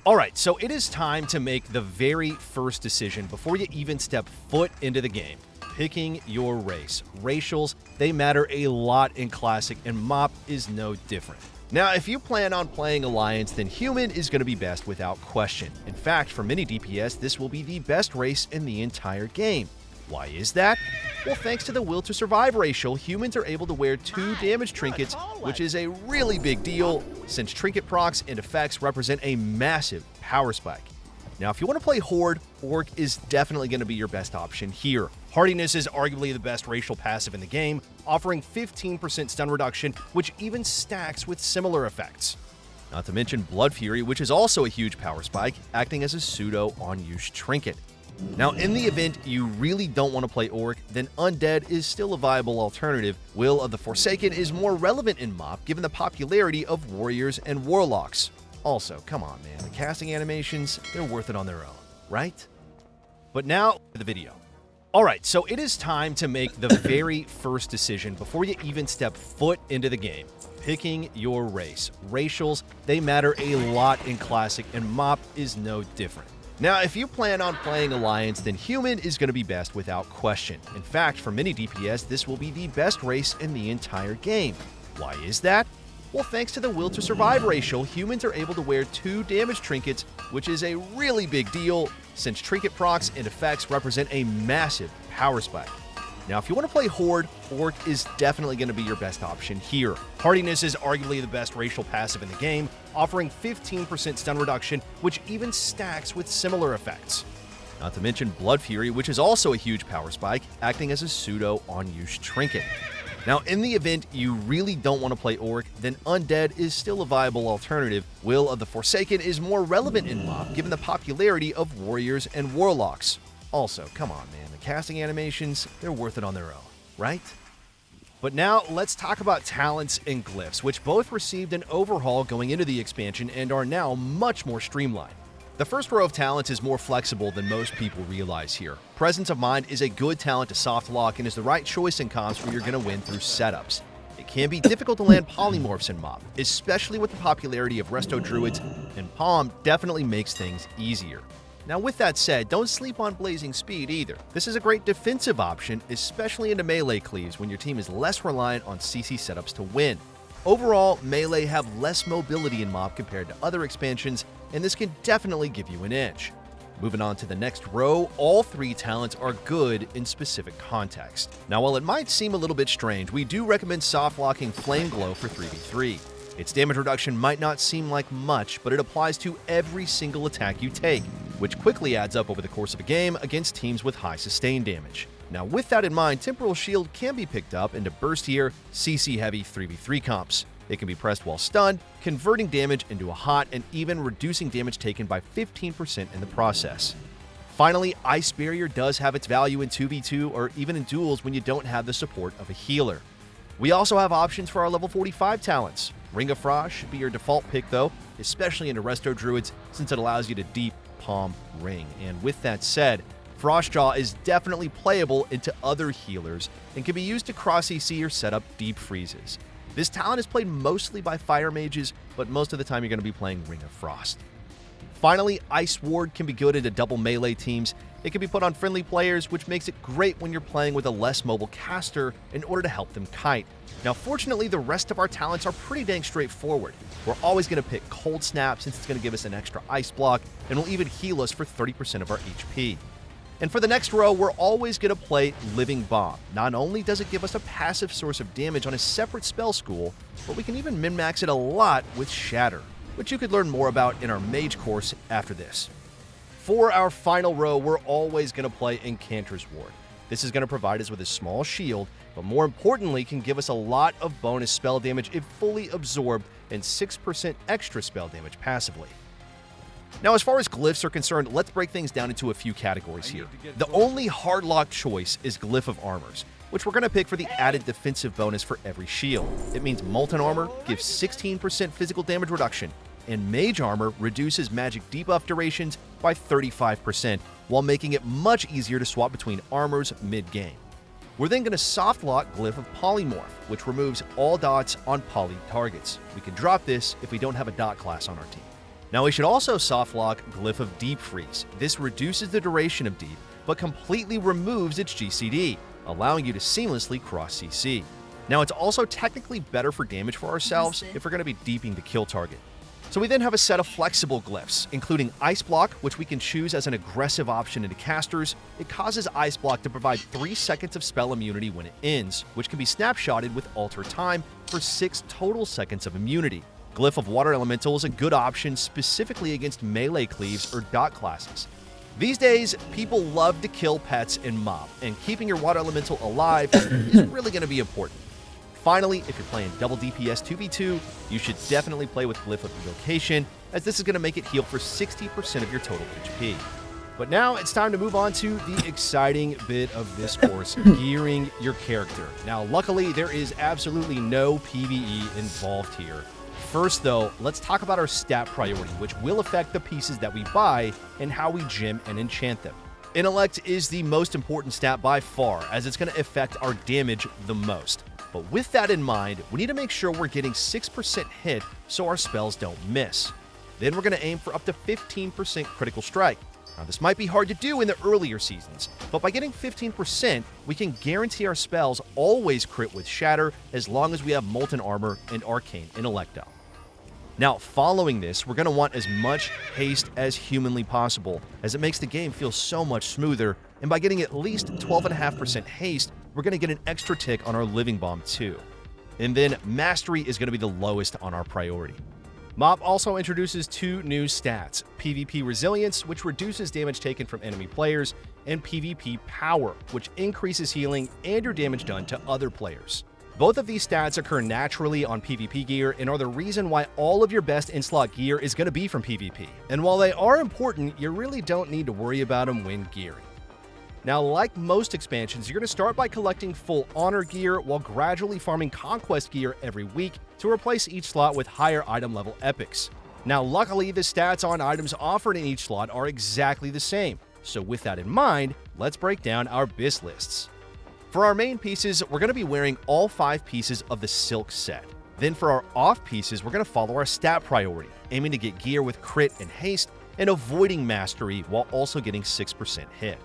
Alright, so it is time to make the very first decision before you even step foot into the game. Picking your race. Racials, they matter a lot in Classic, and MoP is no different. Now, if you plan on playing Alliance, then Human is going to be best without question. In fact, for many DPS, this will be the best race in the entire game. Why is that? Well, thanks to the Will to Survive racial, humans are able to wear 2 damage trinkets, which is a really big deal, since trinket procs and effects represent a massive power spike. Now, if you want to play Horde, Orc is definitely going to be your best option here. Hardiness is arguably the best racial passive in the game, offering 15% stun reduction, which even stacks with similar effects. Not to mention Blood Fury, which is also a huge power spike, acting as a pseudo on-use trinket. Now, in the event you really don't want to play Orc, then Undead is still a viable alternative. Will of the Forsaken is more relevant in MoP given the popularity of Warriors and Warlocks. Also, come on man, the casting animations, they're worth it on their own, right? But now, to the video. Alright, so it is time to make the very first decision before you even step foot into the game. Picking your race. Racials, they matter a lot in Classic, and MoP is no different. Now, if you plan on playing Alliance, then Human is going to be best without question. In fact, for many DPS, this will be the best race in the entire game. Why is that? Well, thanks to the Will to Survive racial, humans are able to wear 2 damage trinkets, which is a really big deal, since trinket procs and effects represent a massive power spike. Now, if you want to play Horde, Orc is definitely going to be your best option here. Hardiness is arguably the best racial passive in the game, offering 15% stun reduction, which even stacks with similar effects. Not to mention Blood Fury, which is also a huge power spike, acting as a pseudo on-use trinket. Now, in the event you really don't want to play Orc, then Undead is still a viable alternative. Will of the Forsaken is more relevant in MoP given the popularity of Warriors and Warlocks. Also, come on man, the casting animations, they're worth it on their own, right? But now, let's talk about talents and glyphs, which both received an overhaul going into the expansion and are now much more streamlined. The first row of talents is more flexible than most people realize here. Presence of Mind is a good talent to soft lock and is the right choice in comps where you're going to win through setups. It can be difficult to land polymorphs in MoP, especially with the popularity of Resto Druids, and Palm definitely makes things easier. Now with that said, don't sleep on Blazing Speed either. This is a great defensive option, especially into melee cleaves when your team is less reliant on CC setups to win. Overall, melee have less mobility in MoP compared to other expansions, and this can definitely give you an edge. Moving on to the next row, all 3 talents are good in specific context. Now while it might seem a little bit strange, we do recommend soft locking Flame Glow for 3v3. Its damage reduction might not seem like much, but it applies to every single attack you take, which quickly adds up over the course of a game against teams with high sustain damage. Now with that in mind, Temporal Shield can be picked up into Burst Here, CC Heavy 3v3 comps. It can be pressed while stunned, converting damage into a hot and even reducing damage taken by 15% in the process. Finally, Ice Barrier does have its value in 2v2 or even in duels when you don't have the support of a healer. We also have options for our level 45 talents. Ring of Frost should be your default pick though, especially into Resto Druids since it allows you to deep palm ring. And with that said, Frostjaw is definitely playable into other healers and can be used to cross CC or set up deep freezes. This talent is played mostly by fire mages, but most of the time you're going to be playing Ring of Frost. Finally, Ice Ward can be good into double melee teams. It can be put on friendly players, which makes it great when you're playing with a less mobile caster in order to help them kite. Now, fortunately, the rest of our talents are pretty dang straightforward. We're always going to pick Cold Snap since it's going to give us an extra ice block and will even heal us for 30% of our HP. And for the next row, we're always going to play Living Bomb. Not only does it give us a passive source of damage on a separate spell school, but we can even min-max it a lot with Shatter, which you could learn more about in our Mage course after this. For our final row, we're always going to play Incanter's Ward. This is going to provide us with a small shield, but more importantly can give us a lot of bonus spell damage if fully absorbed and 6% extra spell damage passively. Now, as far as glyphs are concerned, let's break things down into a few categories here. The only hard-locked choice is Glyph of Armors, which we're going to pick for the added defensive bonus for every shield. It means Molten Armor gives 16% physical damage reduction, and Mage Armor reduces magic debuff durations by 35%, while making it much easier to swap between armors mid-game. We're then going to soft-lock Glyph of Polymorph, which removes all dots on poly targets. We can drop this if we don't have a dot class on our team. Now, we should also soft-lock Glyph of Deep Freeze. This reduces the duration of Deep, but completely removes its GCD, allowing you to seamlessly cross CC. Now, it's also technically better for damage for ourselves if we're going to be deeping the kill target. So we then have a set of flexible glyphs, including Ice Block, which we can choose as an aggressive option into casters. It causes Ice Block to provide 3 seconds of spell immunity when it ends, which can be snapshotted with Alter Time for 6 total seconds of immunity. Glyph of Water Elemental is a good option specifically against melee cleaves or dot classes. These days, people love to kill pets in MoP, and keeping your Water Elemental alive is really going to be important. Finally, if you're playing double DPS 2v2, you should definitely play with Glyph of Evocation, as this is going to make it heal for 60% of your total HP. But now it's time to move on to the exciting bit of this course, gearing your character. Now, luckily, there is absolutely no PvE involved here. First, though, let's talk about our stat priority, which will affect the pieces that we buy and how we gem and enchant them. Intellect is the most important stat by far, as it's going to affect our damage the most. But with that in mind, we need to make sure we're getting 6% hit so our spells don't miss. Then we're going to aim for up to 15% critical strike. Now, this might be hard to do in the earlier seasons, but by getting 15%, we can guarantee our spells always crit with Shatter as long as we have Molten Armor and Arcane Intellecto. Now, following this, we're going to want as much haste as humanly possible, as it makes the game feel so much smoother, and by getting at least 12.5% haste, we're going to get an extra tick on our Living Bomb too. And then Mastery is going to be the lowest on our priority. MoP also introduces 2 new stats, PvP Resilience, which reduces damage taken from enemy players, and PvP Power, which increases healing and your damage done to other players. Both of these stats occur naturally on PvP gear and are the reason why all of your best in-slot gear is going to be from PvP. And while they are important, you really don't need to worry about them when gearing. Now, like most expansions, you're going to start by collecting full Honor gear while gradually farming Conquest gear every week to replace each slot with higher item level epics. Now, luckily, the stats on items offered in each slot are exactly the same. So with that in mind, let's break down our BIS lists. For our main pieces, we're going to be wearing all 5 pieces of the Silk set. Then for our off pieces, we're going to follow our stat priority, aiming to get gear with crit and haste, and avoiding Mastery while also getting 6% hit.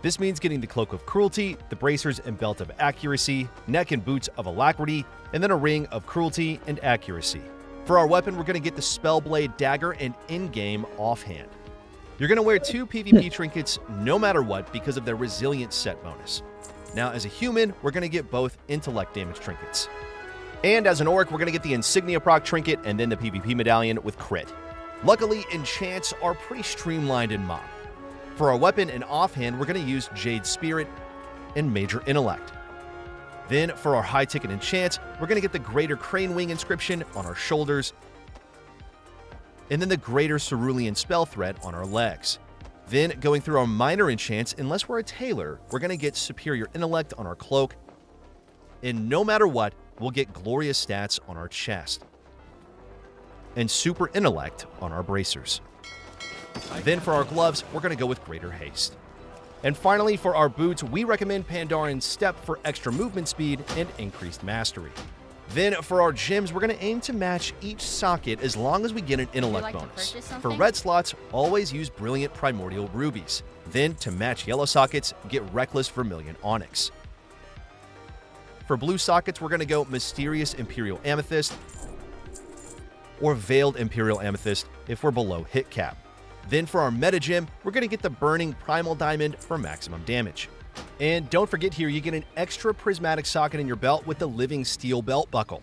This means getting the Cloak of Cruelty, the Bracers and Belt of Accuracy, Neck and Boots of Alacrity, and then a Ring of Cruelty and Accuracy. For our weapon, we're going to get the Spellblade Dagger and in-game Offhand. You're going to wear 2 PvP trinkets no matter what because of their Resilience set bonus. Now, as a human, we're going to get both intellect damage trinkets. And as an orc, we're going to get the Insignia proc trinket and then the PvP medallion with crit. Luckily, enchants are pretty streamlined in MoP. For our weapon and offhand, we're going to use Jade Spirit, and major intellect. Then for our high ticket enchants, we're going to get the greater crane wing inscription on our shoulders, and then the greater cerulean spell thread on our legs. Then going through our minor enchants, unless we're a tailor, we're going to get superior intellect on our cloak, and no matter what, we'll get glorious stats on our chest, and super intellect on our bracers. Then for our gloves, we're going to go with greater haste. And finally, for our boots, we recommend Pandaren Step for extra movement speed and increased mastery. Then for our gems, we're going to aim to match each socket as long as we get an intellect bonus. For red slots, always use brilliant primordial rubies. Then to match yellow sockets, get reckless vermilion onyx. For blue sockets, we're going to go mysterious imperial amethyst or veiled imperial amethyst if we're below hit cap. Then for our meta gem, we're going to get the burning primal diamond for maximum damage. And don't forget here, you get an extra prismatic socket in your belt with the living steel belt buckle.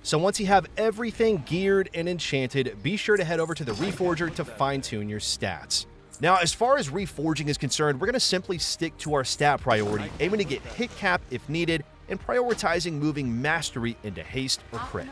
So once you have everything geared and enchanted, be sure to head over to the Reforger to fine-tune your stats. Now, as far as reforging is concerned, we're going to simply stick to our stat priority, aiming to get hit cap if needed, and prioritizing moving mastery into haste or crit.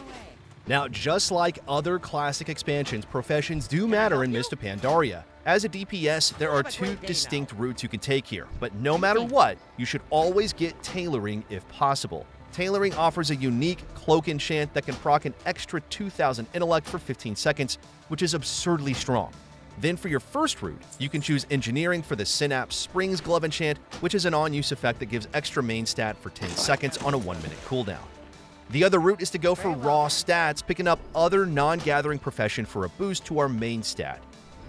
Now, just like other classic expansions, professions do matter in Mist of Pandaria. As a DPS, there are two distinct routes you can take here, but no matter what, you should always get tailoring if possible. Tailoring offers a unique cloak enchant that can proc an extra 2,000 intellect for 15 seconds, which is absurdly strong. Then for your first route, you can choose engineering for the Synapse Springs Glove enchant, which is an on-use effect that gives extra main stat for 10 seconds on a 1-minute cooldown. The other route is to go for raw stats, picking up other non-gathering profession for a boost to our main stat.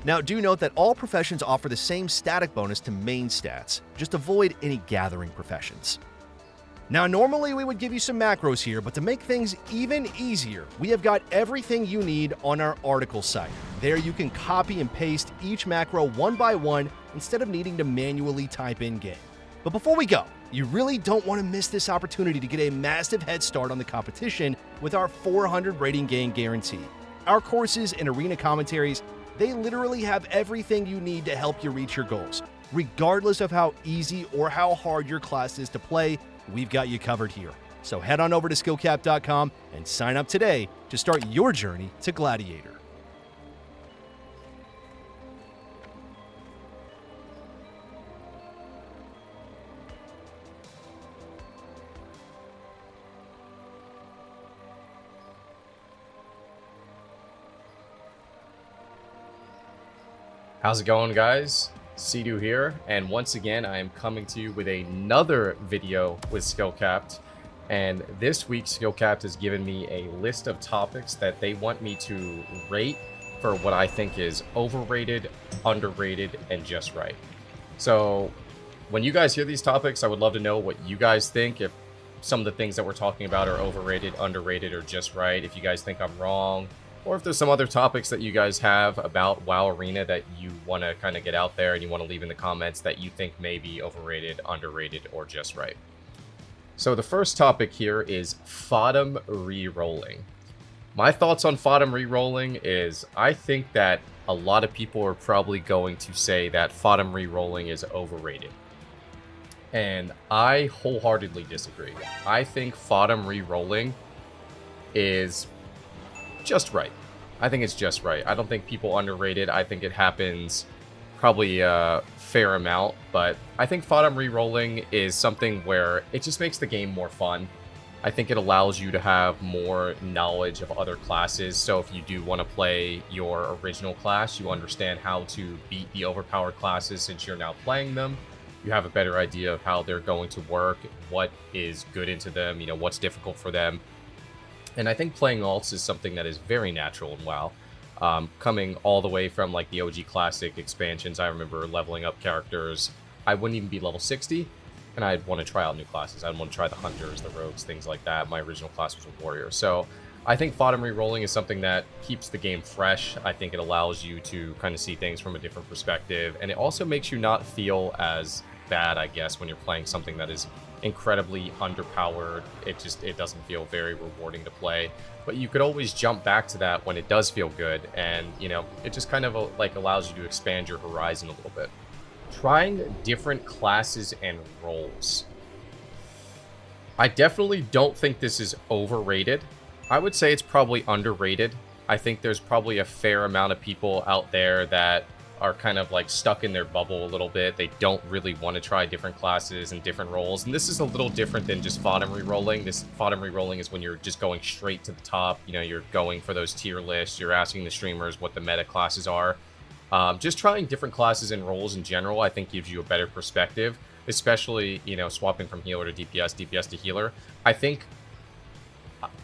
Now, do note that all professions offer the same static bonus to main stats. Just avoid any gathering professions. Now, normally we would give you some macros here, but to make things even easier, we have got everything you need on our article site. There you can copy and paste each macro one by one instead of needing to manually type in game. But before we go, you really don't want to miss this opportunity to get a massive head start on the competition with our 400 rating gain guarantee. Our courses and arena commentaries, they literally have everything you need to help you reach your goals. Regardless of how easy or how hard your class is to play, we've got you covered here. So head on over to skillcap.com and sign up today to start your journey to Gladiator. How's it going, guys? Sea-Doo here, and once again I am coming to you with another video with Skillcapped. And this week Skillcapped has given me a list of topics that they want me to rate for what I think is overrated, underrated, and just right. So when you guys hear these topics, I would love to know what you guys think, if some of the things that we're talking about are overrated, underrated, or just right, if you guys think I'm wrong, or if there's some other topics that you guys have about WoW Arena that you want to kind of get out there and you want to leave in the comments that you think may be overrated, underrated, or just right. So the first topic here is Fodum re-rolling. My thoughts on Fodum re-rolling is I think that a lot of people are probably going to say that Fodum re-rolling is overrated. And I wholeheartedly disagree. I think Fodum re-rolling is just right. I think it's just right. I don't think people underrate it. I think it happens probably a fair amount, but I think Fodum re-rolling is something where it just makes the game more fun. I think it allows you to have more knowledge of other classes, so if you do want to play your original class, you understand how to beat the overpowered classes since you're now playing them. You have a better idea of how they're going to work, what is good into them, you know, what's difficult for them. And I think playing alts is something that is very natural in WoW. Coming all the way from like the OG Classic expansions, I remember leveling up characters. I wouldn't even be level 60, and I'd want to try out new classes. I'd want to try the Hunters, the Rogues, things like that. My original class was a Warrior. So I think Fodum re-rolling is something that keeps the game fresh. I think it allows you to kind of see things from a different perspective, and it also makes you not feel as bad, I guess, when you're playing something that is incredibly underpowered. It doesn't feel very rewarding to play, but you could always jump back to that when it does feel good, and you know, it just kind of like allows you to expand your horizon a little bit. Trying different classes and roles. I definitely don't think this is overrated. I would say it's probably underrated. I think there's probably a fair amount of people out there that are kind of like stuck in their bubble a little bit. They don't really want to try different classes and different roles. And this is a little different than just FODM rerolling. This FODM rerolling is when you're just going straight to the top. You know, you're going for those tier lists. You're asking the streamers what the meta classes are. Just trying different classes and roles in general, I think gives you a better perspective, especially, you know, swapping from healer to DPS, DPS to healer. I think,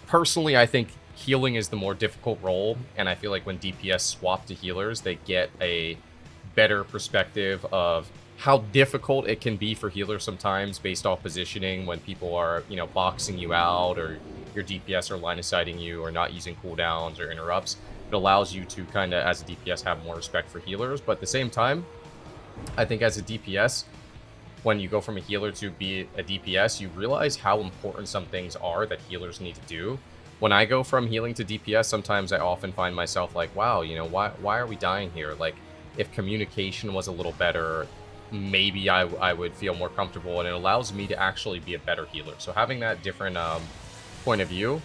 personally, I think healing is the more difficult role, and I feel like when DPS swap to healers, they get a better perspective of how difficult it can be for healers sometimes based off positioning when people are, you know, boxing you out, or your DPS are line of sighting you, or not using cooldowns or interrupts. It allows you to kind of, as a DPS, have more respect for healers, but at the same time, I think as a DPS, when you go from a healer to be a DPS, you realize how important some things are that healers need to do. When I go from healing to DPS, sometimes I often find myself like, wow, you know, why are we dying here? Like, if communication was a little better, maybe I would feel more comfortable, and it allows me to actually be a better healer. So having that different point of view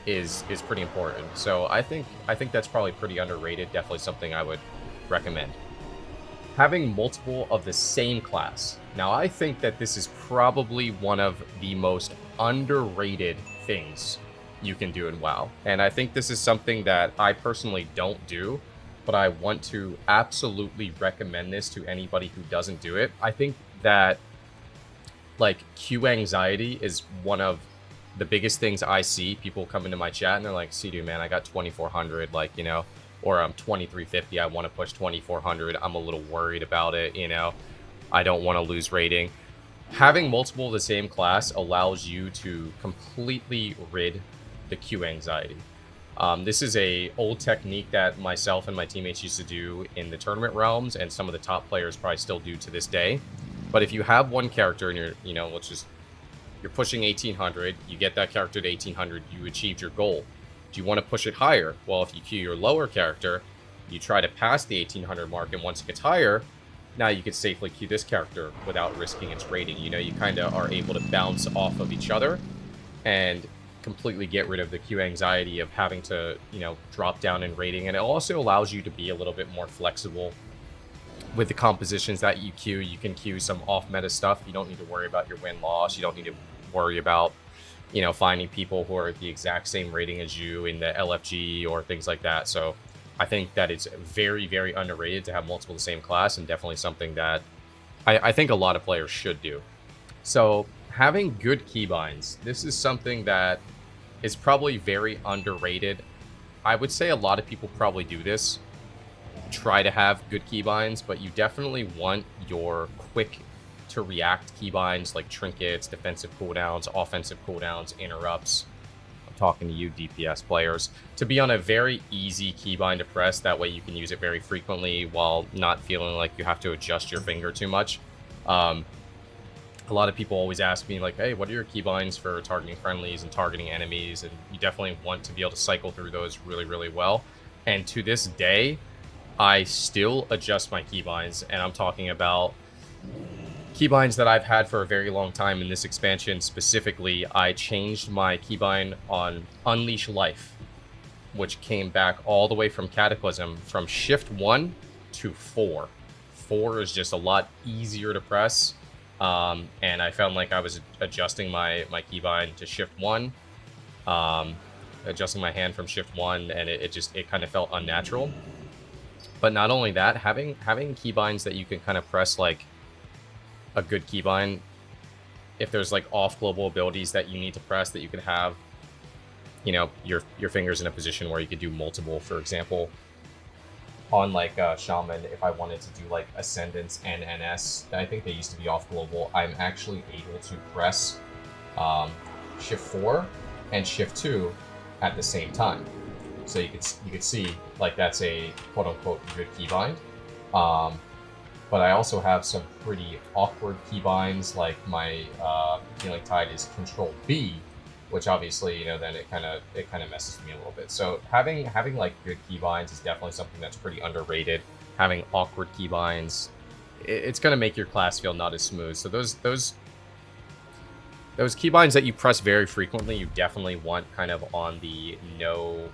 is pretty important. So I think that's probably pretty underrated. Definitely something I would recommend. Having multiple of the same class. Now, I think that this is probably one of the most underrated things you can do in WoW. And I think this is something that I personally don't do, but I want to absolutely recommend this to anybody who doesn't do it. I think that, like, queue anxiety is one of the biggest things I see. People come into my chat and they're like, "Sea-Doo, man, I got 2400, like, you know, or I'm 2350, I want to push 2400, I'm a little worried about it, you know, I don't want to lose rating." Having multiple of the same class allows you to completely rid the queue anxiety. This is a old technique that myself and my teammates used to do in the tournament realms, and some of the top players probably still do to this day. But if you have one character and you're, you know, you're pushing 1800, you get that character to 1800, you achieved your goal. Do you want to push it higher? Well, if you queue your lower character, you try to pass the 1800 mark, and once it gets higher, now you can safely queue this character without risking its rating. You know, you kind of are able to bounce off of each other and completely get rid of the queue anxiety of having to, you know, drop down in rating. And it also allows you to be a little bit more flexible with the compositions that you queue. You can queue some off-meta stuff. You don't need to worry about your win-loss. You don't need to worry about, you know, finding people who are the exact same rating as you in the LFG or things like that. So I think that it's very, very underrated to have multiple of the same class, and definitely something that I think a lot of players should do. So having good keybinds, this is something that is probably very underrated. I would say a lot of people probably do this, try to have good keybinds, but you definitely want your quick to react keybinds like trinkets, defensive cooldowns, offensive cooldowns, interrupts. I'm talking to you DPS players, to be on a very easy keybind to press. That way you can use it very frequently while not feeling like you have to adjust your finger too much. A lot of people always ask me, like, hey, what are your keybinds for targeting friendlies and targeting enemies? And you definitely want to be able to cycle through those really, really well. And to this day, I still adjust my keybinds, and I'm talking about keybinds that I've had for a very long time. In this expansion specifically, I changed my keybind on Unleash Life, which came back all the way from Cataclysm, from Shift 1 to 4. 4 is just a lot easier to press. And I found like I was adjusting my keybind to Shift 1, adjusting my hand from Shift 1, and it kind of felt unnatural. But not only that, having keybinds that you can kind of press like a good keybind, if there's like off global abilities that you need to press, that you can have, you know, your fingers in a position where you could do multiple. For example, on like Shaman, if I wanted to do like Ascendance and NS, I think they used to be off global, I'm actually able to press Shift 4 and Shift 2 at the same time. So you could see like that's a quote unquote good keybind. But I also have some pretty awkward keybinds, like my Healing Tide is Control B, which obviously, you know, then it kind of messes me a little bit. So having like good keybinds is definitely something that's pretty underrated. Having awkward keybinds, it's going to make your class feel not as smooth. So those those keybinds that you press very frequently, you definitely want kind of on the no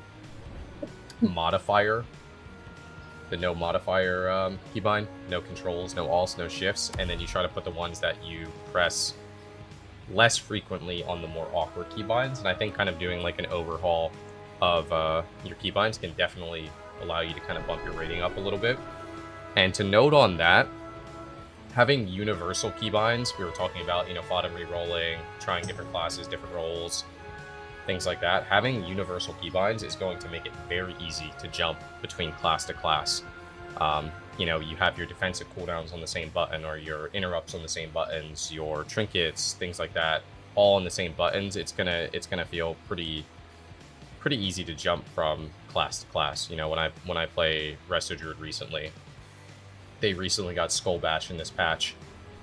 modifier. The no modifier keybind. No controls, no alts, no shifts. And then you try to put the ones that you press less frequently on the more awkward keybinds. And I think kind of doing like an overhaul of your keybinds can definitely allow you to kind of bump your rating up a little bit. And to note on that, having universal keybinds, we were talking about, you know, bottom re-rolling, trying different classes, different roles, things like that. Having universal keybinds is going to make it very easy to jump between class to class. You know, you have your defensive cooldowns on the same button, or your interrupts on the same buttons, your trinkets, things like that, all on the same buttons. It's gonna feel pretty easy to jump from class to class. You know, when I play Resto Druid recently, they recently got Skull Bash in this patch.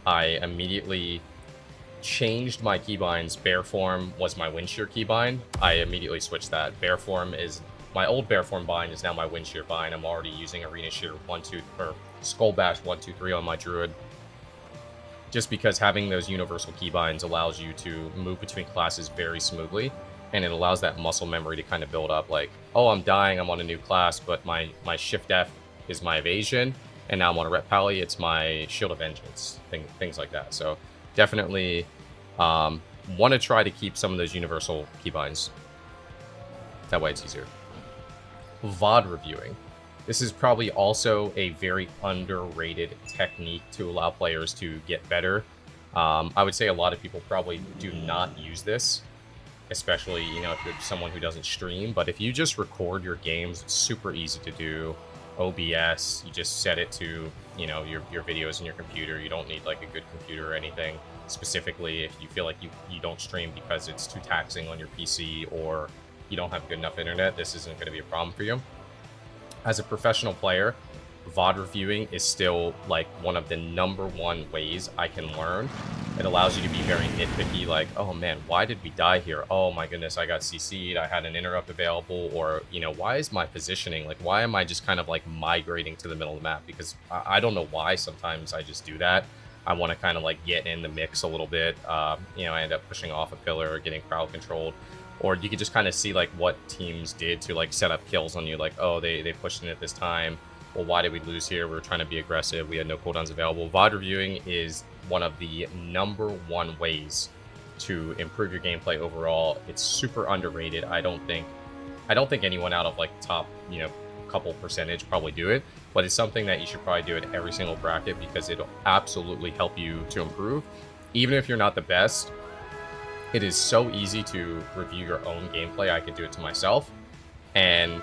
I immediately changed my keybinds. Bear Form was my Wind Shear keybind. I immediately switched that. Bear Form is my old Bear Form bind is now my Wind Shear bind. I'm already using Arena Shear 1, 2, or Skull Bash 1, 2, 3 on my Druid. Just because having those universal keybinds allows you to move between classes very smoothly, and it allows that muscle memory to kind of build up. Like, oh, I'm dying, I'm on a new class, but my Shift F is my evasion, and now I'm on a Rep Pally, it's my Shield of Vengeance, things like that. So definitely want to try to keep some of those universal keybinds. That way it's easier. VOD reviewing. This is probably also a very underrated technique to allow players to get better. I would say a lot of people probably do not use this, especially, you know, if you're someone who doesn't stream. But if you just record your games, it's super easy to do. OBS, you just set it to, you know, your videos in your computer. You don't need like a good computer or anything. Specifically, if you feel like you don't stream because it's too taxing on your PC, or you don't have good enough internet, this isn't going to be a problem for you. As a professional player, VOD reviewing is still like one of the #1 ways I can learn. It allows you to be very nitpicky, like, oh man, why did we die here? Oh my goodness, I got CC'd, I had an interrupt available, or, you know, why is my positioning, like, why am I just kind of like migrating to the middle of the map? Because I don't know why sometimes I just do that. I want to kind of like get in the mix a little bit. You know, I end up pushing off a pillar or getting crowd controlled. Or you could just kind of see like what teams did to like set up kills on you. Like, oh, they pushed in at this time. Well, why did we lose here? We were trying to be aggressive. We had no cooldowns available. VOD reviewing is one of the #1 ways to improve your gameplay overall. It's super underrated. I don't think anyone out of like top, you know, couple percentage probably do it, but it's something that you should probably do at every single bracket, because it'll absolutely help you to improve. Even if you're not the best, it is so easy to review your own gameplay. I could do it to myself, and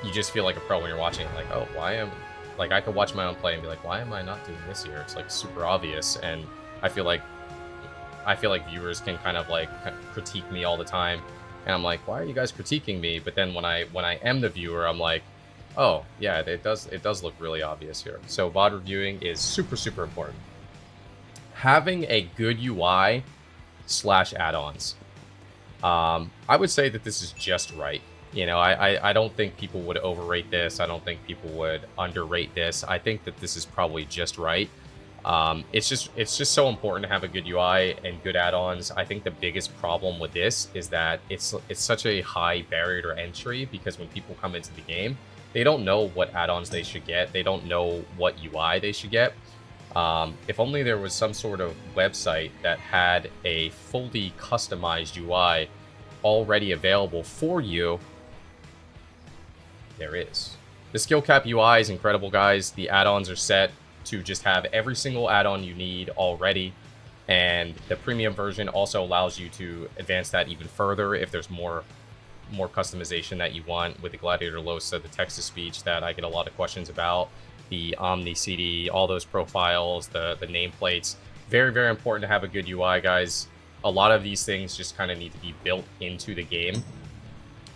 you just feel like a pro when you're watching it. Like, oh, I could watch my own play and be like, why am I not doing this here? It's like super obvious. And I feel like viewers can kind of like critique me all the time, and I'm like, why are you guys critiquing me? But then when I am the viewer, I'm like, oh yeah, it does look really obvious here. So VOD reviewing is super important. Having a good UI / add-ons. I would say that this is just right. You know, I don't think people would overrate this. I don't think people would underrate this. I think that this is probably just right. It's just so important to have a good UI and good add-ons. I think the biggest problem with this is that it's such a high barrier to entry, because when people come into the game, they don't know what add-ons they should get. They don't know what UI they should get. If only there was some sort of website that had a fully customized UI already available for you. There is. The skill cap UI is incredible, guys. The add-ons are set to just have every single add-on you need already, and the premium version also allows you to advance that even further if there's more customization that you want. With the Gladiator Losa, the text-to-speech that I get a lot of questions about, the Omni CD, all those profiles, the nameplates. Very, very important to have a good UI, guys. A lot of these things just kind of need to be built into the game.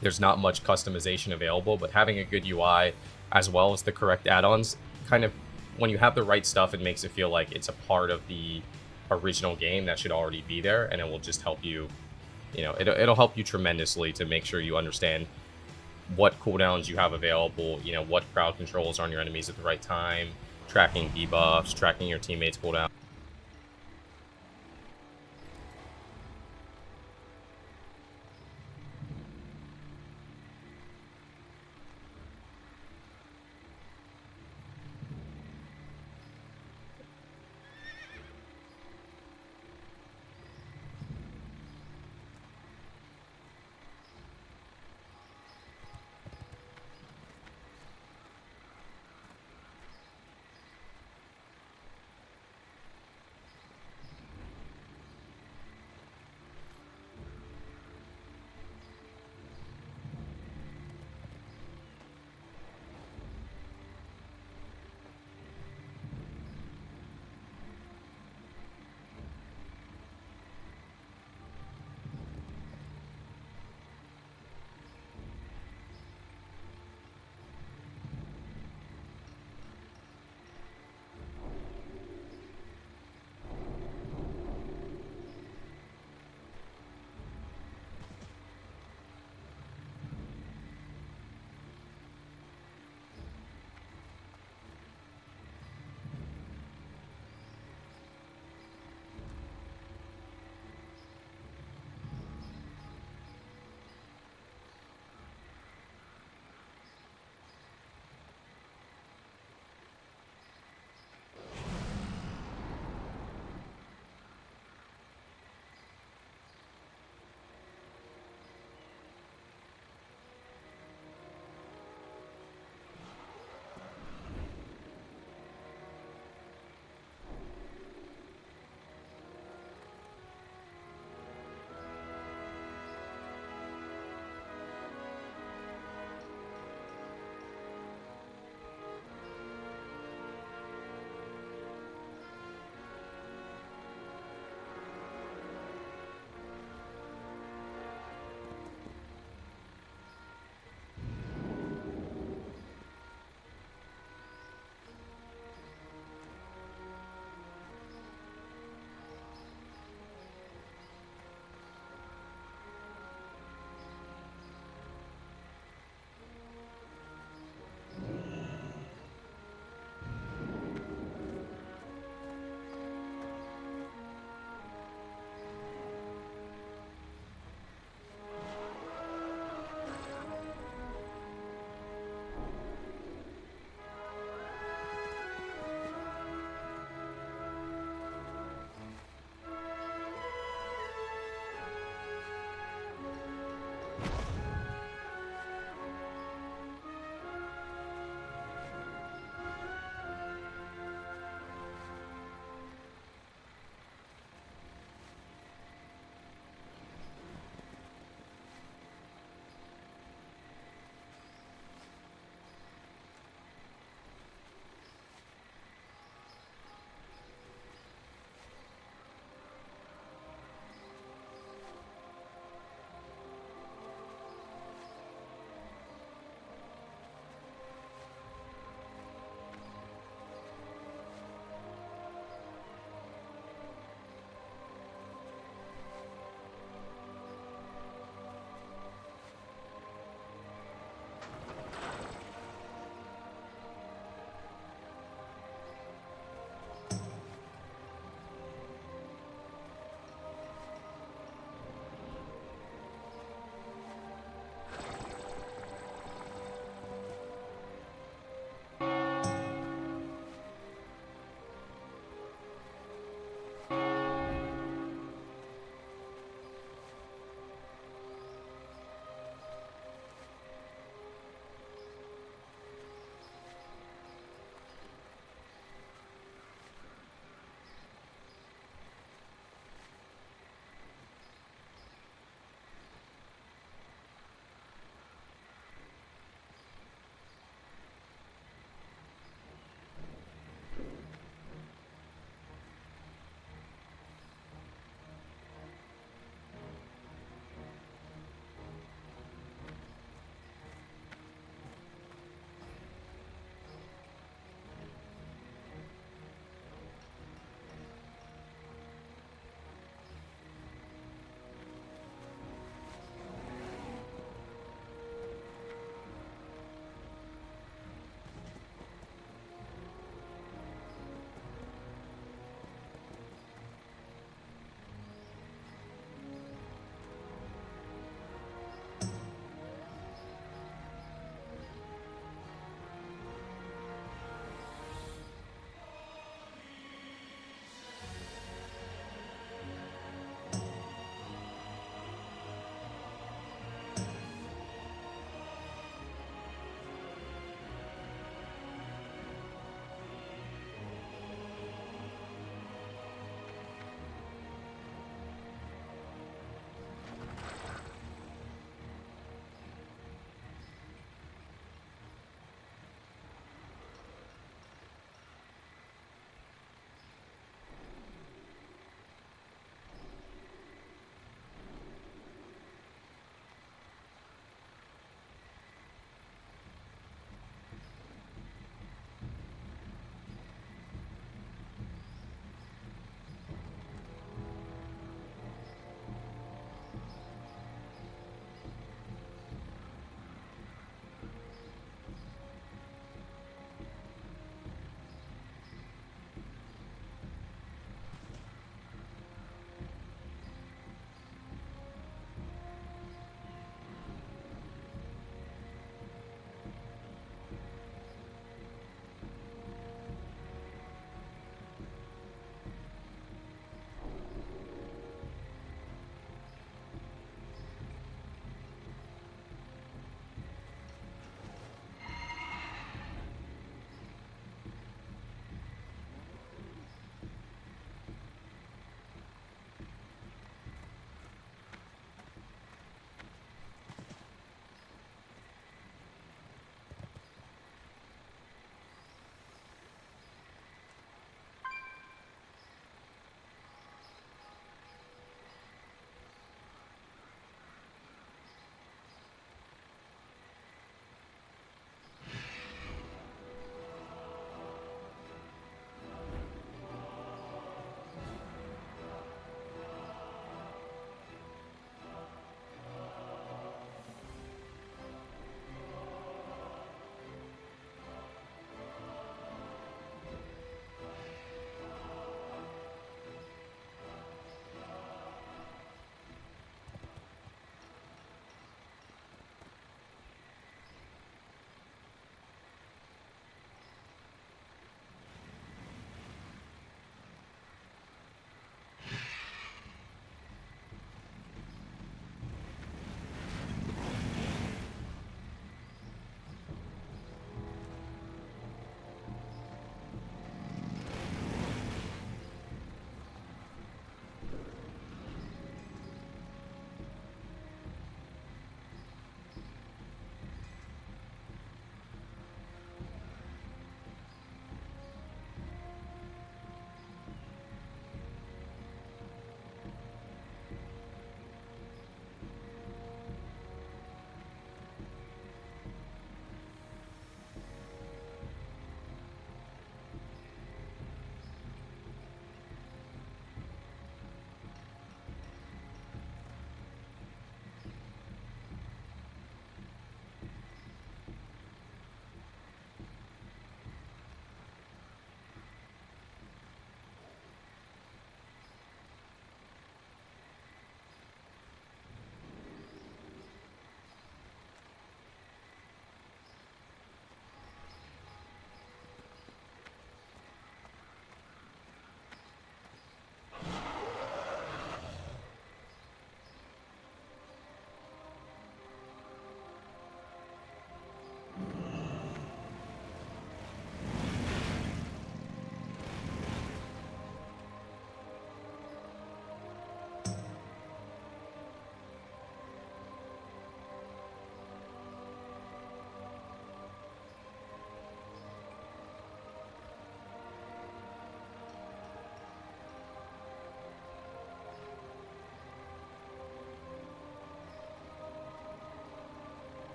There's not much customization available, but having a good UI as well as the correct add-ons, kind of, when you have the right stuff, it makes it feel like it's a part of the original game that should already be there, and it will just help you, you know, it'll help you tremendously to make sure you understand what cooldowns you have available, you know, what crowd controls are on your enemies at the right time, tracking debuffs, tracking your teammates' cooldown.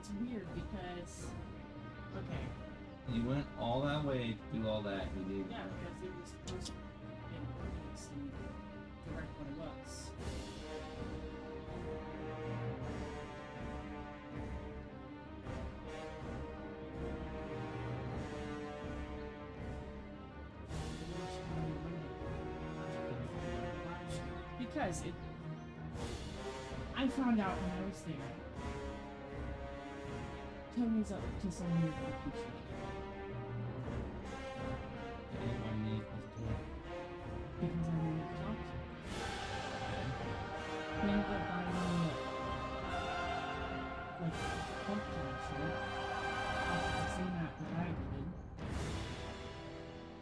it's weird because, okay. You went all that way to do all that. You did. Yeah, because it was supposed to be in emergency and direct what it was. Because I found out when I was there. Tony's up to some new location. Because I wanted to talk to him. He ended up buying me like health care shit off the same app that I did.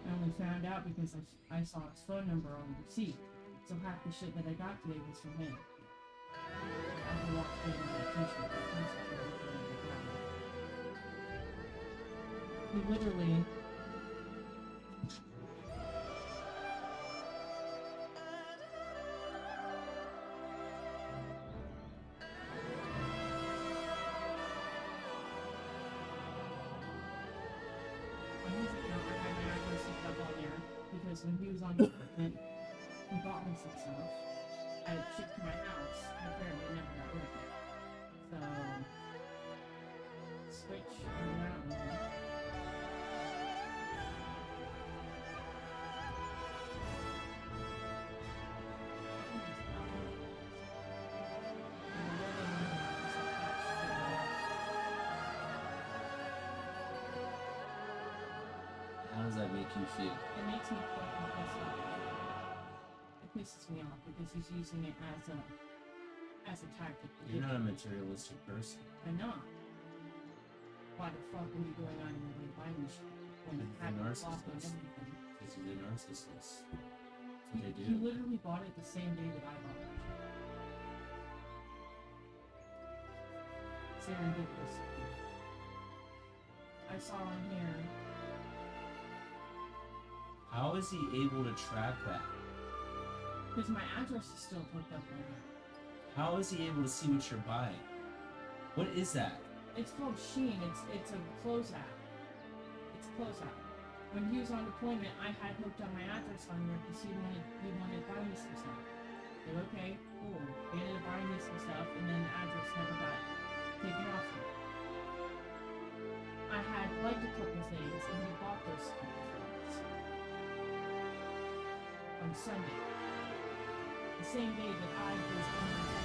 I only found out because I saw his phone number on the receipt. So half the shit that I got today was from him. I walked in that t-shirt. He literally because when he was on equipment, he bought me some stuff. I had it shipped to my house, and apparently never got rid of it. So, switch around. How does that make you feel? It makes me fucking pissed off. It pisses me off because he's using it as a tactic. You're not a materialistic person. I'm not. Why the fuck are you going on and really buying me shit? When I had to block and everything. Because you're a narcissist. That's what they do. He literally bought it the same day that I bought it. Serendipitous. I saw on here. How is he able to track that? Because my address is still hooked up on it. How is he able to see what you're buying? What is that? It's called Shein. It's a clothes app. It's a clothes app. When he was on deployment, I had hooked on my address on there because he wanted to buy me some stuff. Said, okay, cool. He ended up buying me some stuff, and then the address never got taken off me. I had liked a couple things, and he bought those things on Sunday. The same day that I was on my